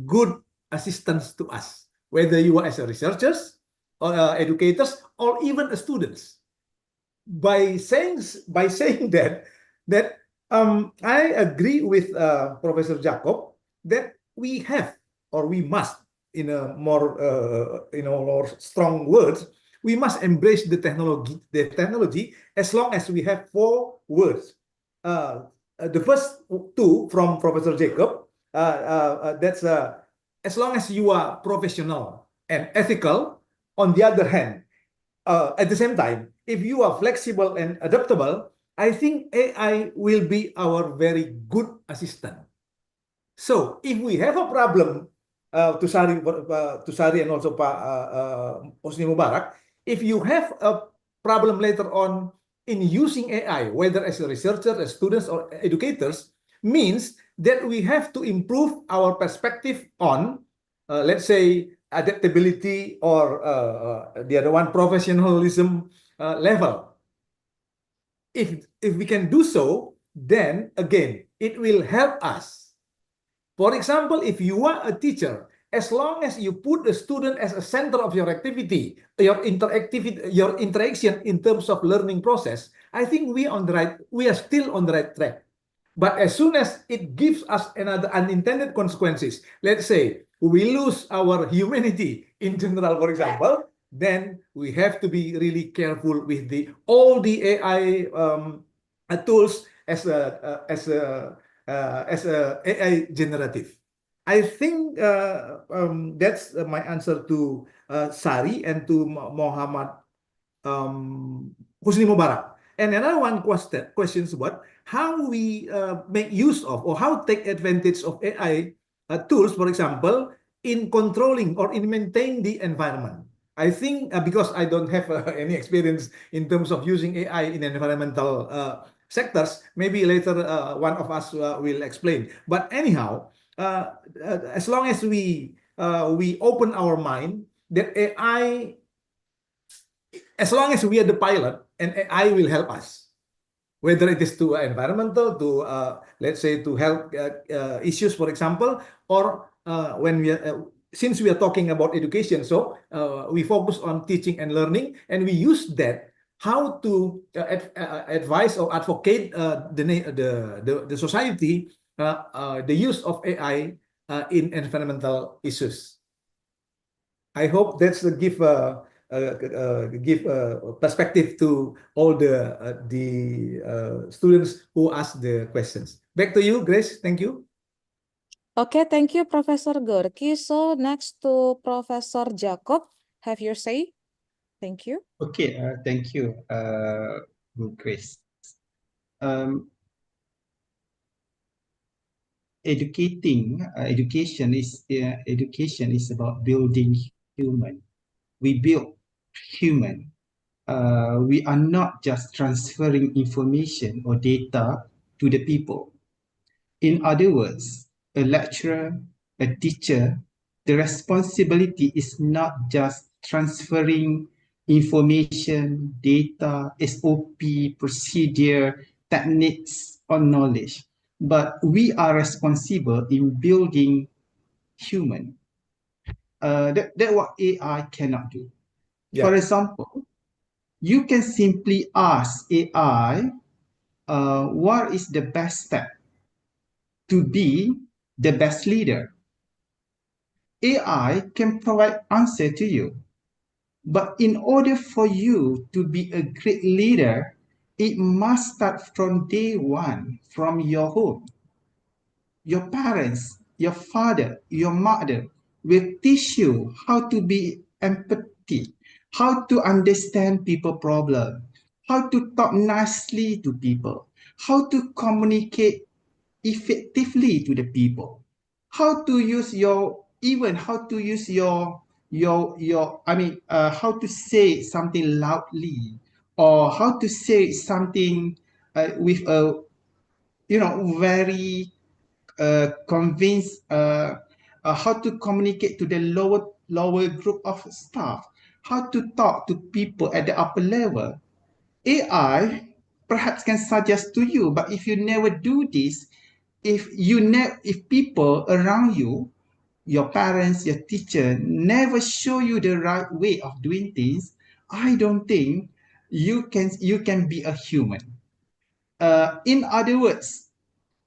Speaker 13: good assistance to us, whether you are as a researchers or educators or even a students. By saying that I agree with Professor Jacob that we have or we must, in a more more strong words, we must embrace the technology as long as we have four words. The first two from Professor Jacob, that's as long as you are professional and ethical. On the other hand, at the same time, if you are flexible and adaptable, I think AI will be our very good assistant. So if we have a problem, Tusari and also Pak Husni Mubarak, if you have a problem later on in using AI, whether as a researcher, as students, or educators, means that we have to improve our perspective on, let's say, adaptability or the other one, professionalism level. If we can do so, then again, it will help us. For example, if you are a teacher, as long as you put the student as a center of your activity, your interaction in terms of learning process, I think we are still on the right track. But as soon as it gives us another unintended consequences, let's say we lose our humanity in general, for example, then we have to be really careful with all the AI tools as a AI generative. I think that's my answer to Sari and to Muhammad Husni Mubarak. And another one question is about how we make use of or how take advantage of AI tools, for example, in controlling or in maintaining the environment. I think because I don't have any experience in terms of using AI in environmental sectors, maybe later one of us will explain. But anyhow, as long as we open our mind that AI, as long as we are the pilot, and AI will help us, whether it is to environmental, to let's say to health issues, for example, or when we are, since we are talking about education, so we focus on teaching and learning, and we use that how to advise or advocate the society the use of AI in environmental issues. I hope that's give perspective to all the students who ask the questions. Back to you, Grace. Thank you.
Speaker 12: Okay, thank you, Professor Gorky. So next to Professor Jacob, have your say. Thank you.
Speaker 14: Okay, thank you, Grace. Education is about building human. We build human. We are not just transferring information or data to the people. In other words, a lecturer, a teacher, the responsibility is not just transferring information, data, SOP, procedure, techniques, or knowledge, but we are responsible in building human. That's what AI cannot do.
Speaker 13: Yeah.
Speaker 14: For example, you can simply ask AI, what is the best step to be the best leader? AI can provide answer to you. But in order for you to be a great leader, it must start from day one, from your home. Your parents, your father, your mother will teach you how to be empathy, how to understand people problem, how to talk nicely to people, how to communicate effectively to the people, how to use your even how to use your how to say something loudly, or how to say something with a very convince how to communicate to the lower group of staff, how to talk to people at the upper level. AI perhaps can suggest to you, but if you never do this, if people around you, your parents, your teacher, never show you the right way of doing things, I don't think you can be a human. In other words,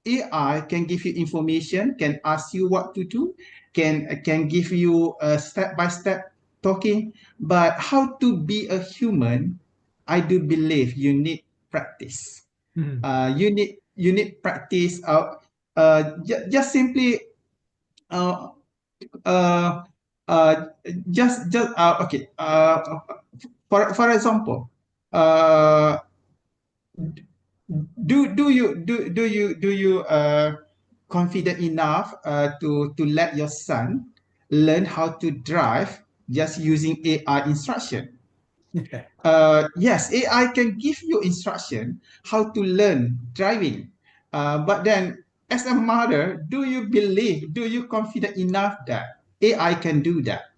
Speaker 14: AI can give you information, can ask you what to do, can give you a step by step talking, but how to be a human, I do believe you need practice. You need practice. Just simply uh, uh, uh, just okay. For example, uh, do you confident enough to let your son learn how to drive just using AI instruction? Yes, AI can give you instruction how to learn driving, but then as a mother, do you confident enough that AI can do that?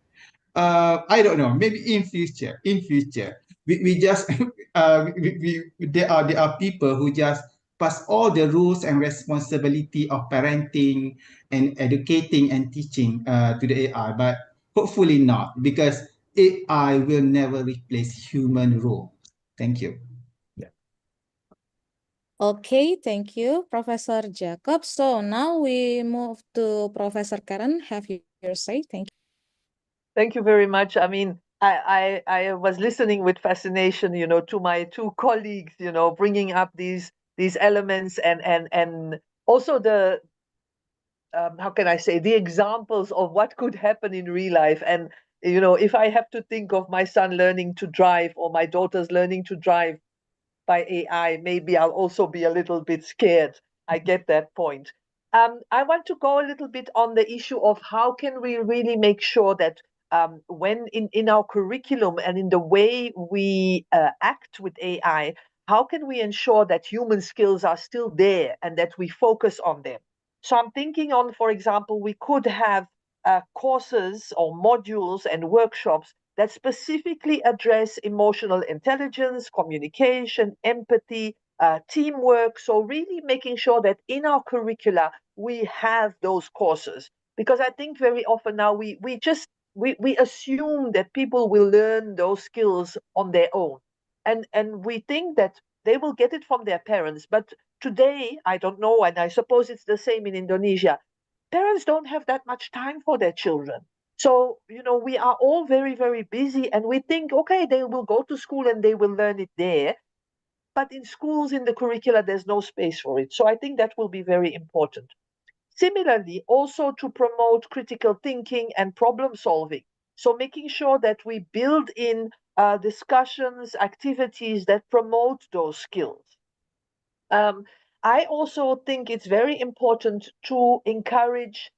Speaker 14: I don't know. Maybe in future, we just there are people who just pass all the rules and responsibility of parenting and educating and teaching to the AI, but hopefully not, because AI will never replace human role. Thank you.
Speaker 12: Okay, thank you, Professor Jacob. So now we move to Professor Karen. Have your say. Thank you.
Speaker 15: Thank you very much. I mean, I was listening with fascination, to my two colleagues, bringing up these elements and also the how can I say, the examples of what could happen in real life. And if I have to think of my son learning to drive or my daughter's learning to drive by AI, maybe I'll also be a little bit scared. I get that point. I want to go a little bit on the issue of how can we really make sure that when in our curriculum and in the way we act with AI, how can we ensure that human skills are still there and that we focus on them? So I'm thinking on, for example, we could have courses or modules and workshops that specifically address emotional intelligence, communication, empathy, teamwork. So really making sure that in our curricula, we have those courses. Because I think very often now we assume that people will learn those skills on their own. And we think that they will get it from their parents. But today, I don't know, and I suppose it's the same in Indonesia, parents don't have that much time for their children. So, we are all very, very busy and we think, okay, they will go to school and they will learn it there. But in schools, in the curricula, there's no space for it. So I think that will be very important. Similarly, also to promote critical thinking and problem solving. So making sure that we build in discussions, activities that promote those skills. I also think it's very important to encourage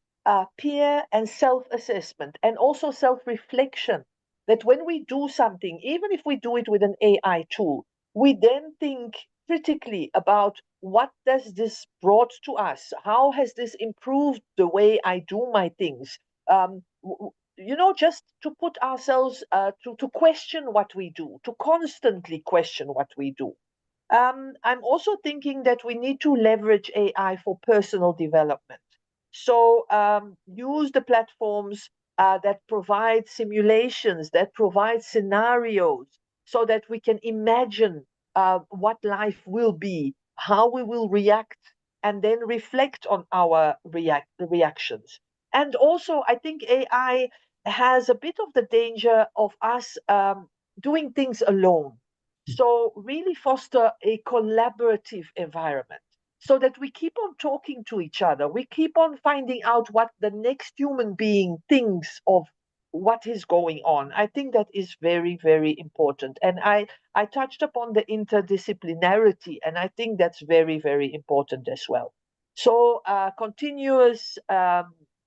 Speaker 15: peer and self-assessment and also self-reflection. That when we do something, even if we do it with an AI tool, we then think critically about what does this brought to us? How has this improved the way I do my things? Just to put ourselves, to question what we do, to constantly question what we do. I'm also thinking that we need to leverage AI for personal development. So use the platforms that provide simulations, that provide scenarios, so that we can imagine what life will be, how we will react, and then reflect on our reactions. And also, I think AI has a bit of the danger of us doing things alone. So, really foster a collaborative environment so that we keep on talking to each other. We keep on finding out what the next human being thinks of what is going on. I think that is very, very important. And I touched upon the interdisciplinarity, and I think that's very, very important as well. So, continuous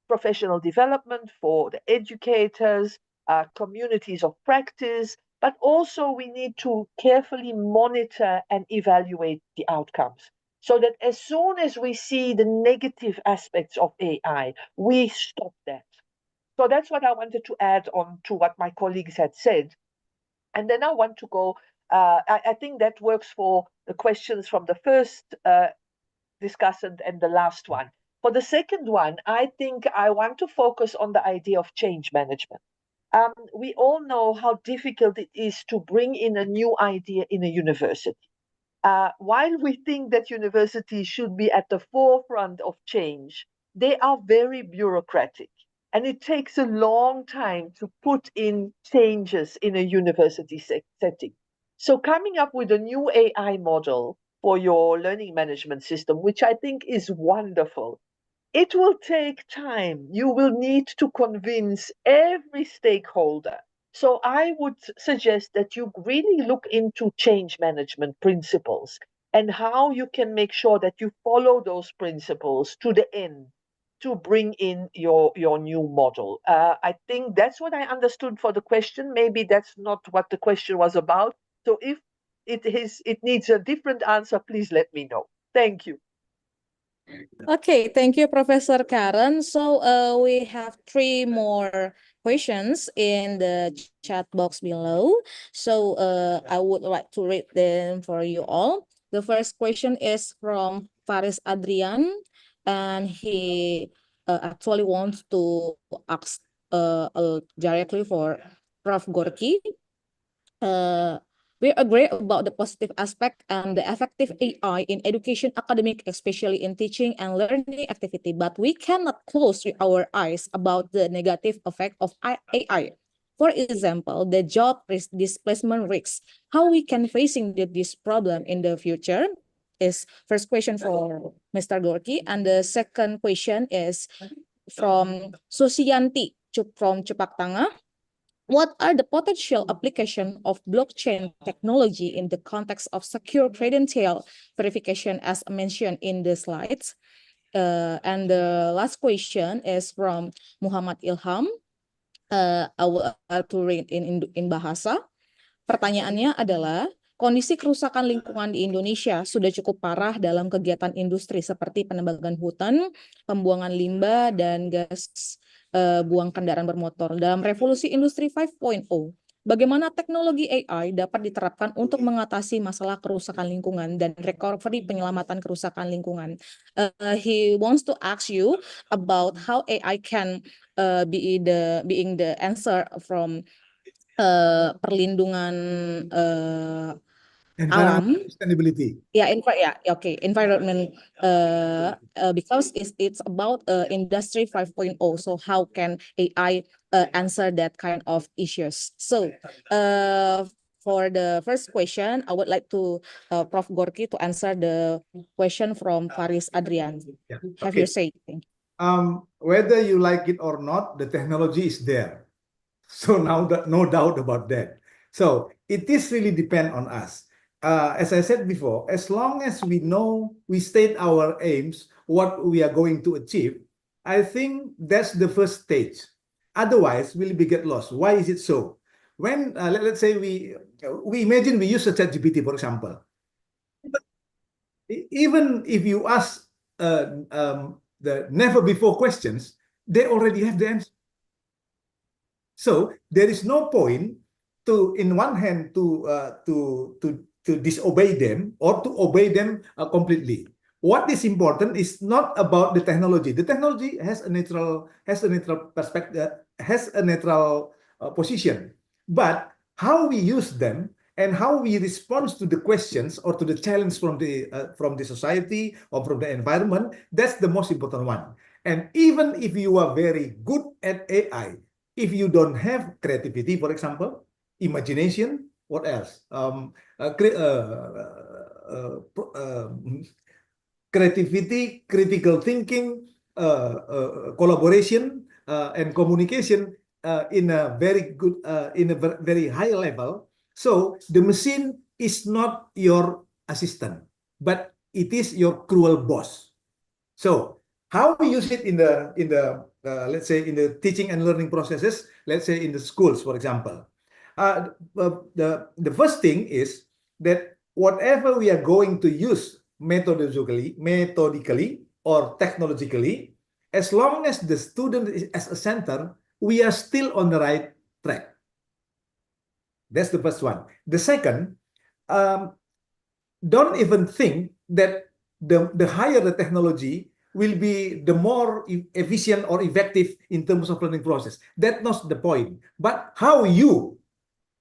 Speaker 15: professional development for the educators, communities of practice, but also we need to carefully monitor and evaluate the outcomes so that as soon as we see the negative aspects of AI, we stop that. So that's what I wanted to add on to what my colleagues had said. And then I want to go, I think that works for the questions from the first discussant and the last one. For the second one, I think I want to focus on the idea of change management. We all know how difficult it is to bring in a new idea in a university. While we think that universities should be at the forefront of change, they are very bureaucratic. And it takes a long time to put in changes in a university setting. So coming up with a new AI model for your learning management system, which I think is wonderful, it will take time. You will need to convince every stakeholder. So I would suggest that you really look into change management principles and how you can make sure that you follow those principles to the end to bring in your new model. I think that's what I understood for the question. Maybe that's not what the question was about. So if it needs a different answer, please let me know. Thank you.
Speaker 12: Okay, thank you, Professor Karen. So we have three more questions in the chat box below. So I would like to read them for you all. The first question is from Faris Adrian, and he actually wants to ask directly for Prof. Gorky. We agree about the positive aspect and the effective AI in education, academic, especially in teaching and learning activity, but we cannot close our eyes about the negative effect of AI. For example, the job displacement risks. How we can facing this problem in the future is first question for Mr. Gorky, and the second question is from Susiyanti from Cepak Tangah. What are the potential applications of blockchain technology in the context of secure credential verification as mentioned in the slides? And the last question is from Muhammad Ilham. I will to read in bahasa. Pertanyaannya adalah, kondisi kerusakan lingkungan di Indonesia sudah cukup parah dalam kegiatan industri seperti penebangan hutan, pembuangan limbah, dan gas buang kendaraan bermotor. Dalam revolusi industri 5.0, bagaimana teknologi AI dapat diterapkan untuk mengatasi masalah kerusakan lingkungan dan recovery penyelamatan kerusakan lingkungan? He wants to ask you about how AI can being the answer from perlindungan alam,
Speaker 13: sustainability.
Speaker 12: Environment, because it's about industry 5.0. So how can AI answer that kind of issues? So for the first question, I would like to Prof. Gorky to answer the question from Faris Adrian. Have your say. Thank you.
Speaker 13: Whether you like it or not, the technology is there. So now no doubt about that. So it is really depend on us. As I said before, as long as we know, we state our aims, what we are going to achieve, I think that's the first stage. Otherwise, we'll get lost. Why is it so? When, let's say we imagine we use a ChatGPT, for example. Even if you ask the never before questions, they already have the answer. So there is no point to, in one hand, to disobey them or to obey them completely. What is important is not about the technology. The technology has a neutral perspective, has a neutral position. But how we use them and how we respond to the questions or to the challenge from the society or from the environment, that's the most important one. And even if you are very good at AI, if you don't have creativity, for example, imagination, what else? Creativity, critical thinking, collaboration, and communication in a very good, in a very high level. So the machine is not your assistant, but it is your cruel boss. So how we use it in the let's say in the teaching and learning processes, let's say in the schools, for example. The first thing is that whatever we are going to use methodically or technologically, as long as the student is as a center, we are still on the right track. That's the first one. The second, don't even think that the higher the technology will be the more efficient or effective in terms of learning process. That's not the point. But how you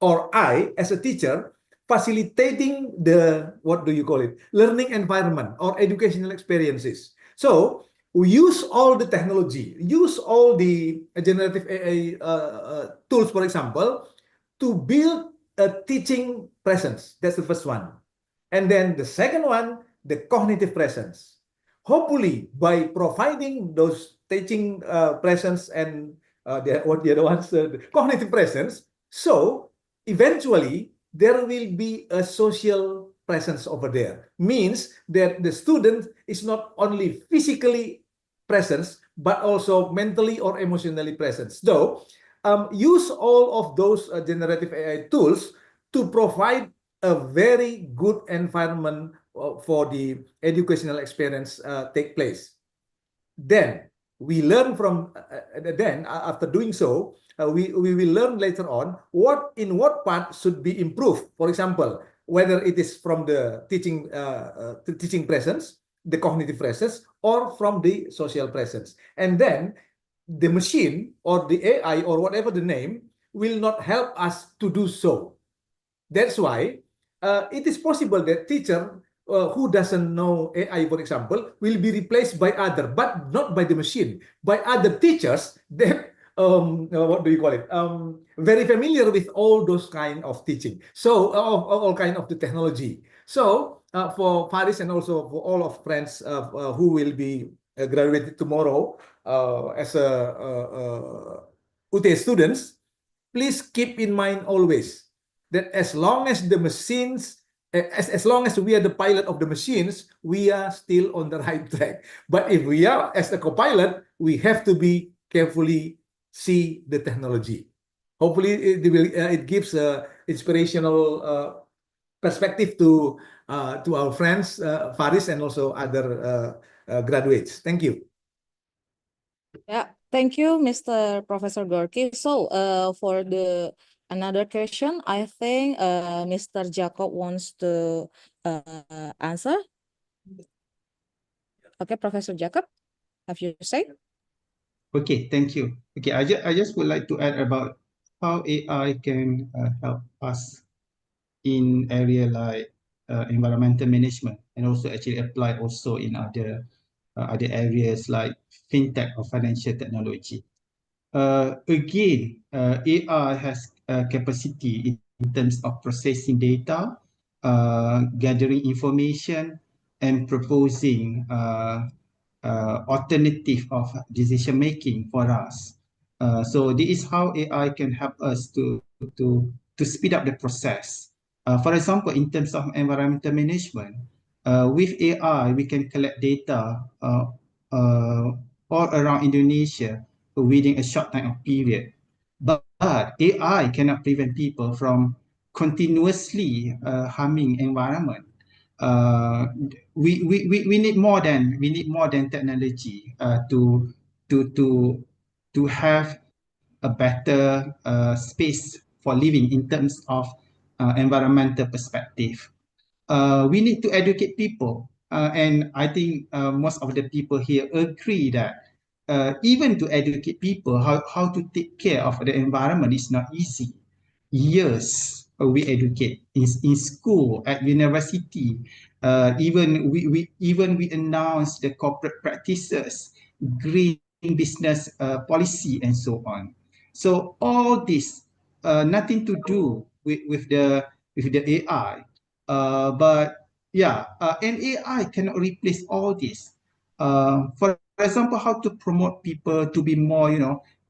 Speaker 13: or I, as a teacher, facilitating the, what do you call it, learning environment or educational experiences. So we use all the technology, use all the generative AI tools, for example, to build a teaching presence. That's the first one. And then the second one, the cognitive presence. Hopefully, by providing those teaching presence and the other ones, the cognitive presence, so eventually there will be a social presence over there. Means that the student is not only physically present, but also mentally or emotionally present. So use all of those generative AI tools to provide a very good environment for the educational experience take place. Then we learn from, then after doing so, we will learn later on in what part should be improved. For example, whether it is from the teaching presence, the cognitive presence, or from the social presence. And then the machine or the AI or whatever the name will not help us to do so. That's why it is possible that teacher who doesn't know AI, for example, will be replaced by other, but not by the machine, by other teachers that what do you call it? Very familiar with all those kind of teaching. So all kind of the technology. So for Faris and also for all of friends who will be graduated tomorrow as UT students, please keep in mind always that as long as the machines, as long as we are the pilot of the machines, we are still on the right track. But if we are as a co-pilot, we have to be carefully see the technology. Hopefully, it gives inspirational perspective to our friends, Faris, and also other graduates. Thank you.
Speaker 12: Yeah, thank you, Mr. Professor Gorky. So, for the another question, I think Mr. Jacob wants to answer. Okay, Professor Jacob, have you said?
Speaker 14: Okay, thank you. Okay, I just would like to add about how AI can help us in area like environmental management, and also actually apply also in other areas like fintech or financial technology. Again, AI has capacity in terms of processing data, gathering information, and proposing alternative of decision making for us. So this is how AI can help us to speed up the process. For example, in terms of environmental management, with AI we can collect data all around Indonesia within a short time of period. But AI cannot prevent people from continuously harming environment. We need more than technology to have a better space for living in terms of environmental perspective. We need to educate people, and I think most of the people here agree that even to educate people how to take care of the environment is not easy. Years we educate in school, at university. Even we announce the corporate practices, green business policy, and so on. So all this nothing to do with the AI, but yeah, and AI cannot replace all this. For example, how to promote people to be more,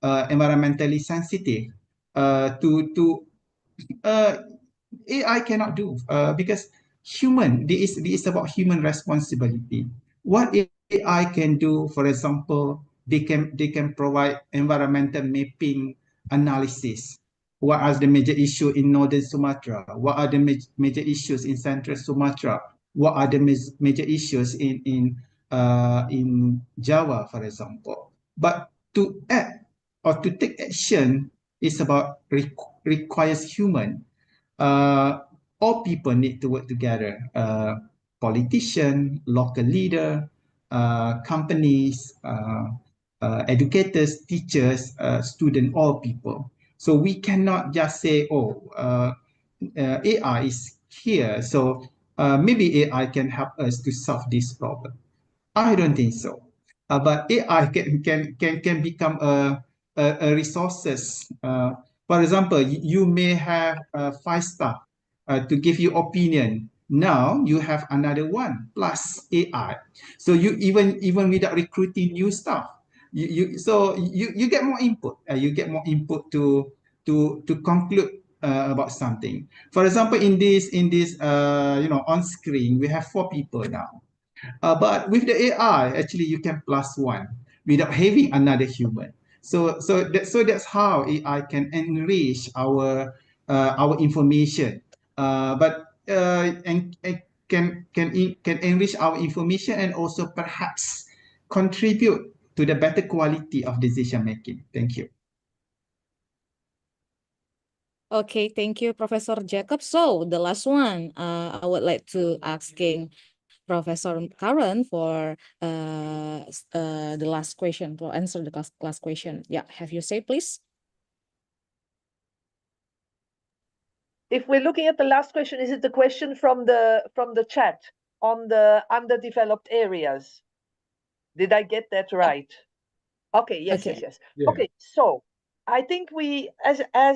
Speaker 14: environmentally sensitive, to AI cannot do, because this is about human responsibility. What AI can do, for example, they can provide environmental mapping analysis. What are the major issues in northern Sumatra? What are the major issues in central Sumatra? What are the major issues in Java, for example? But to act or to take action is about requires human. All people need to work together. Politician, local leader, companies, educators, teachers, student, all people. So we cannot just say, oh, AI is here, so maybe AI can help us to solve this problem. I don't think so. But AI can become a resources. For example, you may have five staff to give you opinion. Now you have another one plus AI. So you even without recruiting new staff, you get more input. You get more input to conclude about something. For example, in this on screen we have four people now. But with the AI, actually, you can plus one without having another human. So that's how AI can enrich our information. And can enrich our information and also perhaps contribute to the better quality of decision making. Thank you.
Speaker 12: Okay, thank you, Professor Jacob. So the last one, I would like to asking Professor Karen for the last question, to answer the last question. Yeah, have you say, please?
Speaker 15: If we're looking at the last question, is it the question from the chat on the underdeveloped areas? Did I get that right? Okay, yes,
Speaker 12: Okay.
Speaker 15: yes.
Speaker 13: Yeah.
Speaker 15: Okay, so I think we, I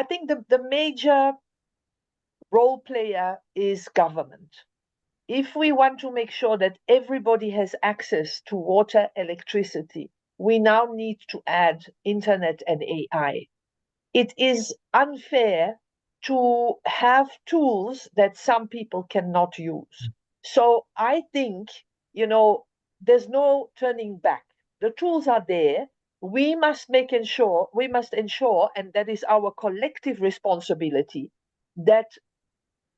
Speaker 15: think the major role player is government. If we want to make sure that everybody has access to water, electricity, we now need to add internet and AI. It is unfair to have tools that some people cannot use. So I think, there's no turning back. The tools are there. We must ensure, and that is our collective responsibility, that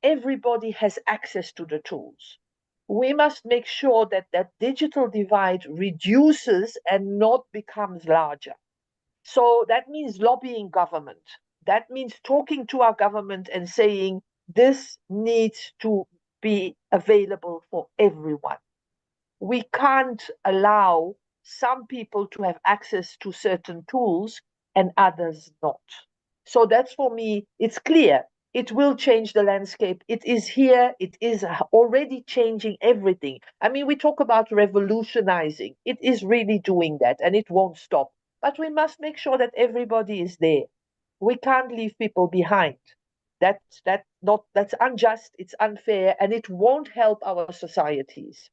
Speaker 15: everybody has access to the tools. We must make sure that that digital divide reduces and not becomes larger. So that means lobbying government. That means talking to our government and saying this needs to be available for everyone. We can't allow some people to have access to certain tools and others not. So that's, for me, it's clear. It will change the landscape. It is here. It is already changing everything. I mean, we talk about revolutionizing. It is really doing that, and it won't stop. But we must make sure that everybody is there. We can't leave people behind. That's unjust, it's unfair, and it won't help our societies.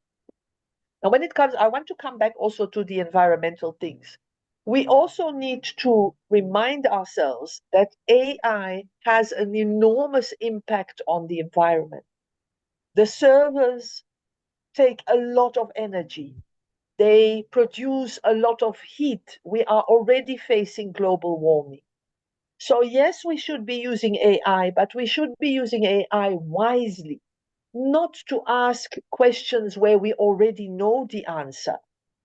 Speaker 15: Now, when it comes, I want to come back also to the environmental things. We also need to remind ourselves that AI has an enormous impact on the environment. The servers take a lot of energy. They produce a lot of heat. We are already facing global warming. So yes, we should be using AI, but we should be using AI wisely, not to ask questions where we already know the answer,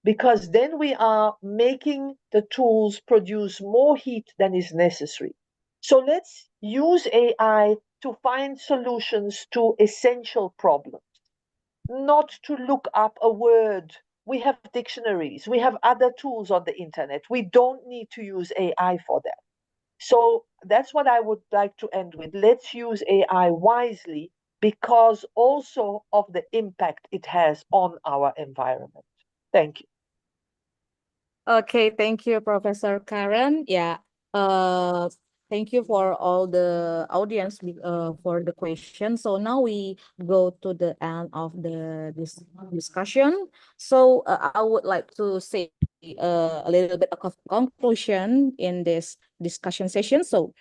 Speaker 15: because then we are making the tools produce more heat than is necessary. So let's use AI to find solutions to essential problems, not to look up a word. We have dictionaries, we have other tools on the internet. We don't need to use AI for that. So that's what I would like to end with. Let's use AI wisely because also of the impact it has on our environment. Thank you.
Speaker 12: Okay, thank you, Professor Karen. Yeah, thank you for all the audience for the question. So now we go to the end of this discussion. So I would like to say a little bit of conclusion in this discussion session. So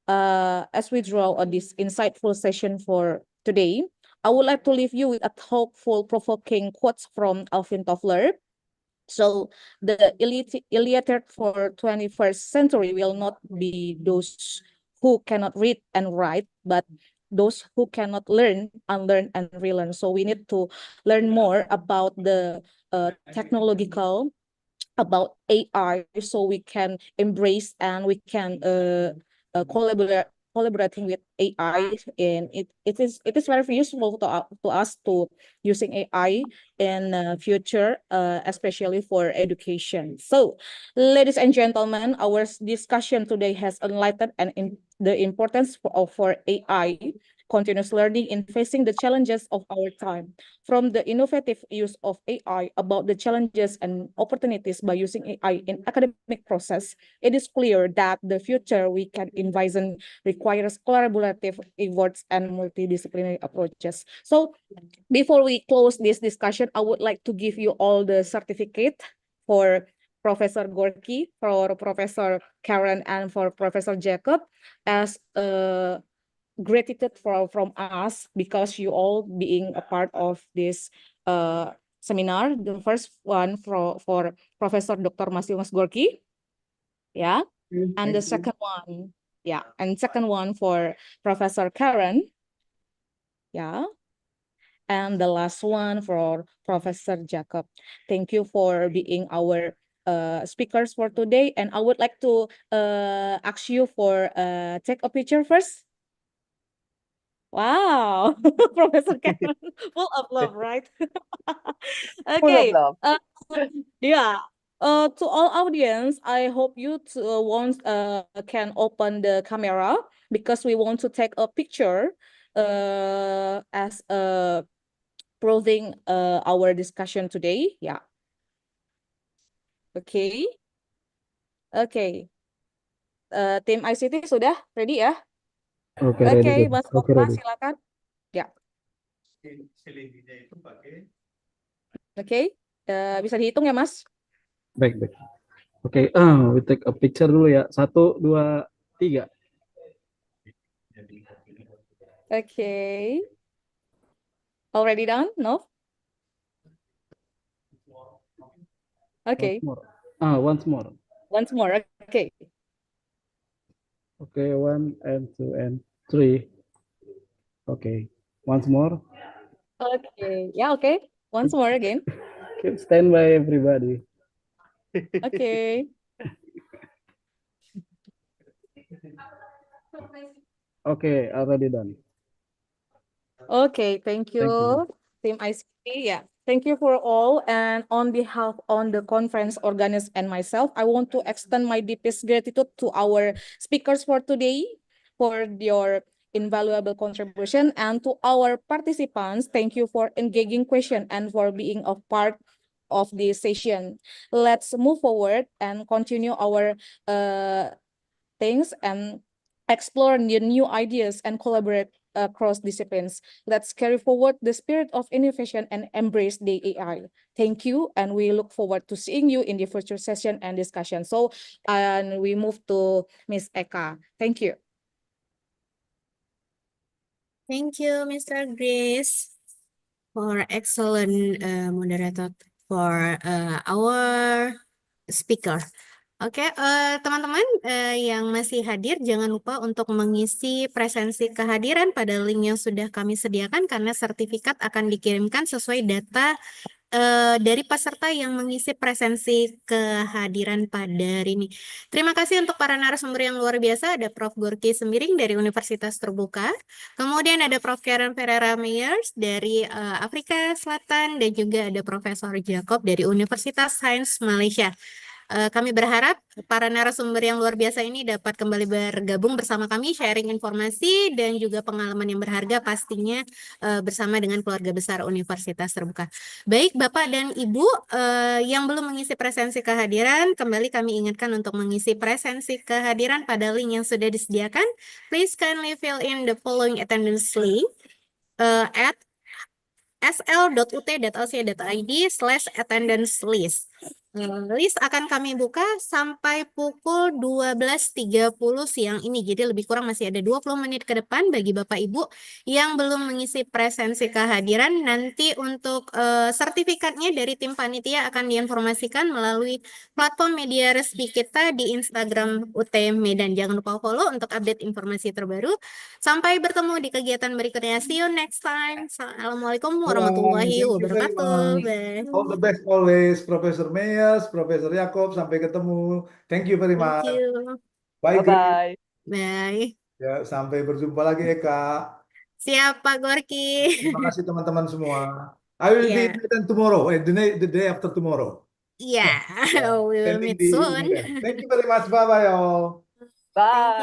Speaker 12: as we draw on this insightful session for today, I would like to leave you with a hopeful, provoking quotes from Alvin Toffler. So the illiterate for 21st century will not be those who cannot read and write, but those who cannot learn, unlearn, and relearn. So we need to learn more about the technological, about AI, so we can embrace and we can collaborating with AI, and it is very useful to us to using AI in future, especially for education. So, ladies and gentlemen, our discussion today has enlightened and the importance for AI, continuous learning in facing the challenges of our time. From the innovative use of AI about the challenges and opportunities by using AI in academic process, it is clear that the future we can envision requires collaborative efforts and multidisciplinary approaches. So before we close this discussion, I would like to give you all the certificate for Professor Gorky, for Professor Karen, and for Professor Jacob as gratitude from us because you all being a part of this seminar. The first one for Professor Dr. Mas Gorky, yeah, and the second one, yeah, and second one for Professor Karen, yeah, and the last one for Professor Jacob. Thank you for being our speakers for today, and I would like to ask you for take a picture first. Wow, Professor Karen, full of love, right?
Speaker 15: Full of
Speaker 12: Okay,
Speaker 15: love.
Speaker 12: yeah. To all audience, I hope you once can open the camera because we want to take a picture as closing our discussion today. Yeah. Okay. Okay. Tim ICT sudah ready ya?
Speaker 19: Oke, ready,
Speaker 12: Oke,
Speaker 19: ready.
Speaker 12: Mas
Speaker 19: Oke,
Speaker 12: Okta
Speaker 19: ready.
Speaker 12: silakan. Ya. Oke. Bisa dihitung ya, Mas?
Speaker 19: Baik, baik. Oke, we take a picture dulu ya. 1, 2, 3.
Speaker 12: Okay. Already done? No? Okay.
Speaker 19: Once more.
Speaker 12: Once more. Okay.
Speaker 19: Okay, 1 and 2 and 3. Okay, once more.
Speaker 12: Okay. Yeah, okay. Once more again.
Speaker 19: Okay, stand by everybody.
Speaker 12: Okay.
Speaker 19: Okay, already done.
Speaker 12: Okay, thank you, Team ICT. Yeah, thank you for all. And on behalf on the conference organist and myself, I want to extend my deepest gratitude to our speakers for today for your invaluable contribution, and to our participants, thank you for engaging question and for being a part of this session. Let's move forward and continue our things and explore new ideas and collaborate across disciplines. Let's carry forward the spirit of innovation and embrace the AI. Thank you, and we look forward to seeing you in the future session and discussion. So, and we move to Miss Eka. Thank you.
Speaker 10: Thank you, Mr. Grace, for excellent moderator for our speaker. Oke, teman-teman yang masih hadir, jangan lupa untuk mengisi presensi kehadiran pada link yang sudah kami sediakan karena sertifikat akan dikirimkan sesuai data dari peserta yang mengisi presensi kehadiran pada hari ini. Terima kasih untuk para narasumber yang luar biasa. Ada Prof. Gorky Sembiring dari Universitas Terbuka. Kemudian ada Prof. Karen Ferreira Meyers dari Afrika Selatan. Dan juga ada Profesor Jacob dari Universitas Sains Malaysia. Kami berharap para narasumber yang luar biasa ini dapat kembali bergabung bersama kami, sharing informasi dan juga pengalaman yang berharga pastinya bersama dengan keluarga besar Universitas Terbuka. Baik Bapak dan Ibu yang belum mengisi presensi kehadiran, kembali kami ingatkan untuk mengisi presensi kehadiran pada link yang sudah disediakan. Please kindly fill in the following attendance link at sl.ut.lc.id/attendance list. List akan kami buka sampai pukul 12.30 siang ini. Jadi lebih kurang masih ada 20 menit ke depan bagi Bapak Ibu yang belum mengisi presensi kehadiran. Nanti untuk sertifikatnya dari tim panitia akan diinformasikan melalui platform media resmi kita di Instagram UT Medan. Jangan lupa follow untuk update informasi terbaru. Sampai bertemu di kegiatan berikutnya. See you next time. Assalamualaikum warahmatullahi
Speaker 13: Thank you very
Speaker 10: wabarakatuh.
Speaker 13: much.
Speaker 10: Bye.
Speaker 13: All the best always, Profesor Meyers, Profesor Yakob. Sampai ketemu. Thank you very
Speaker 10: Thank
Speaker 13: much.
Speaker 10: you.
Speaker 13: Bye, Grace.
Speaker 15: Bye-bye.
Speaker 10: Bye.
Speaker 13: Ya, sampai berjumpa lagi Eka.
Speaker 10: Siap Pak Gorky.
Speaker 13: Terima kasih teman-teman semua. I will be in
Speaker 10: Yeah.
Speaker 13: Medan tomorrow, the day after tomorrow.
Speaker 10: Yeah, we will
Speaker 13: Standing
Speaker 10: meet
Speaker 13: di
Speaker 10: soon.
Speaker 13: Medan. Thank you very much. Bye-bye all.
Speaker 10: Thank you.